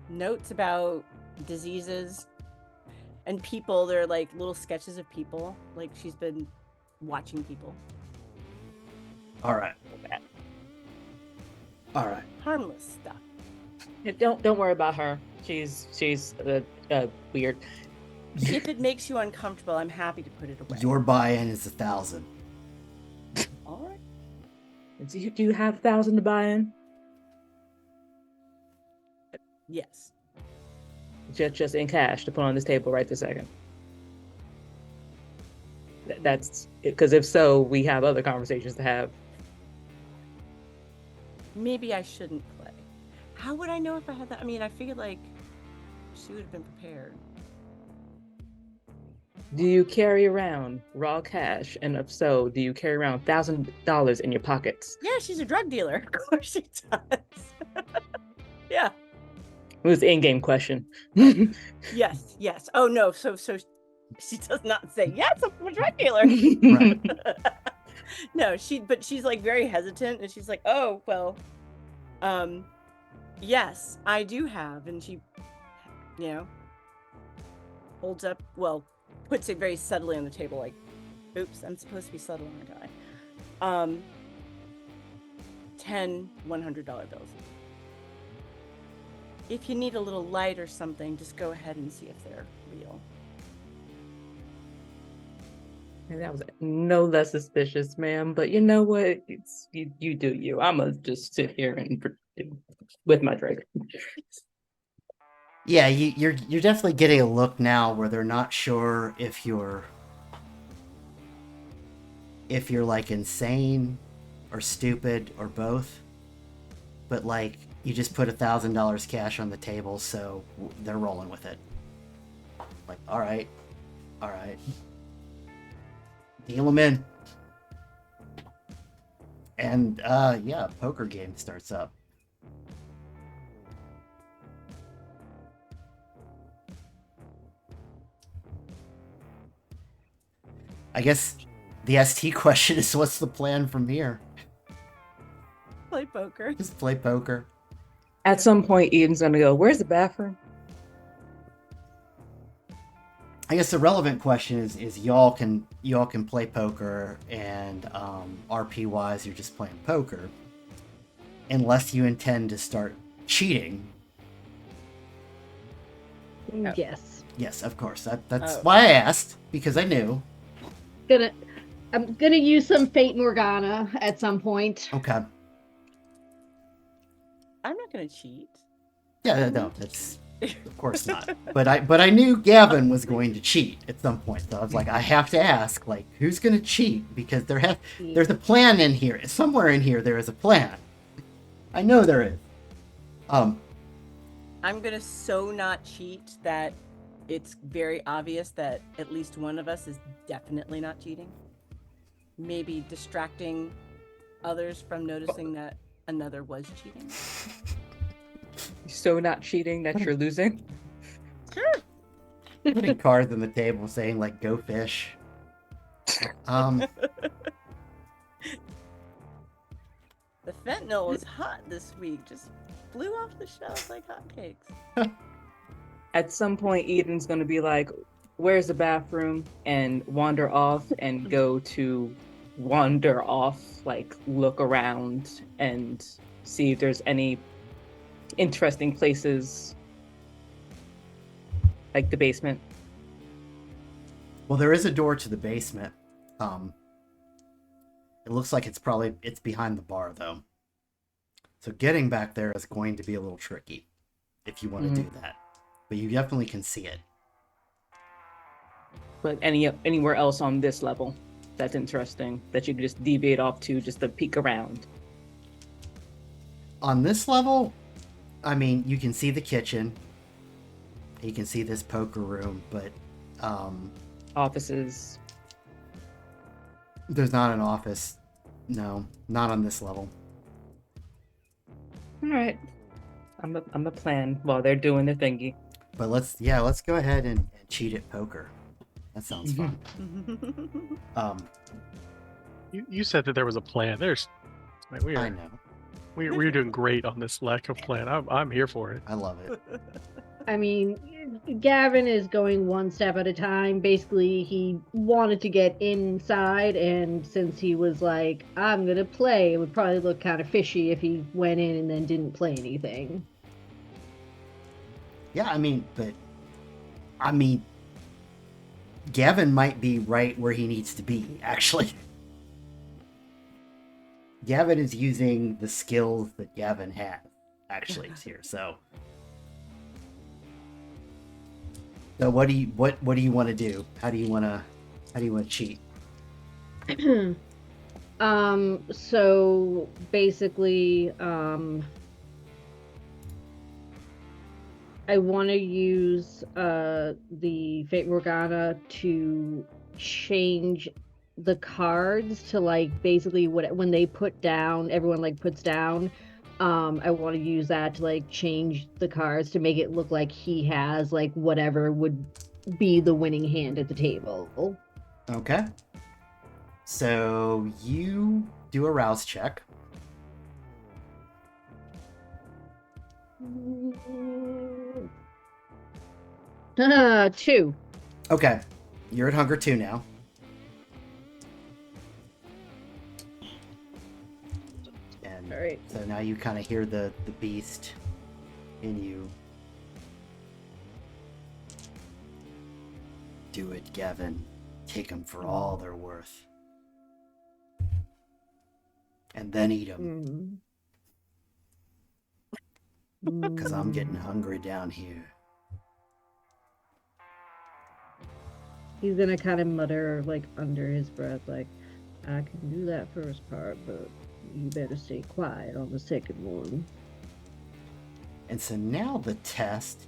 notes about diseases and people. They're like little sketches of people, like she's been watching people. All right. All right. Harmless stuff. Yeah, don't worry about her. She's weird. If it makes you uncomfortable, I'm happy to put it away. Your buy-in is 1,000. All right. Do you have 1,000 to buy in? Yes. Just in cash to put on this table right this second. That's because if so, we have other conversations to have. Maybe I shouldn't play. How would I know if I had that? I mean, I figured like she would have been prepared. Do you carry around raw cash? And if so, do you carry around $1,000 in your pockets? Yeah, she's a drug dealer. Of course she does. Yeah. It was the in-game question. Yes. Oh no. So she does not say yes. I'm a drug dealer. Right. No, she's like very hesitant, and she's like, oh well, yes, I do have, and she, holds up, well, puts it very subtly on the table, like, oops, I'm supposed to be subtle, aren't I? 10 $100 bills. If you need a little light or something, just go ahead and see if they're real. And that was no less suspicious, ma'am. But you know what? It's you do you. I'ma just sit here and with my drink. Yeah, you're definitely getting a look now where they're not sure if you're like insane or stupid or both. But like you just put $1,000 cash on the table, so they're rolling with it. Like, all right. Deal them in. And yeah, poker game starts up. I guess the ST question is, what's the plan from here? Play poker. Just play poker. At some point, Eden's gonna go, "Where's the bathroom?" I guess the relevant question is y'all can play poker, and RP wise you're just playing poker, unless you intend to start cheating. Yes. Yes, of course. That's Oh. why I asked, because I knew. I'm gonna use some Fate Morgana at some point. Okay. I'm not gonna cheat. Yeah, no, that's of course not. But I knew Gavin was going to cheat at some point, so I was like, I have to ask, like, who's gonna cheat? Because there's a plan in here. Somewhere in here there is a plan. I know there is. I'm gonna so not cheat that it's very obvious that at least one of us is definitely not cheating. Maybe distracting others from noticing that another was cheating. So not cheating that you're losing. Sure. Putting cards on the table saying like "Go fish." The fentanyl was hot this week. Just flew off the shelves like hotcakes. At some point, Eden's gonna be like, "Where's the bathroom?" and wander off and go to wander off, like look around and see if there's any interesting places, like the basement. Well, there is a door to the basement. It looks like it's behind the bar though. So getting back there is going to be a little tricky if you want to do that. But you definitely can see it. But anywhere else on this level? that's interesting that you can just deviate off to just to peek around? On this level, I mean, you can see the kitchen. You can see this poker room, but Offices. there's not an office. No, not on this level. All right. I'm a plan while they're doing their thingy. But let's go ahead and cheat at poker. That sounds fun. You said that there was a plan. There's, like, I know. we're doing great on this lack of plan. I'm here for it. I love it. I mean, Gavin is going one step at a time. Basically, he wanted to get inside, and since he was like, I'm gonna play, it would probably look kind of fishy if he went in and then didn't play anything. Yeah, I mean, Gavin might be right where he needs to be, actually. Gavin is using the skills that Gavin has, actually, here. So what do you want to do? How do you want to cheat? So basically, I want to use the Fate Morgana to change the cards to like basically when they put down, everyone like puts down. I want to use that to like change the cards to make it look like he has like whatever would be the winning hand at the table. Okay. So you do a rouse check. Two. Okay. You're at hunger 2 now. And All right. so now you kind of hear the beast in you. Do it, Gavin. Take them for all they're worth. And then eat them. Because I'm getting hungry down here. He's gonna kind of mutter like under his breath, like, I can do that first part, but you better stay quiet on the second one. And so now the test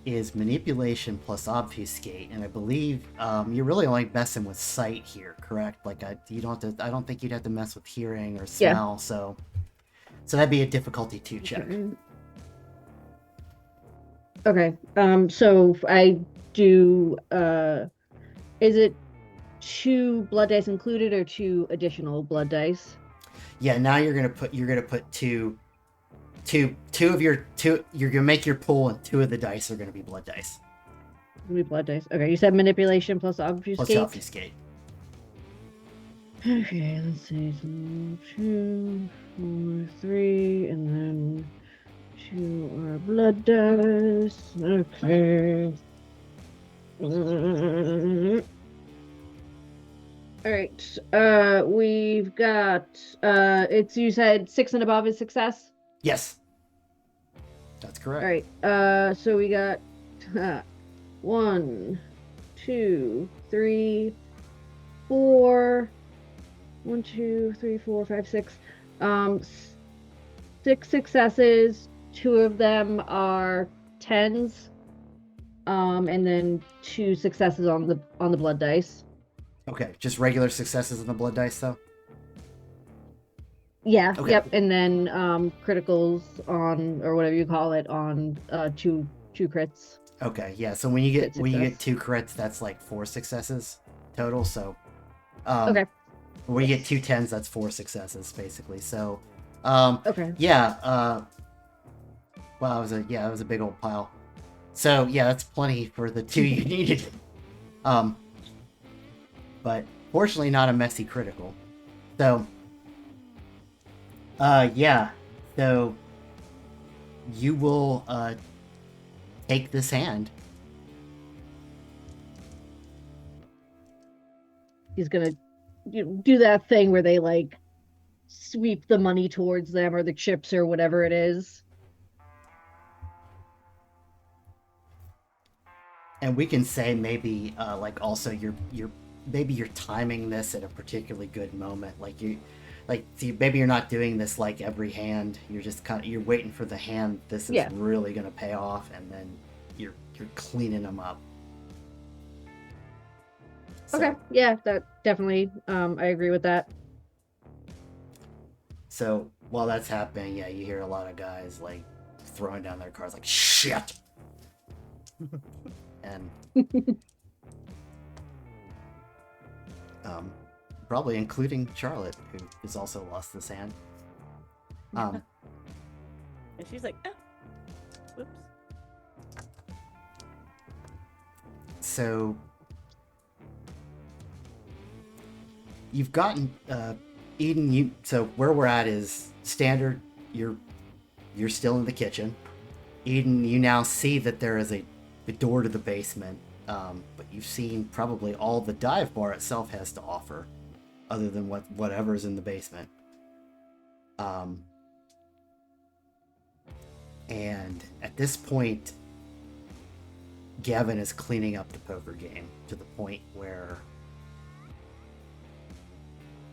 is manipulation plus obfuscate, and I believe you're really only messing with sight here, correct? Like you don't have to. I don't think you'd have to mess with hearing or smell. Yeah. So that'd be a difficulty 2 check. Okay. So I do. Is it 2 blood dice included or 2 additional blood dice? Yeah. Now you're gonna put two of your two. You're gonna make your pool, and 2 of the dice are gonna be blood dice. Blood dice. Okay. You said manipulation plus obfuscate. Plus obfuscate. Okay. Let's see. So 2, 4, 3, and then 2 are blood dice. Okay. All right. We've got. It's you said 6 and above is success. Yes. That's correct. All right. So we got 1, 2, 3, 4. 1, 2, 3, 4, 5, 6. 6 successes. 2 of them are 10s. And then 2 successes on the blood dice. Okay, just regular successes on the blood dice, though. Yeah. Okay. Yep. And then criticals on, or whatever you call it, on 2 crits. Okay. Yeah. So when you get Crit success. 2 crits, that's like 4 successes total. So. Okay. When you get 2 10s, that's 4 successes basically. So. Okay. Yeah. Wow. It was a big old pile. So yeah, that's plenty for the 2 you needed. But fortunately not a messy critical. So yeah. So you will take this hand. He's gonna do that thing where they like sweep the money towards them or the chips or whatever it is. And we can say maybe like also you're maybe you're timing this at a particularly good moment. Maybe you're not doing this like every hand. You're just you're waiting for the hand this is Yeah. really gonna pay off, and then you're cleaning them up. Okay. Yeah, that definitely. I agree with that. So while that's happening, yeah, you hear a lot of guys like throwing down their cars, like shit, and probably including Charlotte, who has also lost this hand. And she's like, oh, whoops. So you've gotten Eden. So where we're at is standard. You're still in the kitchen. Eden, you now see that there is a door to the basement, but you've seen probably all the dive bar itself has to offer, other than whatever's in the basement. And at this point, Gavin is cleaning up the poker game to the point where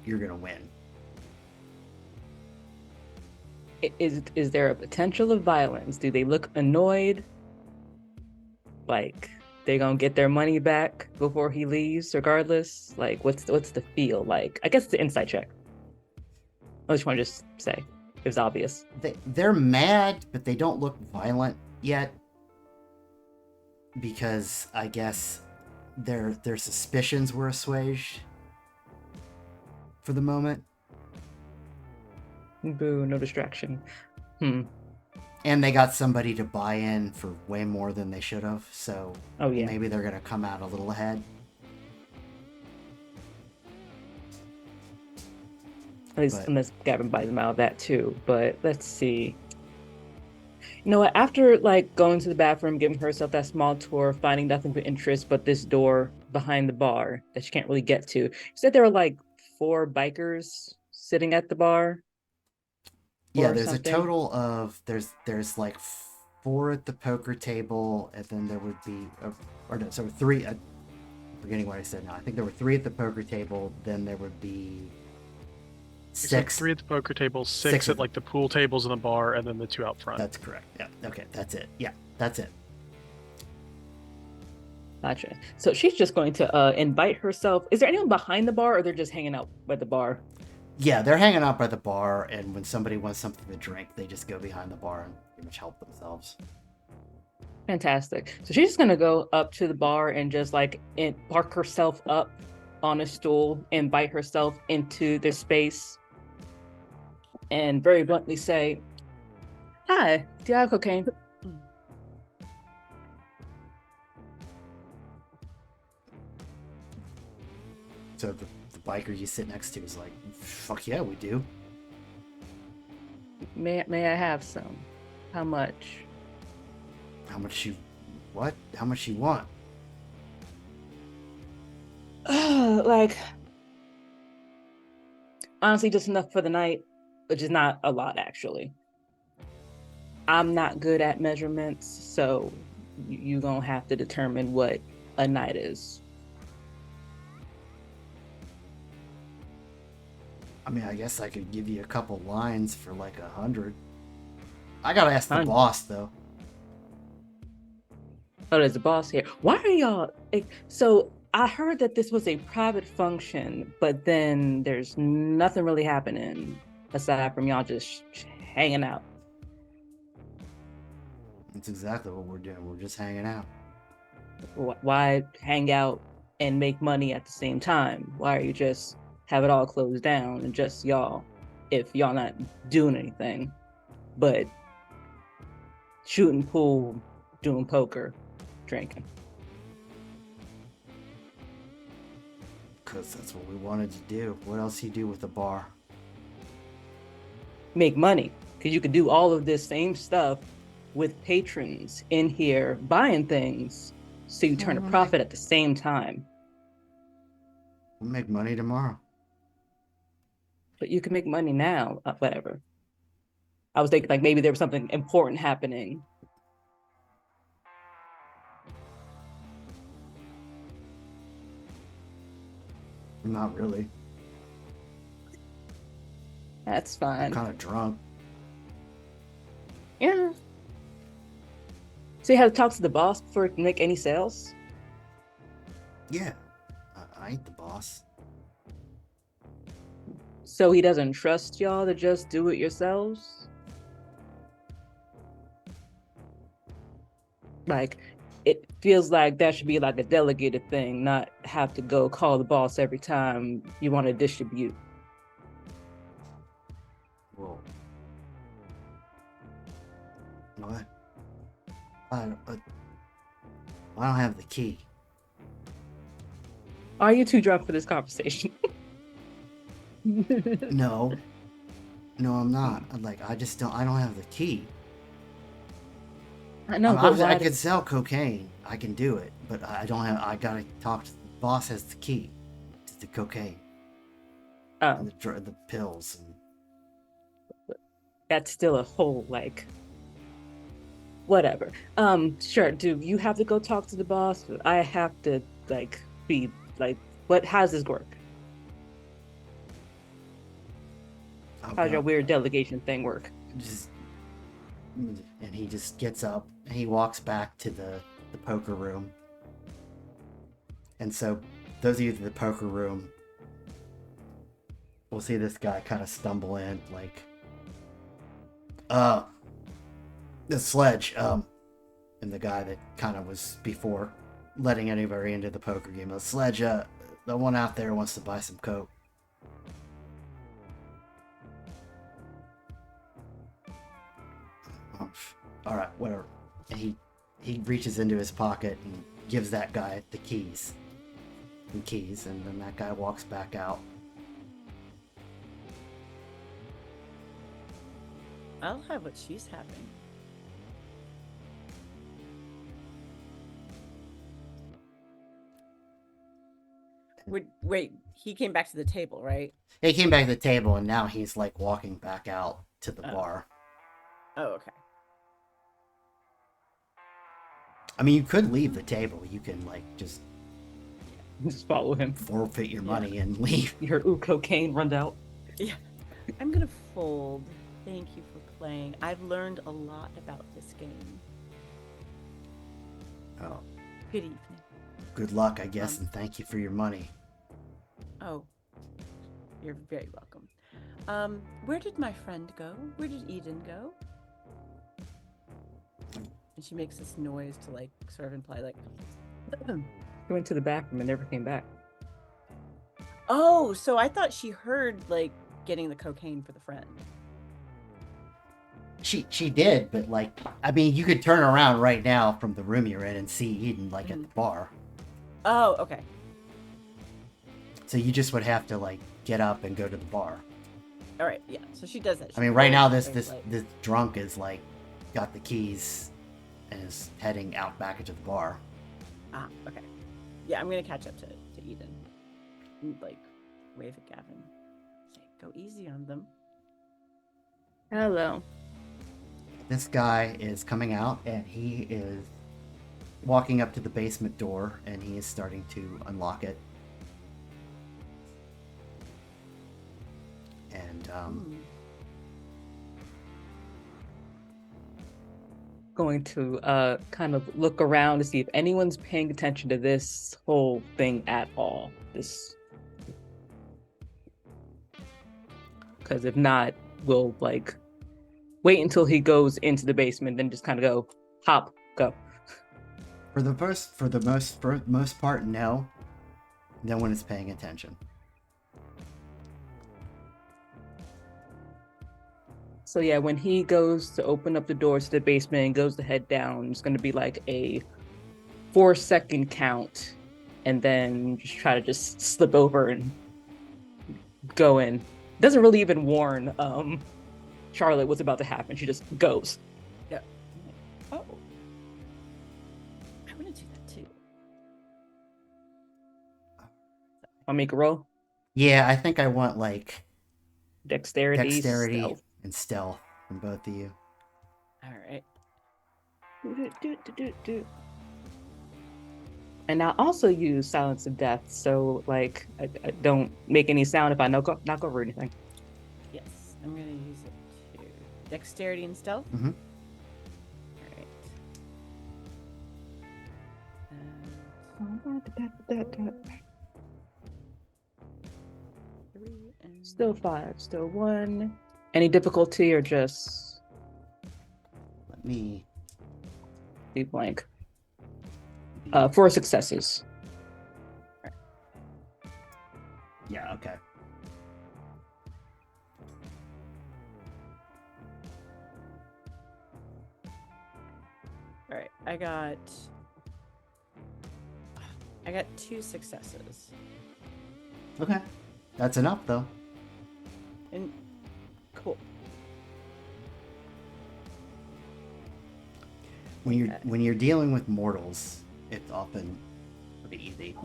you're gonna win. Is there a potential of violence? Do they look annoyed? Like they're gonna get their money back before he leaves, regardless? Like what's the feel like? I guess it's an insight check. I just want to just say it was obvious. They're mad, but they don't look violent yet, because I guess their suspicions were assuaged for the moment. Boo, no distraction. And they got somebody to buy in for way more than they should have, so Oh yeah. maybe they're gonna come out a little ahead. At least But- unless Gavin buys him out of that too. But let's see. You know what? After like going to the bathroom, giving herself that small tour, finding nothing of interest but this door behind the bar that she can't really get to. You said there were like 4 bikers sitting at the bar. Yeah, or there's something. a total of there's like 4 at the poker table, and then there would be 3. I'm forgetting what I said now. I think there were 3 at the poker table. Then there would be It's 6. 3 at the poker table, 6 Six at of like the pool tables in the bar, and then the 2 out front. That's correct. Yeah. Okay. That's it. Yeah. That's it. Gotcha. So she's just going to invite herself. Is there anyone behind the bar, or they're just hanging out at the bar? Yeah, they're hanging out by the bar, and when somebody wants something to drink, they just go behind the bar and pretty much help themselves. Fantastic. So she's just gonna go up to the bar and just like park herself up on a stool, invite herself into the space, and very bluntly say, "Hi, do you have cocaine?" So the biker you sit next to is like, "Fuck yeah, we do." May I have some? How much? How much you? What? How much you want? Like, honestly, just enough for the night, which is not a lot actually. I'm not good at measurements, so you gonna have to determine what a night is. I mean, I guess I could give you a couple lines for like 100. I gotta ask the 100. boss though. Oh, there's a boss here. Why are y'all? So I heard that this was a private function, but then there's nothing really happening aside from y'all just hanging out. That's exactly what we're doing. We're just hanging out. Why hang out and make money at the same time? Why are you just have it all closed down and just y'all, if y'all not doing anything but shooting pool, doing poker, drinking? Because that's what we wanted to do. What else you do with a bar? Make money, because you could do all of this same stuff with patrons in here buying things, so you turn a profit at the same time. We'll make money tomorrow. But you can make money now, whatever. I was thinking like maybe there was something important happening. Not really. That's I'm fine. kind of drunk. Yeah. So you have to talk to the boss before you can make any sales? Yeah. I ain't the boss. So he doesn't trust y'all to just do it yourselves? Like, it feels like that should be like a delegated thing, not have to go call the boss every time you want to distribute. Whoa. What? I don't have the key. Are you too drunk for this conversation? No. No, I'm not. I just don't. I don't have the key. I know, but I why? can sell cocaine. I can do it, but I don't have. I gotta talk to the boss. Has the key to the cocaine and Oh, the pills. And that's still a whole like whatever. Sure. Do you have to go talk to the boss? I have to like be like, what? How's this work? I'll How's your go. weird delegation thing work? Just and he just gets up and he walks back to the poker room. And so, those of you in the poker room will see this guy kind of stumble in, like, the sledge, and the guy that kind of was before letting anybody into the poker game. The sledge, the one out there wants to buy some coke. Oh, all right, whatever. And he reaches into his pocket and gives that guy the keys. And then that guy walks back out. I'll have what she's having. Wait, he came back to the table, right? He came back to the table, and now he's like walking back out to the Oh. bar. Oh, okay. I mean, you could leave the table. You can like just Just follow him. forfeit your Yeah. money and leave. You heard, ooh, cocaine runs out. Yeah. I'm gonna fold. Thank you for playing. I've learned a lot about this game. Oh, Good evening. good luck, I guess, and thank you for your money. Oh, you're very welcome. Where did my friend go? Where did Eden go? And she makes this noise to like sort of imply like, He went to the bathroom and never came back. oh, so I thought she heard like getting the cocaine for the friend. She did, but like, I mean, you could turn around right now from the room you're in and see Eden like at the bar. Oh, okay. So you just would have to like get up and go to the bar. All right, yeah. So she does that. I mean, right now this She's like, this drunk is like got the keys and is heading out back into the bar. ah, okay. Yeah, I'm gonna catch up to Eden. And, like, wave at Gavin. Say, go easy on them. Hello. This guy is coming out and he is walking up to the basement door and he is starting to unlock it. And Going to kind of look around to see if anyone's paying attention to this whole thing at all. Because if not, we'll like wait until he goes into the basement, then just kind of go hop, go. for the most part, no. No one is paying attention. So yeah, when he goes to open up the doors to the basement and goes to head down, it's going to be like a 4-second count, and then just try to just slip over and go in. Doesn't really even warn Charlotte what's about to happen. She just goes. Yeah. Oh. I want to do that too. I'll make a roll. Yeah, I think I want like Dexterity, dexterity stealth. and stealth from both of you. All right. And I also use Silence of Death, so like I don't make any sound if I knock over anything. Yes, I'm gonna use it too. Dexterity and stealth. Mm-hmm. All right. Three and Still 5, still 1. Any difficulty or just Let me. be blank? 4 successes. Yeah. Okay. all right. I got 2 successes. Okay. That's enough, though. And cool. When you're dealing with mortals, it's often pretty easy.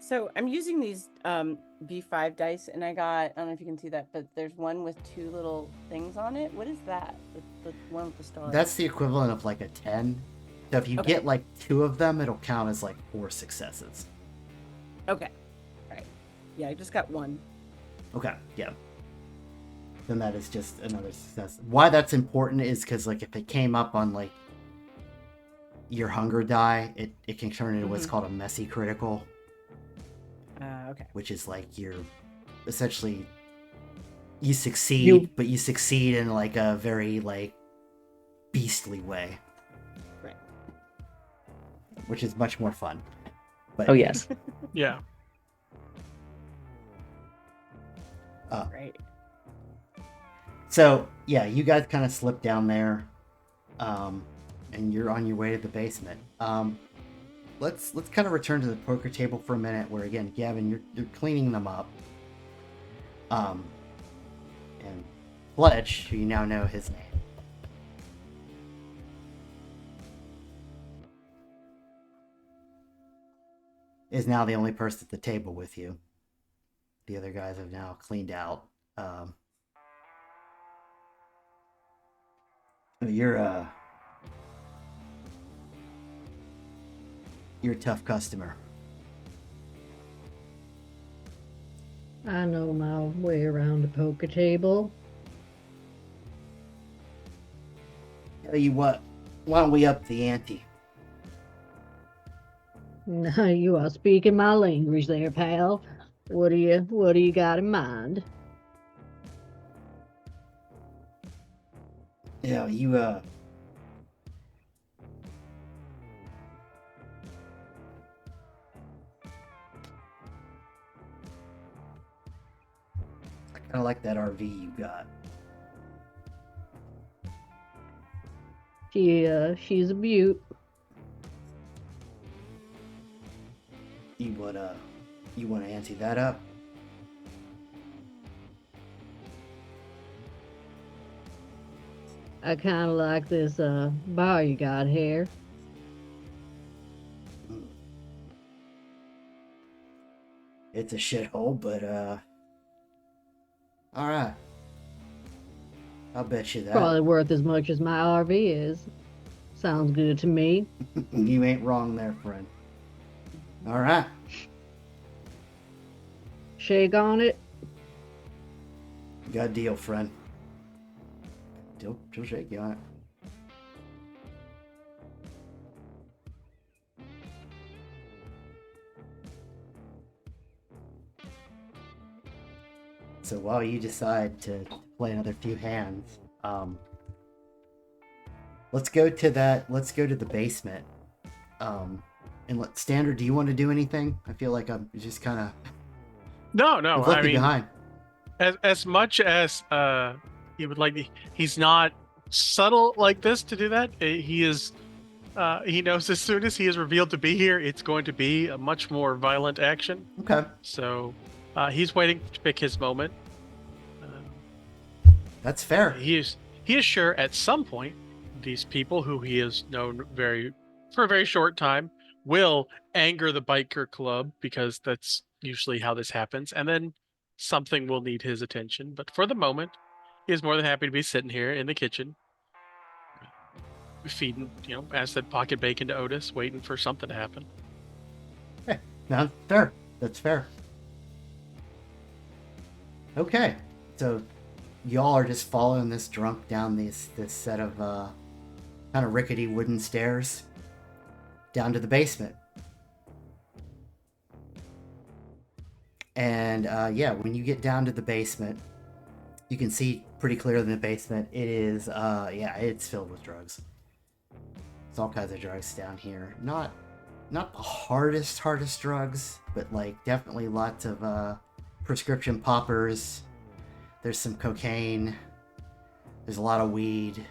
So I'm using these V5 dice, and I don't know if you can see that, but there's one with 2 little things on it. What is that? The one with the star. That's the equivalent of like a 10. So if you Okay. get like 2 of them, it'll count as like 4 successes. Okay. All right. Yeah, I just got 1. Okay, yeah. Then that is just another success. Why that's important is because like if it came up on like your hunger die, it can turn into what's Mhm. called a messy critical, Okay. which is like you're essentially you succeed, but you succeed in like a very like beastly way. Right. Which is much more fun. But Oh yes. Yeah. Right. So yeah, you guys kind of slip down there, and you're on your way to the basement. Let's kind of return to the poker table for a minute. Where again, Gavin, you're cleaning them up. And Fletch, who you now know his name, is now the only person at the table with you. The other guys have now cleaned out. You're a tough customer. I know my way around a poker table. Tell you what, why don't we up the ante? Now you are speaking my language there, pal. What do you got in mind? Yeah, you I kind of like that RV you got. She's a beaut. You want to ante that up? I kind of like this bar you got here. It's a shithole, but all right. I'll bet you that. Probably worth as much as my RV is. Sounds good to me. You ain't wrong there, friend. All right. Shake on it. Got a deal, friend. She'll shake you on it. So while you decide to play another few hands, let's go to the basement. And Standard, do you want to do anything? I feel like I'm just kind of No. I mean, behind. as much as he would like, he's not subtle like this to do that. He is. He knows as soon as he is revealed to be here, it's going to be a much more violent action. Okay, So he's waiting to pick his moment. that's fair. He is sure at some point these people who he has known for a very short time will anger the biker club, because that's usually how this happens, and then something will need his attention. But for the moment, he is more than happy to be sitting here in the kitchen, feeding, as that pocket bacon to Otis, waiting for something to happen. No, fair. That's fair. Okay, so y'all are just following this drunk down this set of kind of rickety wooden stairs down to the basement. And yeah, when you get down to the basement, you can see pretty clearly in the basement. It is, yeah, it's filled with drugs. There's all kinds of drugs down here. Not the hardest drugs, but like definitely lots of prescription poppers. There's some cocaine. There's a lot of weed.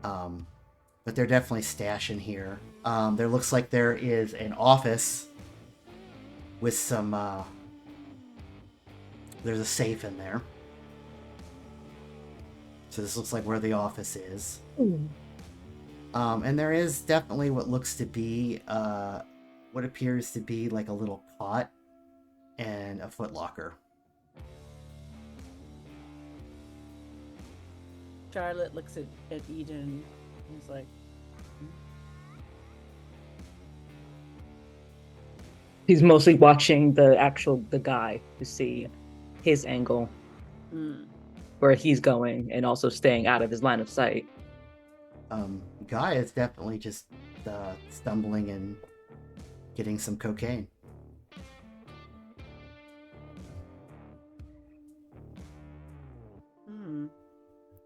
But they're definitely stashing here. There looks like there is an office with some, there's a safe in there. So this looks like where the office is. And there is definitely what looks to be, what appears to be like a little cot and a footlocker. Charlotte looks at Eden and is like, He's mostly watching the guy to see his angle, where he's going, and also staying out of his line of sight. Guy is definitely just stumbling and getting some cocaine.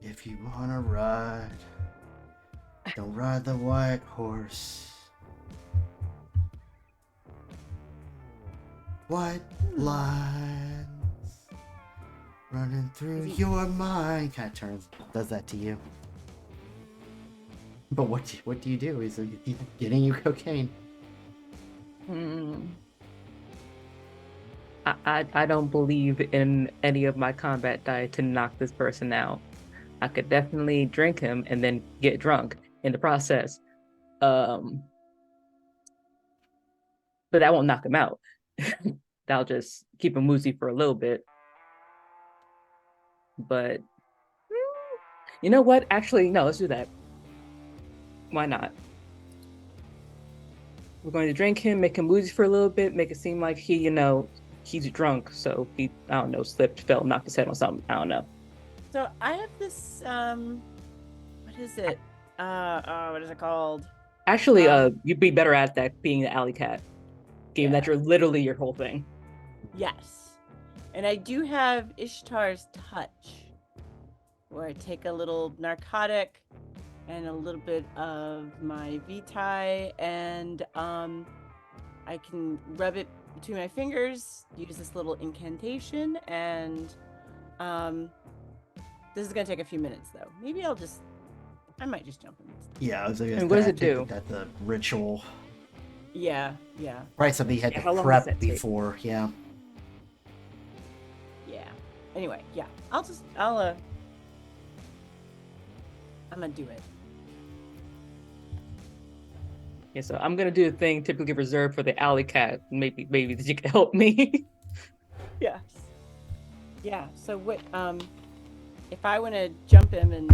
If you wanna ride, don't ride the white horse. White lines running through your mind. Kind of does that to you. But what do you do? He's getting you cocaine. I don't believe in any of my combat diet to knock this person out. I could definitely drink him and then get drunk in the process. But that won't knock him out. That'll just keep him woozy for a little bit. But you know what? Actually, no, let's do that. Why not? We're going to drink him, make him woozy for a little bit, make it seem like he, he's drunk. So he, I don't know, slipped, fell, knocked his head on something. I don't know. so I have this, what is it? What is it called? Actually, you'd be better at that being the alley cat game. Yeah. That you're literally your whole thing. Yes. And I do have Ishtar's Touch, where I take a little narcotic and a little bit of my Vitae, and I can rub it between my fingers, use this little incantation, and this is gonna take a few minutes though. Maybe I might just jump in. Yeah, I was And what does it do? That's a ritual. Yeah. Probably something you had Yeah, to how long does prep that take? before. Yeah. Anyway, yeah. I'm gonna do it. Yeah, so I'm gonna do a thing typically reserved for the alley cat. Maybe that you can help me. Yes. Yeah. So what? If I want to jump him and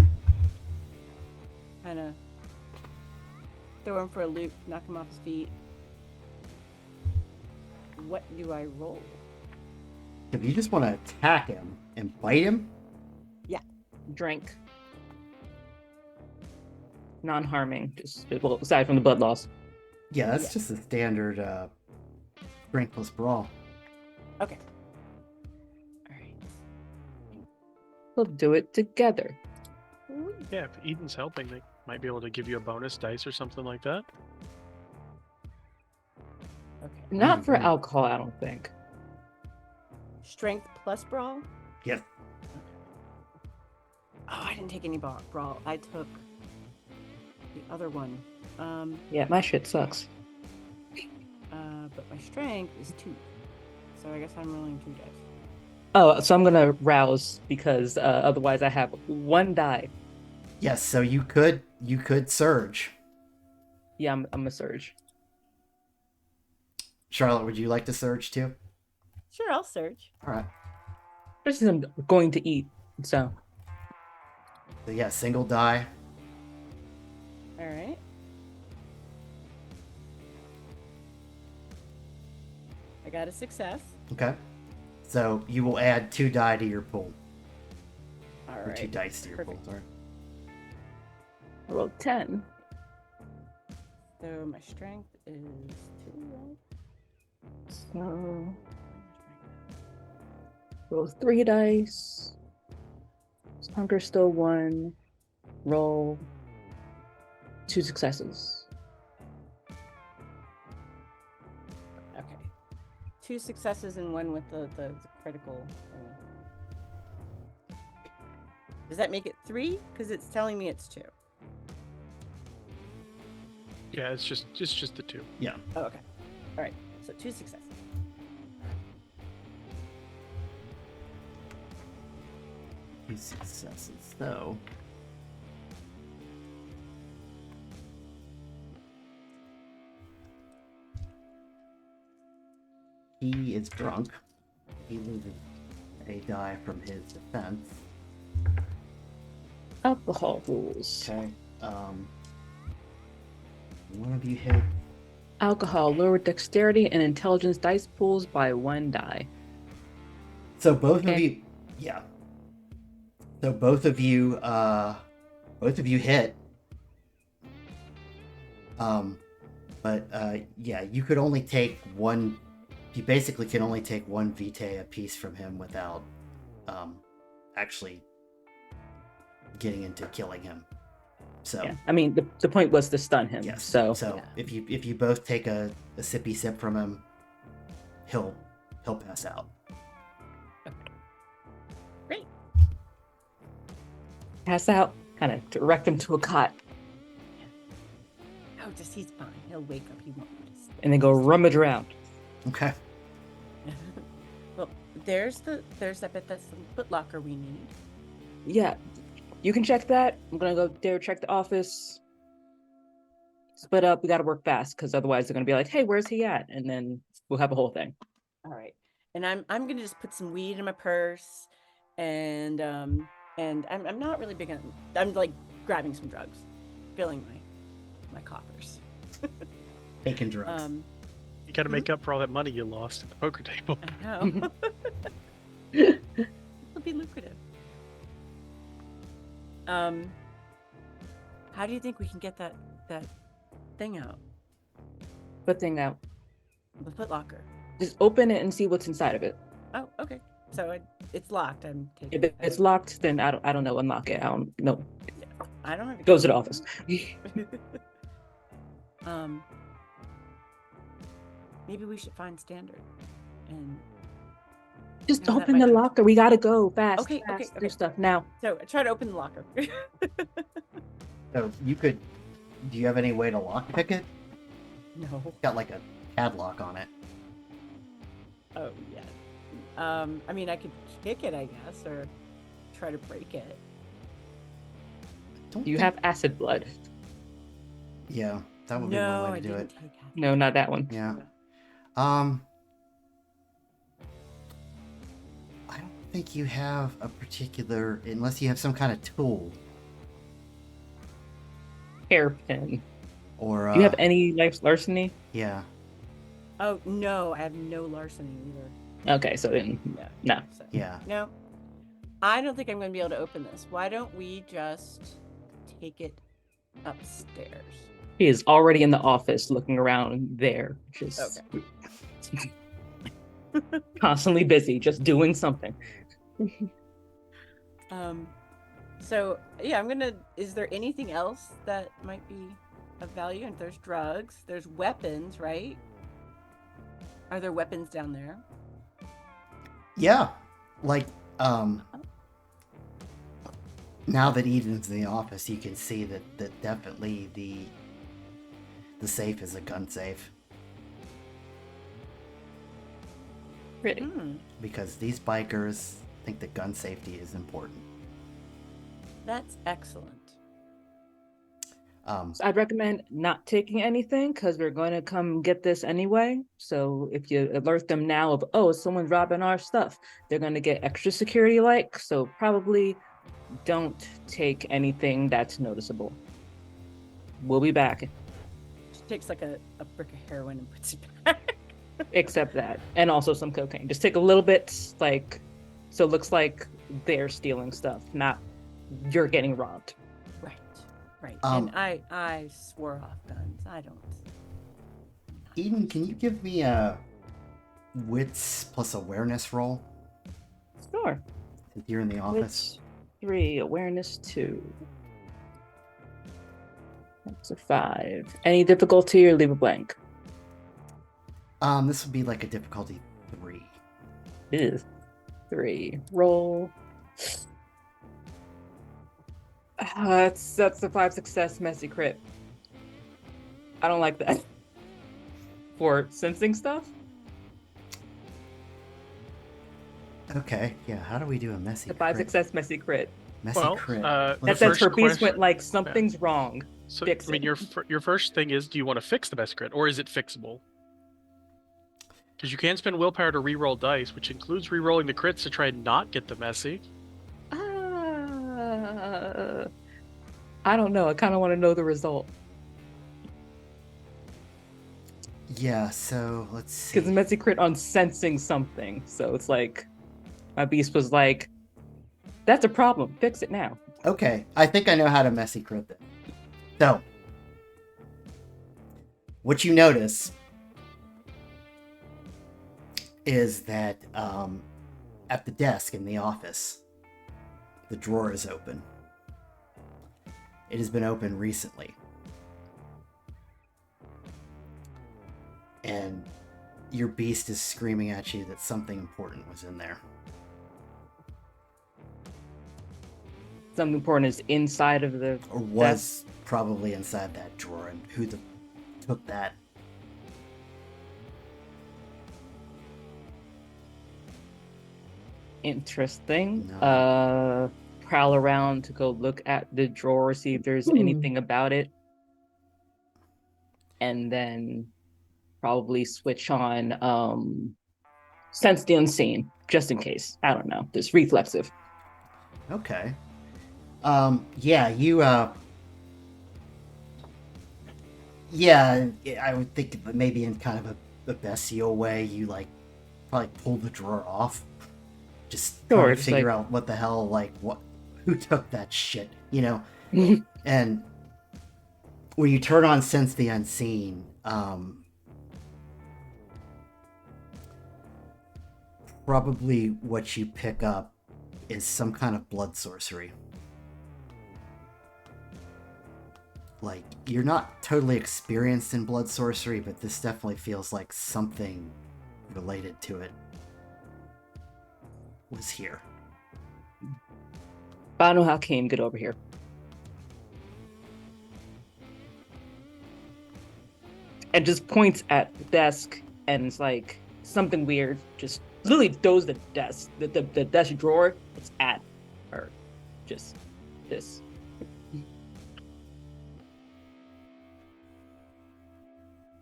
kind of throw him for a loop, knock him off his feet, what do I roll? If you just want to attack him and bite him, Drink. Non-harming, just aside from the blood loss. yeah, that's just a standard strength plus brawl. Okay. All right. We'll do it together. Yeah, if Eden's helping, they might be able to give you a bonus dice or something like that. Okay. Not for Mhm. alcohol, I don't think. Strength plus brawl. Yes. Oh, I didn't take any brawl. I took the other one. Yeah, my shit sucks. But my strength is 2. So I guess I'm rolling 2 dice. Oh, so I'm gonna rouse because otherwise I have 1 die. Yes. So you could surge. Yeah, I'm a surge. Charlotte, would you like to surge too? Sure, I'll search. All right. This is I'm going to eat. So So yeah, single die. All right. I got a success. Okay. So you will add 2 die to your pool. All Or 2 right. dice to your Perfect. pool. Sorry. I rolled 10. So my strength is 2, right? So roll 3 dice. Hunger still 1. Roll 2 successes. Okay. 2 successes and 1 with the critical. Does that make it 3? Because it's telling me it's 2. Yeah, it's just the 2. Yeah. Oh, okay. All right. So 2 successes. Two successes. So he is drunk. He loses a die from his defense. Alcohol rules. Okay. One of you hit. Alcohol lower dexterity and intelligence dice pools by 1 die. So both of Okay. you, yeah. So both of you hit. But yeah, you could only take one. You basically can only take 1 vitae apiece from him without, actually getting into killing him. So Yeah. I mean, the point was to stun him. yes. So Yeah. if you both take a sippy sip from him, he'll pass out. Great. pass out, kind of direct him to a cot, Oh, just he's fine. He'll wake up. He won't notice. and then go rummage around. Okay. Well, there's that bit that's the foot locker we need. Yeah, you can check that. I'm gonna go there, check the office. Split up. We gotta work fast because otherwise they're gonna be like, "Hey, where's he at?" And then we'll have a whole thing. All right. And I'm gonna just put some weed in my purse, and I'm not really big on. I'm like grabbing some drugs, filling my coffers. Taking drugs. You got to make up for all that money you lost at the poker table. I know. It'll be lucrative. How do you think we can get that thing out? Good thing out. The foot locker. Just open it and see what's inside of it. Oh, okay. So it's locked. I'm taking If it. it's locked, then I don't know. Unlock it. I don't know. I don't have. Goes to the office. Maybe we should find Standard and Just No, that open the might- locker. We gotta go fast. Okay, okay, fast. okay. Do stuff now. so I try to open the locker. So you could. Do you have any way to lockpick it? No. It's got like a padlock on it. Oh yeah. I mean, I could kick it, I guess, or try to break it. Don't You think- have acid blood. Yeah, that would be No, one I way to do didn't it. take it. No, not that one. Yeah. I don't think you have a particular, unless you have some kind of tool Hairpin. or. Do you have any life larceny? Yeah. Oh no, I have no larceny either. Okay, so then Yeah. no. So, Yeah. no, I don't think I'm going to be able to open this. Why don't we just take it upstairs? He is already in the office looking around there, just constantly busy, just doing something. So yeah, I'm gonna. Is there anything else that might be of value? And there's drugs. There's weapons, right? Are there weapons down there? Yeah. Like, now that Eden's in the office, you can see that definitely the safe is a gun safe. Pretty. Because these bikers think that gun safety is important. That's excellent. So I'd recommend not taking anything because we're going to come get this anyway. So if you alert them now of, oh, someone's robbing our stuff, they're going to get extra security like. So probably don't take anything that's noticeable. We'll be back. She takes like a brick of heroin and puts it back. Except that. And also some cocaine. Just take a little bit, like, so it looks like they're stealing stuff, not you're getting robbed. Right, right. Um, And I swore off guns. I don't. Eden, can you give me a wits plus awareness roll Sure. since you're in the office? Wits 3, awareness 2. That's a 5. Any difficulty or leave a blank? This would be like a difficulty 3. Ew. 3. Roll. That's a 5 success, messy crit. I don't like that. For sensing stuff? Okay, yeah. How do we do a messy A 5 crit? success, messy crit. Messy Well, crit. That Let's says first her beast question- went like something's wrong. So Fix I mean, it. your first thing is, do you want to fix the best crit, or is it fixable? Because you can spend willpower to re-roll dice, which includes re-rolling the crits to try and not get the messy. I don't know. I kind of want to know the result. Yeah, so let's see. Because the messy crit on sensing something. So it's like, my beast was like, that's a problem. Fix it now. Okay, I think I know how to messy crit then. So, what you notice is that at the desk in the office, the drawer is open. It has been open recently. And your beast is screaming at you that something important was in there. Something important is inside of the. Or was probably inside that drawer, and who took that. Interesting. No. Prowl around to go look at the drawer, see if there's anything about it. And then probably switch on sense the unseen, just in case. I don't know. Just reflexive. Okay. Yeah, you, yeah, I would think that maybe in kind of a bestial way, you, like, probably pull the drawer off. Just try Sure, to just figure like- out what the hell, like, who took that shit, you know? And when you turn on Sense the Unseen, probably what you pick up is some kind of blood sorcery. Like, you're not totally experienced in blood sorcery, but this definitely feels like something related to it was here. Banu Hakim, get over here. And just points at the desk and it's like something weird. Just literally throws the desk, the desk drawer. It's at her. Just this.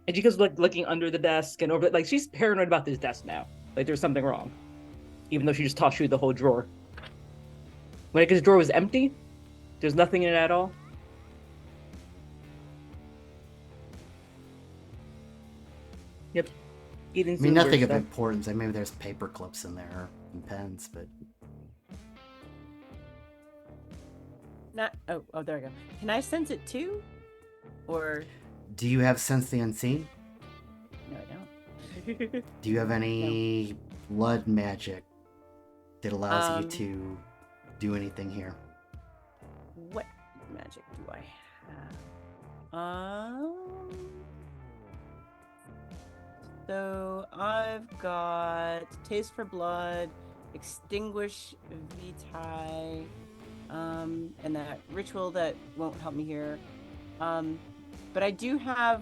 And she goes like looking under the desk and over. Like she's paranoid about this desk now. Like there's something wrong, even though she just tossed you the whole drawer. When the drawer was empty, there's nothing in it at all. Yep. Eating I mean, some nothing weird of stuff. importance. I mean, maybe there's paper clips in there and pens, but Not. Oh, there we go. Can I sense it too? Or do you have Sense the Unseen? no, I don't. Do you have any blood magic that allows you to do anything here? What magic do I have? So I've got Taste for Blood, Extinguish Vitae, and that ritual that won't help me here. But I do have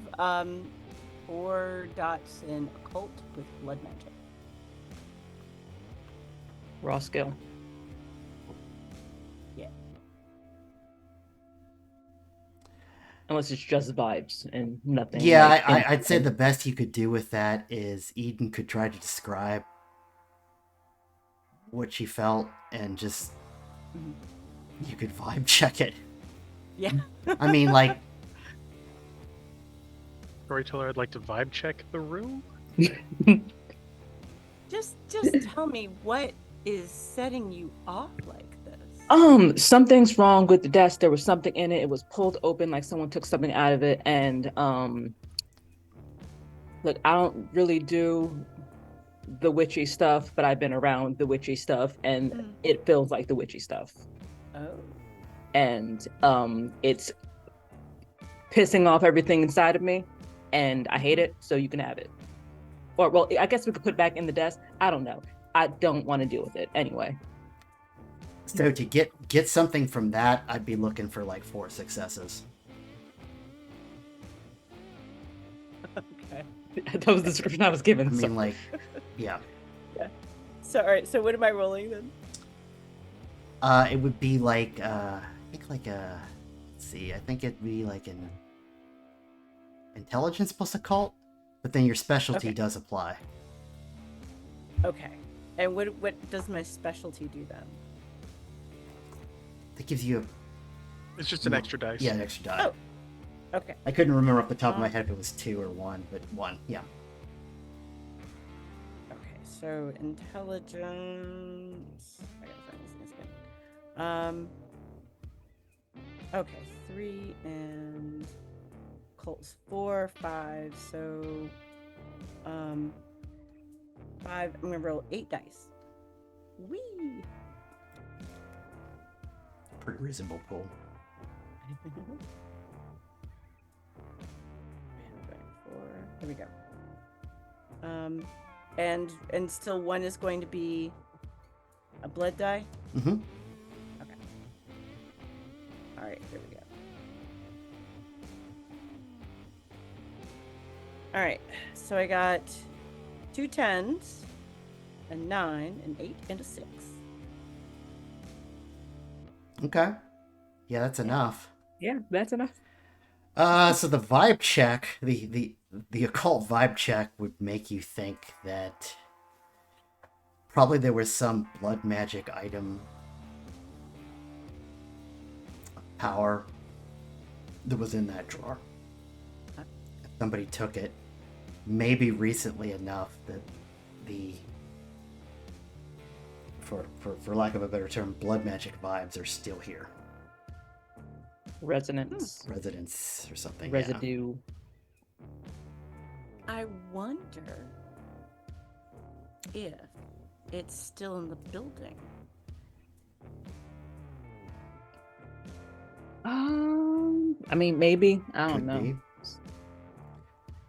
4 dots in Occult with Blood Magic. Raw skill. Yeah. Unless it's just vibes and nothing. Yeah, like, I'd say the best you could do with that is Eden could try to describe what she felt and just you could vibe check it. Yeah. I mean, like, Storyteller, I'd like to vibe check the room. Just tell me what is setting you off like this. Something's wrong with the desk. There was something in it. It was pulled open, like someone took something out of it. And look, I don't really do the witchy stuff, but I've been around the witchy stuff, and it feels like the witchy stuff. Oh. And it's pissing off everything inside of me, and I hate it. So you can have it. Or well, I guess we could put it back in the desk. I don't know. I don't want to deal with it anyway. So to get something from that, I'd be looking for like 4 successes. Okay. That was the description I was given. I mean, so. like, yeah. Yeah. So all right. So what am I rolling then? It would be like, I think like a, let's see, I think it'd be like an intelligence plus occult, but then your specialty Okay. does apply. Okay. And what does my specialty do then? That gives you It's just an extra dice. an extra die. Oh. Okay. I couldn't remember off the top of my head if it was 2 or 1, but 1, yeah. Okay. So intelligence. I gotta find this again. Okay. 3 and Colt's 4, 5. So 5. I'm gonna roll 8 dice. Whee! Pretty reasonable pool. Here we go. And still one is going to be a blood die. Mm-hmm. Okay. All right, here we go. All right, so I got 2 10s, a 9, an 8, and a 6. Okay. Yeah, that's enough. Yeah, that's enough. So the vibe check, the occult vibe check would make you think that probably there was some blood magic item power that was in that drawer. If somebody took it, maybe recently enough that the, for lack of a better term, blood magic vibes are still here. Resonance. Residence or something. Residue. I wonder if it's still in the building. I mean, maybe. I Yeah. don't Could know. be.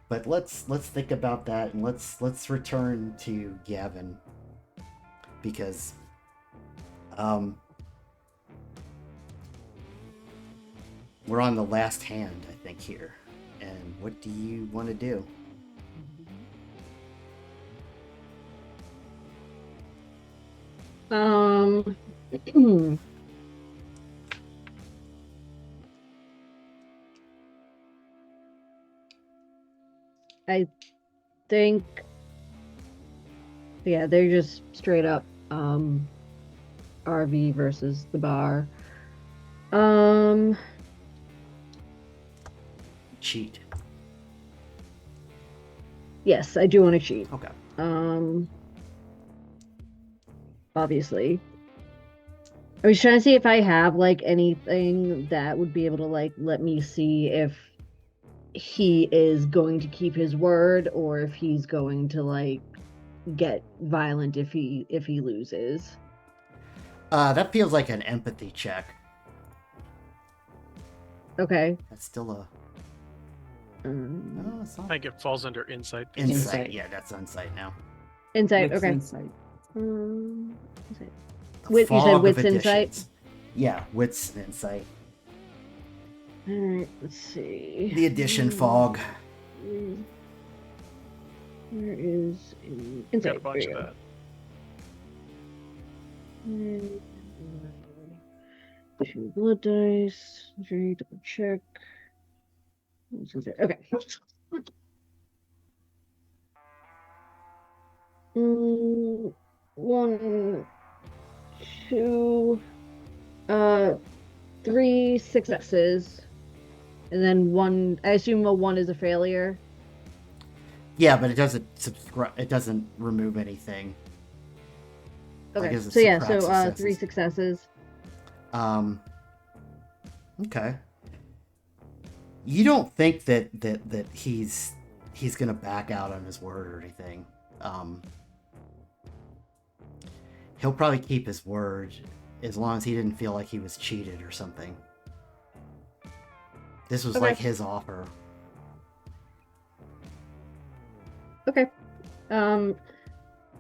But let's think about that, and let's return to Gavin, because we're on the last hand, I think, here. And what do you want to do? I think, yeah, they're just straight up RV versus the bar. Cheat. Yes, I do want to cheat. Okay. Obviously. I was trying to see if I have like anything that would be able to like let me see if he is going to keep his word or if he's going to like get violent if he loses. That feels like an empathy check. Okay. That's still a. No, it's I not. think it falls under insight. Insight. Insight. Yeah, that's insight now. Insight. Wits Okay. insight. Insight. The Wit, you said fog of wits insight? additions. Yeah, wits and insight. All right. Let's see. The addition fog. Where is Got insight? a bunch There of you that. go. 2 blood dice. 3 double check. Okay. 1, 2, 3 successes, and then 1. I assume a 1 is a failure. Yeah, but it doesn't subscribe. It doesn't remove anything. Like, Okay. it doesn't So yeah, subtract so 3 successes. successes. Okay. You don't think that he's gonna back out on his word or anything. He'll probably keep his word as long as he didn't feel like he was cheated or something. This was Okay. like his offer. Okay.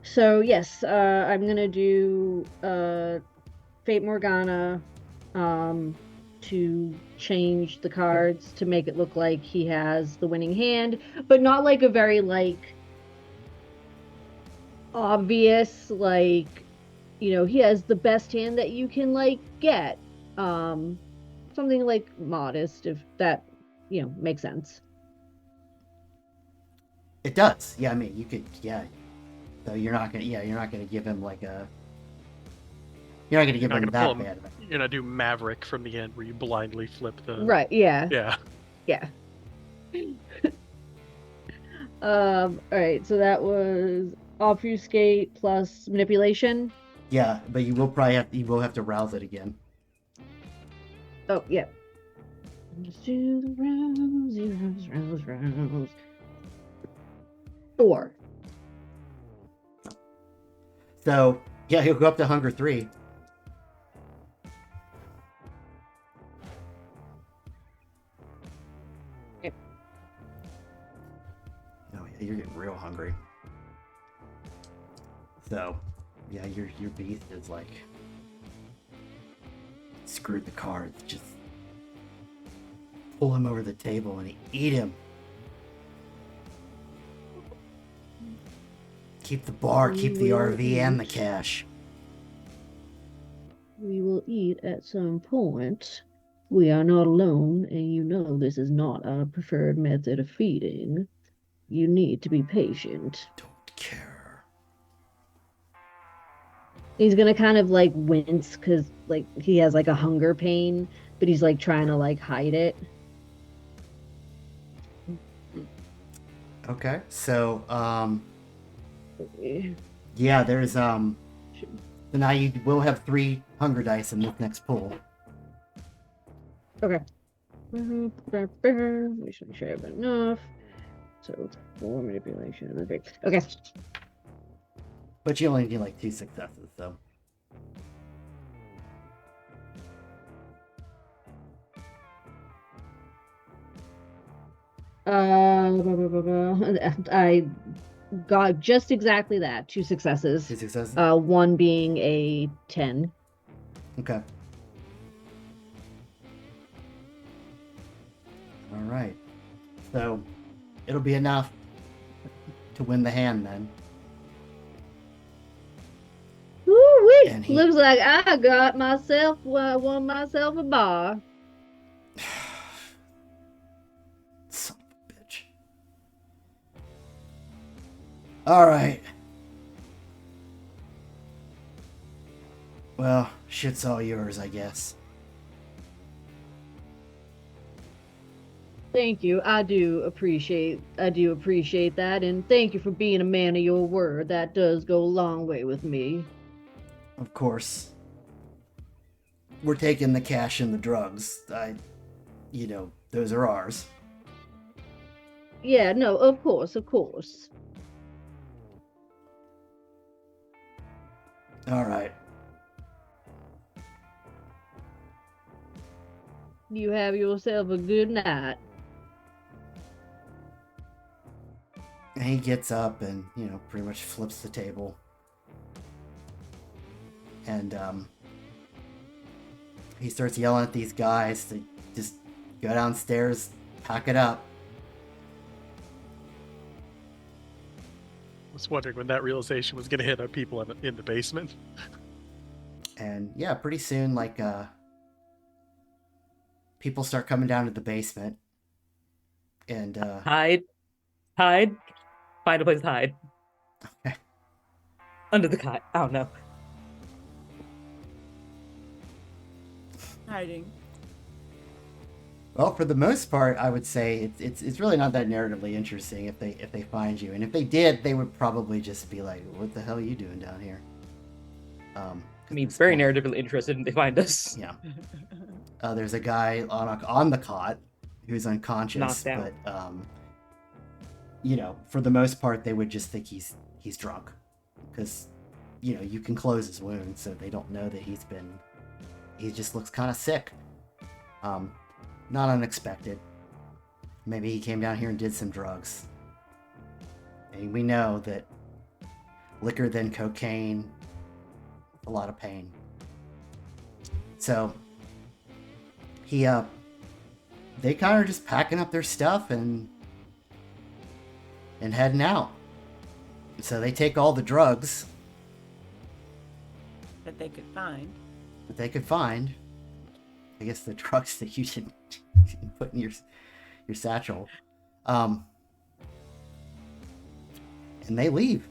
So yes, I'm gonna do Fate Morgana to change the cards to make it look like he has the winning hand, but not like a very like obvious like he has the best hand that you can like get. Something like modest if that makes sense. It does. Yeah, I mean, you could. Yeah. So you're not gonna. Yeah, you're not gonna give him like a. You're not gonna give You're not him gonna pull that him. bad. You're gonna do Maverick from the end, where you blindly flip the. Right, yeah. Yeah. Yeah. All right, so that was obfuscate plus manipulation. Yeah, but you will have to rouse it again. Oh, yeah. Let's do the rouse. 4. So yeah, he'll go up to hunger 3. Yep. Oh yeah, you're getting real hungry. So yeah, your beast is like screw the cards, just pull him over the table and eat him. Keep the bar, keep the RV and the cash. We will eat at some point. We are not alone, and this is not our preferred method of feeding. You need to be patient. Don't care. He's gonna kind of like wince because like he has like a hunger pain, but he's like trying to like hide it. Okay, so yeah, there's so now you will have 3 hunger dice in this next pool. Okay. We should sure have enough. So 4 manipulation and then 3. Okay. But you only need like 2 successes, so. I got just exactly that. 2 successes. 2 successes? One being a 10. Okay. Alright. So, it'll be enough to win the hand then. Woo-wee! And he- Looks like I won myself a bar. Son of a bitch. Alright. Well, shit's all yours, I guess. Thank you. I do appreciate that, and thank you for being a man of your word. That does go a long way with me. Of course. We're taking the cash and the drugs. Those are ours. Yeah, no, of course. Alright. You have yourself a good night. And he gets up and, pretty much flips the table. And, he starts yelling at these guys to just go downstairs, pack it up. I was wondering when that realization was gonna hit our people in the basement. And yeah, pretty soon, like, people start coming down to the basement. And, Hide. Find a place to hide. Okay. Under the cot. I don't know. Hiding. Well, for the most part, I would say it's really not that narratively interesting if they find you, and if they did, they would probably just be like, "What the hell are you doing down here?" I mean, it's very narratively interested, and they find us Yeah. There's a guy on the cot who's unconscious, knocked out. but for the most part, they would just think he's drunk, because you can close his wound, so they don't know that he just looks kind of sick. Not unexpected. Maybe he came down here and did some drugs. And we know that liquor then cocaine, a lot of pain. So they kind of just packing up their stuff and heading out. So they take all the drugs That they could find. that they could find. I guess the drugs that you didn't put in your satchel. And they leave.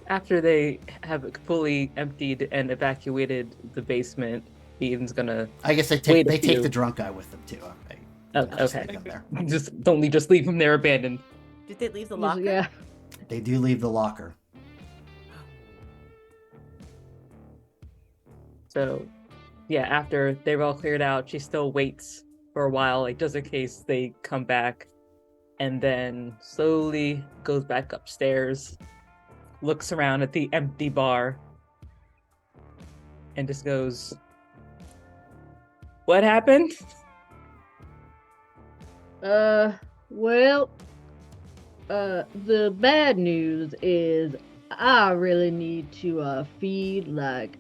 After they have fully emptied and evacuated the basement, Ian's gonna I guess they Wait a take few. the drunk guy with them too. Oh, Just okay. leave him there. just leave them there abandoned. Did they leave the Usually, locker? yeah. They do leave the locker. So, yeah, after they've all cleared out, she still waits for a while, like just in case they come back, and then slowly goes back upstairs, looks around at the empty bar, and just goes, "What happened?" Well, the bad news is I really need to feed like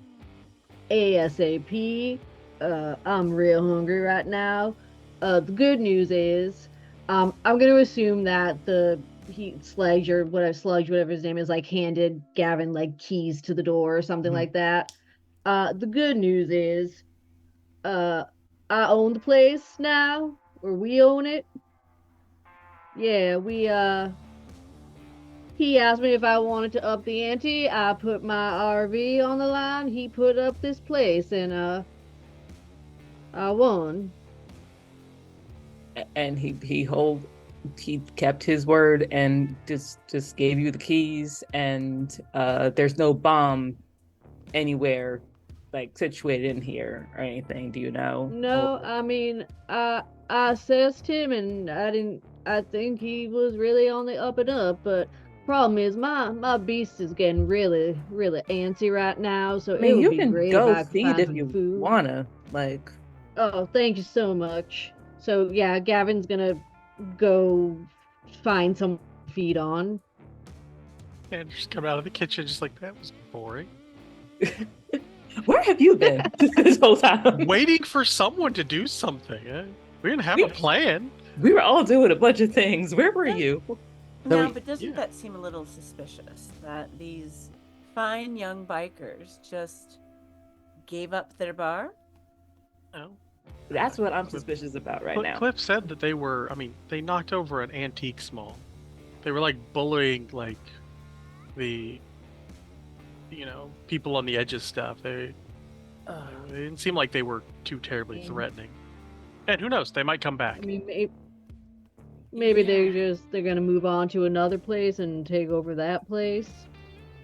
ASAP. I'm real hungry right now. The good news is, I'm gonna assume that Sludge or whatever his name is, like handed Gavin like keys to the door or something Mhm. like that. The good news is, I own the place now, or we own it. Yeah, he asked me if I wanted to up the ante. I put my RV on the line. He put up this place, and I won. And he kept his word and just gave you the keys, and there's no bomb anywhere like situated in here or anything, do you know? No, Or- I mean, I assessed him, and I think he was really on the up and up. But problem is, my beast is getting really, really antsy right now. So I it mean, would you be can great if go I could feed find if some you food. wanna, like. Oh, thank you so much. So yeah, Gavin's gonna go find some to feed on. And just come out of the kitchen just like that was boring. Where have you been this whole time? Waiting for someone to do something. Eh? We didn't have We- a plan. We were all doing a bunch of things. Where were you? No, we- but doesn't yeah. that seem a little suspicious that these fine young bikers just gave up their bar? No. That's what I'm Cliff- suspicious about right now. Cliff said that they knocked over an antique small. They were like bullying like the people on the edge of stuff. They didn't seem like they were too terribly Yeah. threatening. And who knows, they might come back. I mean, maybe Yeah. they're gonna move on to another place and take over that place.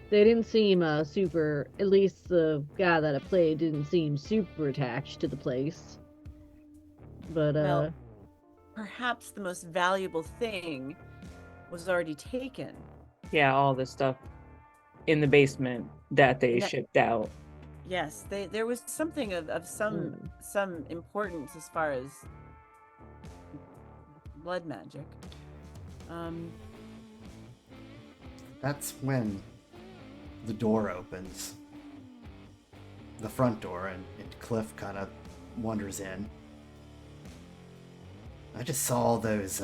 They didn't seem super. At least the guy that I played didn't seem super attached to the place. But Well, perhaps the most valuable thing was already taken. Yeah, all this stuff in the basement that they And that- shipped out. Yes, there was something of some importance as far as blood magic. That's when the door opens. The front door, and Cliff kind of wanders in. I just saw all those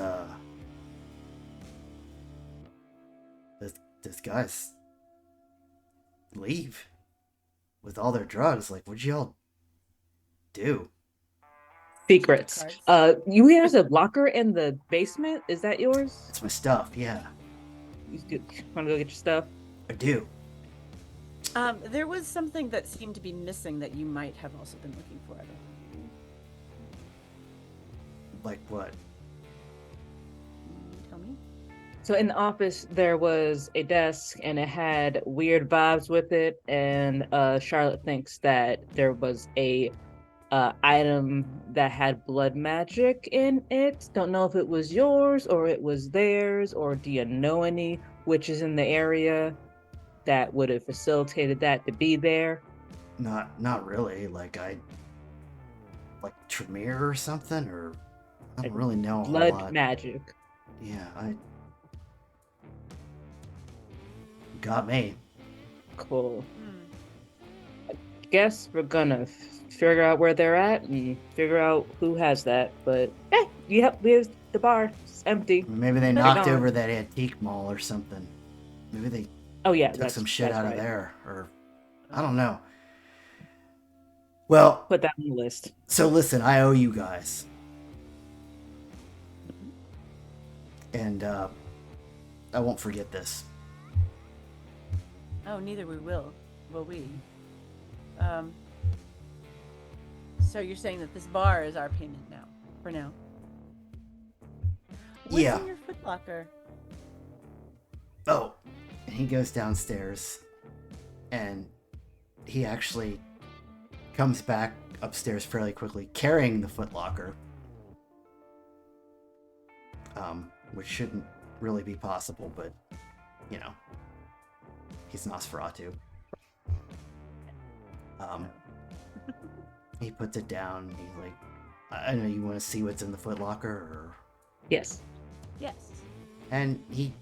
guys leave with all their drugs. Like, what'd y'all do? Secrets. Cards. You have a locker in the basement. Is that yours? It's my stuff, yeah. You want to go get your stuff? I do. There was something that seemed to be missing that you might have also been looking for. Like what? Tell me. So in the office, there was a desk and it had weird vibes with it. And Charlotte thinks that there was a item that had blood magic in it. Don't know if it was yours or it was theirs, or do you know any witches in the area that would have facilitated that to be there? Not really. Like Tremere or something, or I don't really know a whole Blood lot. magic. Yeah, got me. Cool. Guess we're gonna figure out where they're at and figure out who has that. But yep, there's the bar. It's empty. Maybe they They're knocked gone. over that antique mall or something. Maybe they Oh yeah, took some shit that's out of right. there, or I don't know. Well, Put that on the list. so listen, I owe you guys, and I won't forget this. Oh, neither will we. So you're saying that this bar is our payment now, for now? What's Yeah. in your footlocker? Oh, and he goes downstairs, and he actually comes back upstairs fairly quickly, carrying the footlocker, which shouldn't really be possible, but you know, he's Nosferatu. He puts it down. He's like, I know you want to see what's in the footlocker, or... Yes. Yes. And he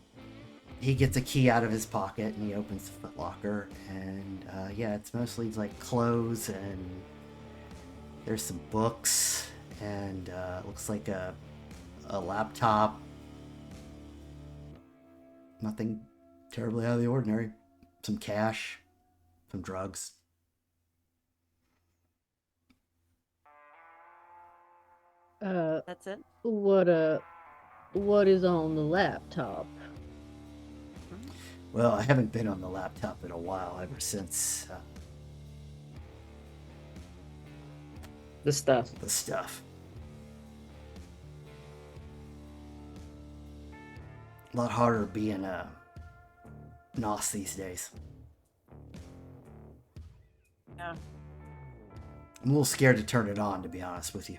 gets a key out of his pocket and he opens the footlocker, and yeah, it's mostly like clothes, and there's some books, and looks like a laptop. Nothing terribly out of the ordinary. Some cash, some drugs. That's it? What is on the laptop? Well, I haven't been on the laptop in a while, ever since The stuff. the stuff. A lot harder being a Nos these days. Yeah. I'm a little scared to turn it on, to be honest with you.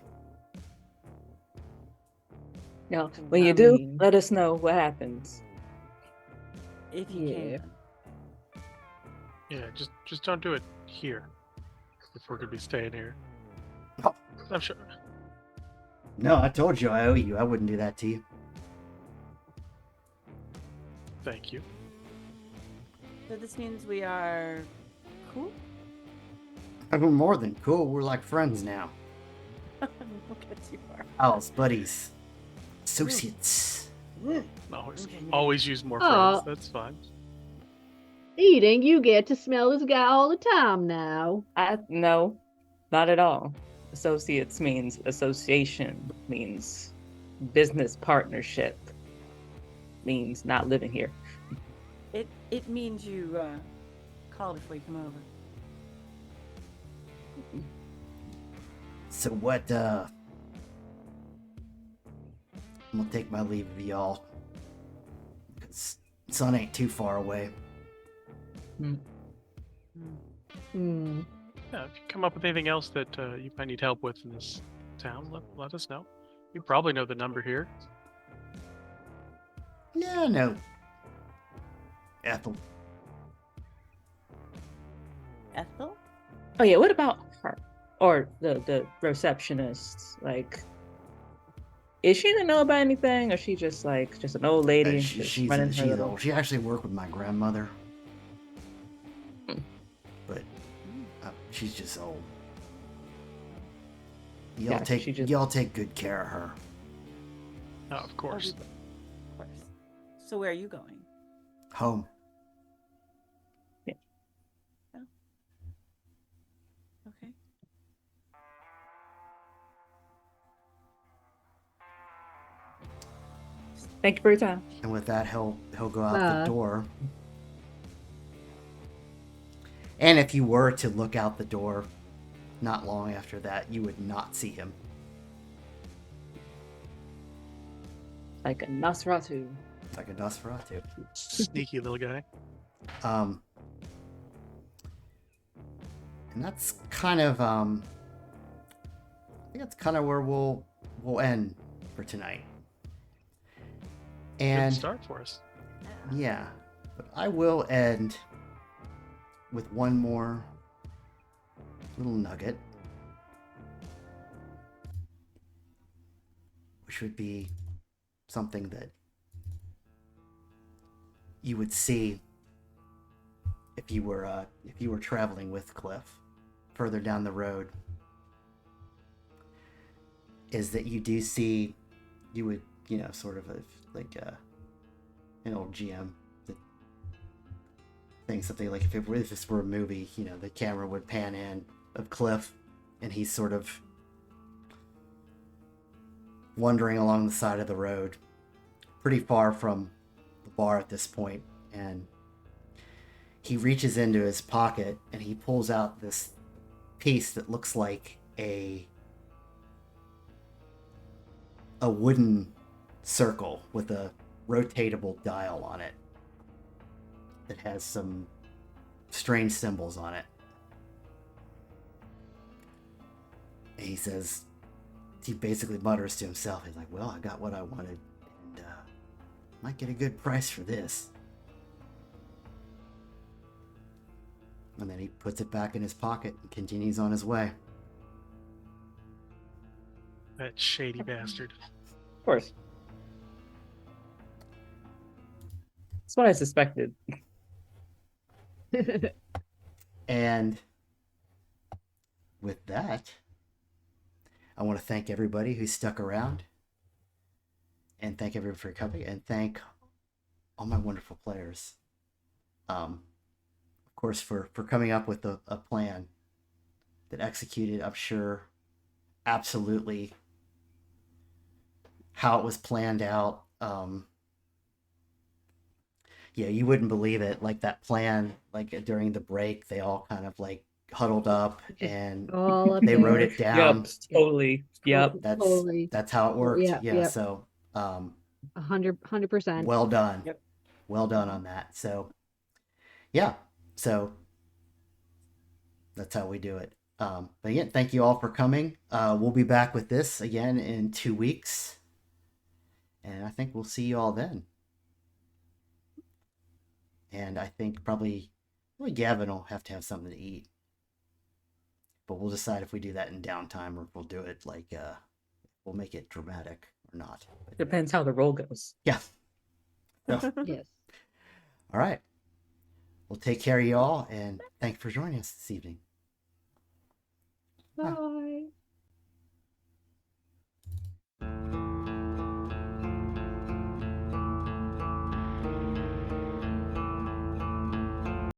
No, when you I do, mean- let us know what happens. If you Yeah. can. Yeah, just don't do it here. If we're gonna be staying here. Oh. I'm sure. No, I told you I owe you. I wouldn't do that to you. Thank you. So this means we are cool? We're more than cool. We're like friends now. Look at you are. Pals, buddies, associates. Always use more Aw. friends. That's fine. Eden, you get to smell this guy all the time now. No, not at all. Associates means association, means business partnership, means not living here. It means you call before you come over. So what, I'm gonna take my leave of y'all. Because sun ain't too far away. Hmm. Yeah, if you come up with anything else that you might need help with in this town, let us know. You probably know the number here. Yeah, no. Ethel. Ethel? Oh yeah, what about her? Or the receptionist? Like, is she gonna know about anything, or she just like just an old lady just She's running her she's little... old. She actually worked with my grandmother. Hmm. But she's just old. Yeah, she just- Y'all take good care of her. Oh, of course. Of course. So where are you going? Home. Okay. Thank you for your time. And with that, he'll go out the door. And if you were to look out the door, not long after that, you would not see him. Like a Nosferatu. Like a Nosferatu. Sneaky little guy. And that's kind of I think that's kind of where we'll end for tonight. Good And start for us. yeah, but I will end with one more little nugget, which would be something that you would see if you were traveling with Cliff further down the road. Is that you do see, you would, sort of like an old GM that thinks something like if this were a movie, the camera would pan in of Cliff and he's sort of wandering along the side of the road, pretty far from the bar at this point, and he reaches into his pocket and he pulls out this piece that looks like a wooden circle with a rotatable dial on it that has some strange symbols on it. And he basically mutters to himself, he's like, well, I got what I wanted, and might get a good price for this. And then he puts it back in his pocket and continues on his way. That shady bastard. Of course. That's what I suspected. And with that, I want to thank everybody who stuck around, and thank everyone for coming, and thank all my wonderful players. Of course, for coming up with a plan that executed, I'm sure, absolutely how it was planned out. Yeah, you wouldn't believe it. Like that plan, like during the break, they all kind of like huddled up and All up they wrote there. it down. Yep, totally. Yep. Totally. That's how it worked. Yep, Yeah. yep. So, 100%. well done. Yep. Well done on that. So, yeah. So that's how we do it. But again, thank you all for coming. We'll be back with this again in 2 weeks, and I think we'll see you all then. And I think probably Gavin will have to have something to eat, but we'll decide if we do that in downtime or if we'll do it like we'll make it dramatic or not. But, Depends how the roll goes. yeah. So, Yes. all right. Well, take care of you all, and thanks for joining us this evening. Bye.